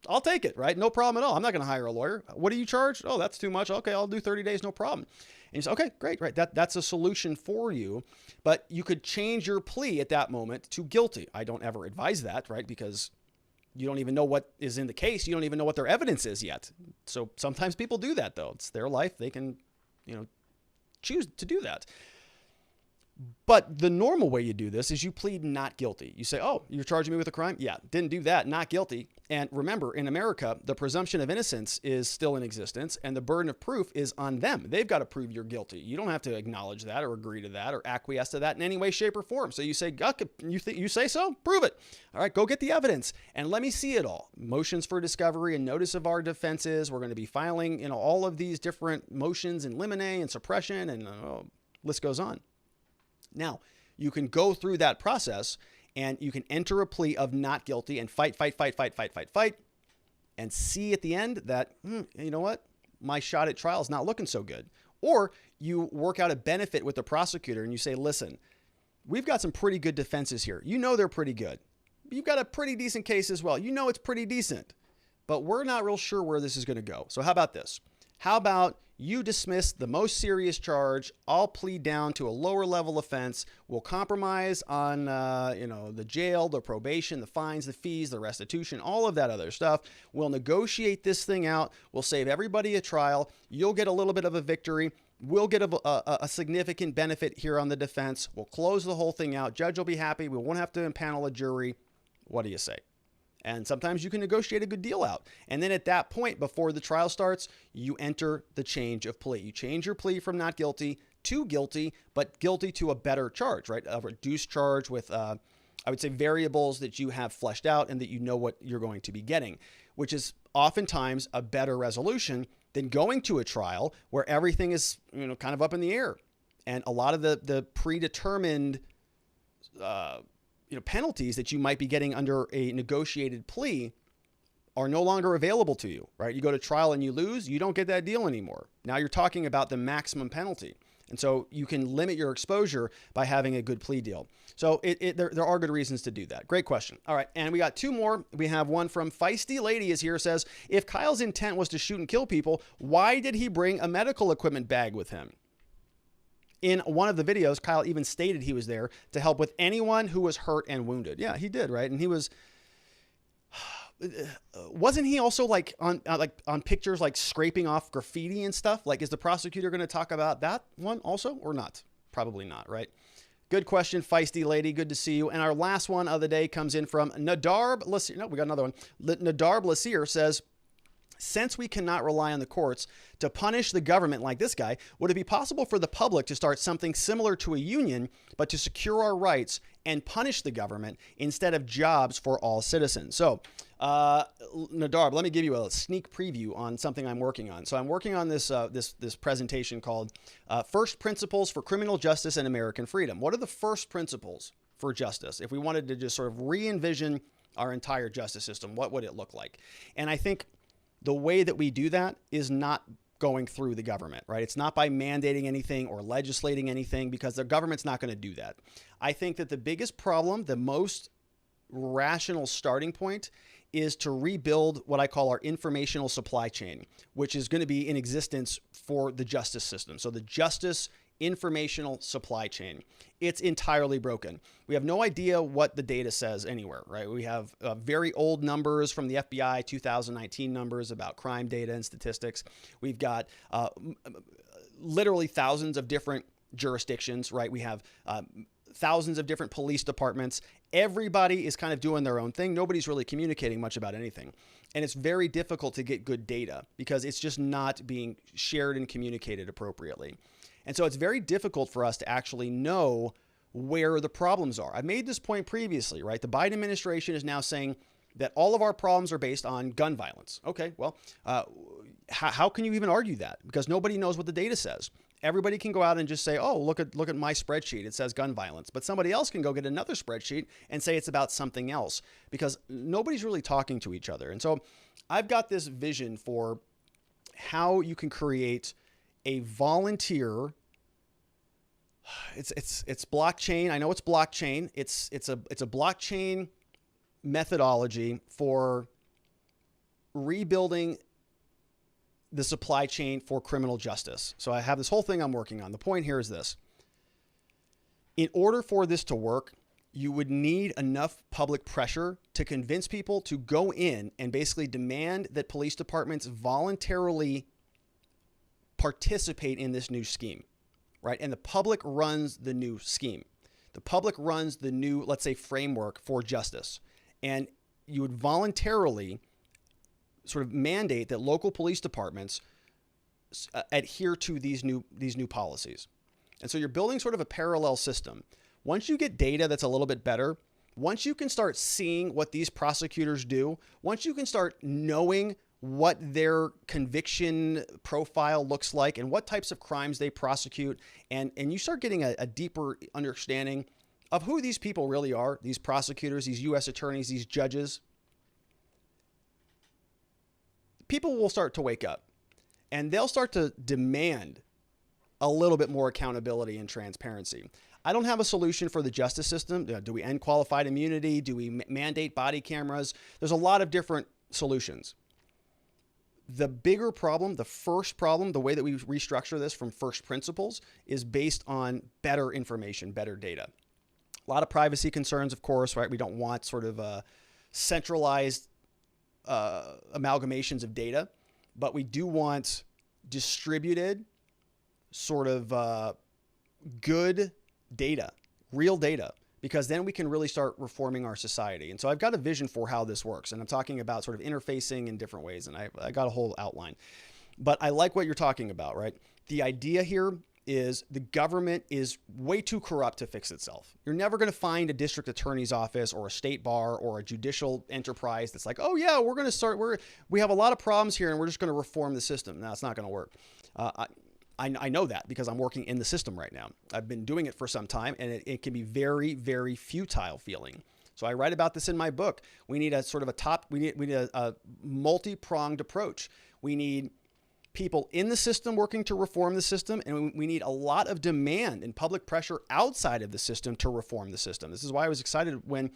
I'll take it, right? No problem at all. I'm not going to hire a lawyer. What do you charge? Oh, that's too much. Okay, I'll do 30 days. No problem. And you say, okay, great, right? That's a solution for you. But you could change your plea at that moment to guilty. I don't ever advise that, right? Because you don't even know what is in the case. You don't even know what their evidence is yet. So sometimes people do that, though. It's their life. They can, choose to do that. But the normal way you do this is you plead not guilty. You say, oh, you're charging me with a crime? Yeah, didn't do that, not guilty. And remember, in America, the presumption of innocence is still in existence, and the burden of proof is on them. They've got to prove you're guilty. You don't have to acknowledge that or agree to that or acquiesce to that in any way, shape, or form. So you say, you say so? Prove it. All right, go get the evidence, and let me see it all. Motions for discovery and notice of our defenses. We're going to be filing, all of these different motions in limine and suppression, and list goes on. Now, you can go through that process and you can enter a plea of not guilty and fight, and see at the end that, you know what? My shot at trial is not looking so good. Or you work out a benefit with the prosecutor and you say, listen, we've got some pretty good defenses here. They're pretty good. You've got a pretty decent case as well. It's pretty decent, but we're not real sure where this is going to go. So how about this? How about you dismiss the most serious charge. I'll plead down to a lower level offense. We'll compromise on, the jail, the probation, the fines, the fees, the restitution, all of that other stuff. We'll negotiate this thing out. We'll save everybody a trial. You'll get a little bit of a victory. We'll get a significant benefit here on the defense. We'll close the whole thing out. Judge will be happy. We won't have to impanel a jury. What do you say? And sometimes you can negotiate a good deal out. And then at that point, before the trial starts, you enter the change of plea. You change your plea from not guilty to guilty, but guilty to a better charge, right? A reduced charge with, I would say, variables that you have fleshed out and that you know what you're going to be getting, which is oftentimes a better resolution than going to a trial where everything is, kind of up in the air. And a lot of the predetermined penalties that you might be getting under a negotiated plea are no longer available to you, right? You go to trial and you lose, you don't get that deal anymore. Now you're talking about the maximum penalty. And so you can limit your exposure by having a good plea deal. So there are good reasons to do that. Great question. All right. And we got two more. We have one from Feisty Lady is here, says, if Kyle's intent was to shoot and kill people, why did he bring a medical equipment bag with him? In one of the videos, Kyle even stated he was there to help with anyone who was hurt and wounded. Yeah, he did, right? And he wasn't he also on pictures like scraping off graffiti and stuff? Like, is the prosecutor going to talk about that one also or not? Probably not, right? Good question, Feisty Lady. Good to see you. And our last one of the day comes in from Nadarb Lasir. No, we got another one. Nadarb Lasir says, since we cannot rely on the courts to punish the government like this guy, would it be possible for the public to start something similar to a union, but to secure our rights and punish the government instead of jobs for all citizens? So, Nadarb, let me give you a sneak preview on something I'm working on. So I'm working on this presentation called First Principles for Criminal Justice and American Freedom. What are the first principles for justice? If we wanted to just sort of re-envision our entire justice system, what would it look like? And I think the way that we do that is not going through the government, right? It's not by mandating anything or legislating anything, because the government's not going to do that. I think that the biggest problem, the most rational starting point, is to rebuild what I call our informational supply chain, which is going to be in existence for the justice system. So the justice informational supply chain, it's entirely broken. We have no idea what the data says anywhere, right? We have very old numbers from the FBI, 2019 numbers about crime data and statistics. We've got literally thousands of different jurisdictions, right? We have thousands of different police departments. Everybody is kind of doing their own thing. Nobody's really communicating much about anything. And it's very difficult to get good data because it's just not being shared and communicated appropriately. And so it's very difficult for us to actually know where the problems are. I made this point previously, right? The Biden administration is now saying that all of our problems are based on gun violence. Okay, well, how can you even argue that? Because nobody knows what the data says. Everybody can go out and just say, oh, look at my spreadsheet. It says gun violence. But somebody else can go get another spreadsheet and say it's about something else, because nobody's really talking to each other. And so I've got this vision for how you can create a volunteer. It's blockchain. I know it's blockchain. It's a blockchain methodology for rebuilding the supply chain for criminal justice. So I have this whole thing I'm working on. The point here is this. In order for this to work, you would need enough public pressure to convince people to go in and basically demand that police departments voluntarily participate in this new scheme, right? And the public runs the new scheme. The public runs the new, let's say, framework for justice. And you would voluntarily sort of mandate that local police departments adhere to these new policies. And so you're building sort of a parallel system. Once you get data that's a little bit better, once you can start seeing what these prosecutors do, once you can start knowing what their conviction profile looks like and what types of crimes they prosecute, and you start getting a deeper understanding of who these people really are, these prosecutors, these U.S. attorneys, these judges, people will start to wake up and they'll start to demand a little bit more accountability and transparency. I don't have a solution for the justice system. Do we end qualified immunity? Do we mandate body cameras? There's a lot of different solutions. The bigger problem, the first problem, the way that we restructure this from first principles is based on better information, better data. A lot of privacy concerns, of course, right? We don't want sort of centralized amalgamations of data, but we do want distributed sort of good data, real data, because then we can really start reforming our society. And so I've got a vision for how this works, and I'm talking about sort of interfacing in different ways, and I got a whole outline. But I like what you're talking about, right? The idea here is the government is way too corrupt to fix itself. You're never going to find a district attorney's office or a state bar or a judicial enterprise that's like, oh yeah, we're going to start, we have a lot of problems here and we're just going to reform the system. No, it's not going to work. I know that because I'm working in the system right now. I've been doing it for some time, and it can be very, very futile feeling. So I write about this in my book. We need a sort of we need a multi-pronged approach. We need people in the system working to reform the system, and we need a lot of demand and public pressure outside of the system to reform the system. This is why I was excited when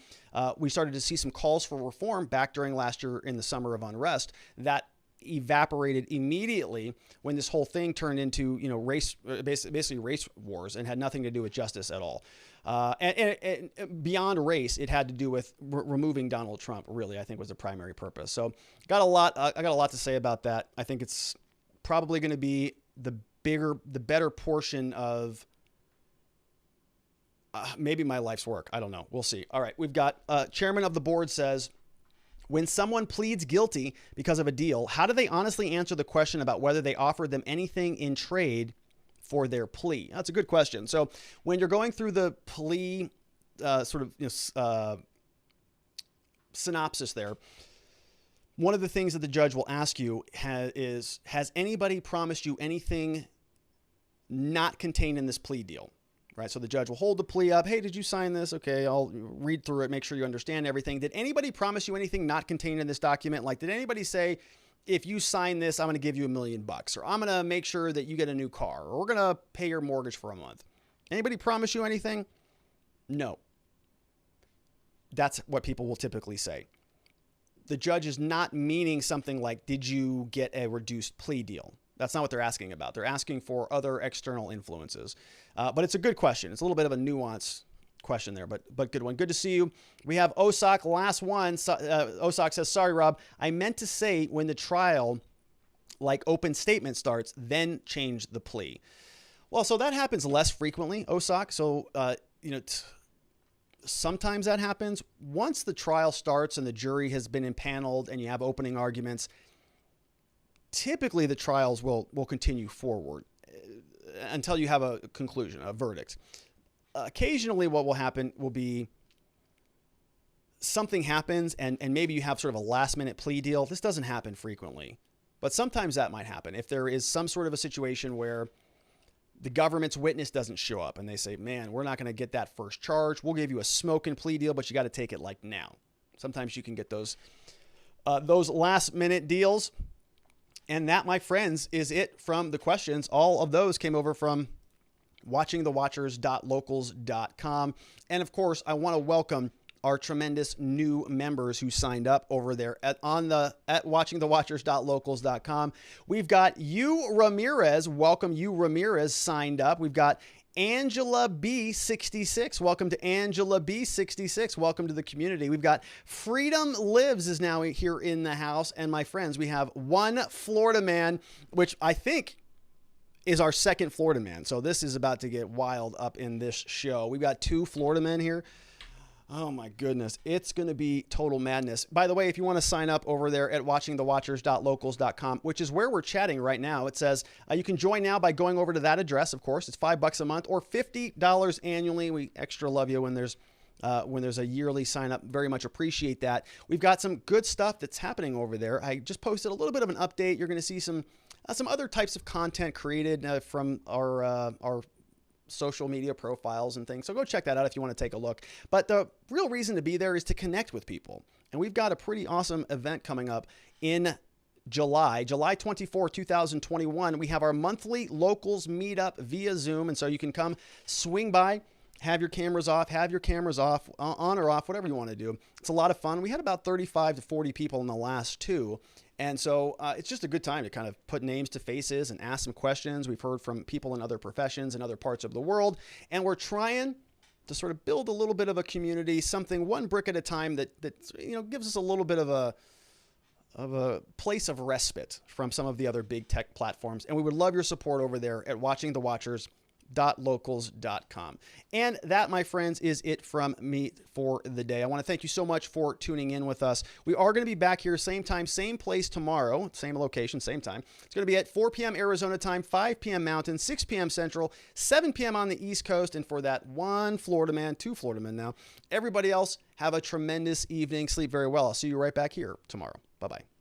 we started to see some calls for reform back during last year in the summer of unrest that evaporated immediately when this whole thing turned into, race, basically race wars, and had nothing to do with justice at all. And beyond race, it had to do with removing Donald Trump, really, I think was the primary purpose. So I got a lot to say about that. I think it's probably going to be the better portion of maybe my life's work. I don't know. We'll see. All right. We've got chairman of the board says, when someone pleads guilty because of a deal, how do they honestly answer the question about whether they offered them anything in trade for their plea? That's a good question. So when you're going through the plea synopsis there, one of the things that the judge will ask you is, has anybody promised you anything not contained in this plea deal? Right. So the judge will hold the plea up. Hey, did you sign this? Okay, I'll read through it, make sure you understand everything. Did anybody promise you anything not contained in this document? Like, did anybody say, if you sign this, I'm going to give you $1 million, or I'm going to make sure that you get a new car, or we're going to pay your mortgage for a month? Anybody promise you anything? No. That's what people will typically say. The judge is not meaning something like, did you get a reduced plea deal? That's not what they're asking about. They're asking for other external influences. But it's a good question. It's a little bit of a nuanced question there, but good one. Good to see you. We have Osak, last one. Osak says, sorry, Rob. I meant to say when the trial, like open statement starts, then change the plea. Well, so that happens less frequently, Osak. So, sometimes that happens. Once the trial starts and the jury has been impaneled and you have opening arguments, typically the trials will continue forward until you have a conclusion, a verdict. Occasionally what will happen will be something happens and maybe you have sort of a last minute plea deal. This doesn't happen frequently, but sometimes that might happen. If there is some sort of a situation where the government's witness doesn't show up and they say, man, we're not going to get that first charge. We'll give you a smoking plea deal, but you got to take it like now. Sometimes you can get those last minute deals. And that, my friends, is it from the questions. All of those came over from watchingthewatchers.locals.com. And of course, I want to welcome our tremendous new members who signed up over there at watchingthewatchers.locals.com. We've got you, Ramirez. Welcome, you, Ramirez, signed up. We've got Angela B66. Welcome to Angela B66. Welcome to the community. We've got Freedom Lives is now here in the house. And my friends, we have one Florida man, which I think is our second Florida man. So this is about to get wild up in this show. We've got two Florida men here. Oh my goodness. It's going to be total madness. By the way, if you want to sign up over there at watchingthewatchers.locals.com, which is where we're chatting right now, it says you can join now by going over to that address. Of course, it's $5 a month or $50 annually. We extra love you when there's a yearly sign up. Very much appreciate that. We've got some good stuff that's happening over there. I just posted a little bit of an update. You're going to see some other types of content created from our social media profiles and things. So go check that out if you want to take a look. But the real reason to be there is to connect with people. And we've got a pretty awesome event coming up in July 24, 2021. We have our monthly locals meetup via Zoom. And so you can come swing by, have your cameras off, on or off, whatever you want to do. It's a lot of fun. We had about 35 to 40 people in the last two. And so it's just a good time to kind of put names to faces and ask some questions. We've heard from people in other professions in other parts of the world, and we're trying to sort of build a little bit of a community, something one brick at a time that gives us a little bit of a place of respite from some of the other big tech platforms. And we would love your support over there at watchingthewatchers.locals.com. And that, my friends, is it from me for the day. I want to thank you so much for tuning in with us. We are going to be back here same time, same place tomorrow, same location, same time. It's going to be at 4 p.m. Arizona time, 5 p.m. Mountain, 6 p.m. Central, 7 p.m. on the East Coast. And for that one Florida man, two Florida men now, everybody else, have a tremendous evening. Sleep very well. I'll see you right back here tomorrow. Bye-bye.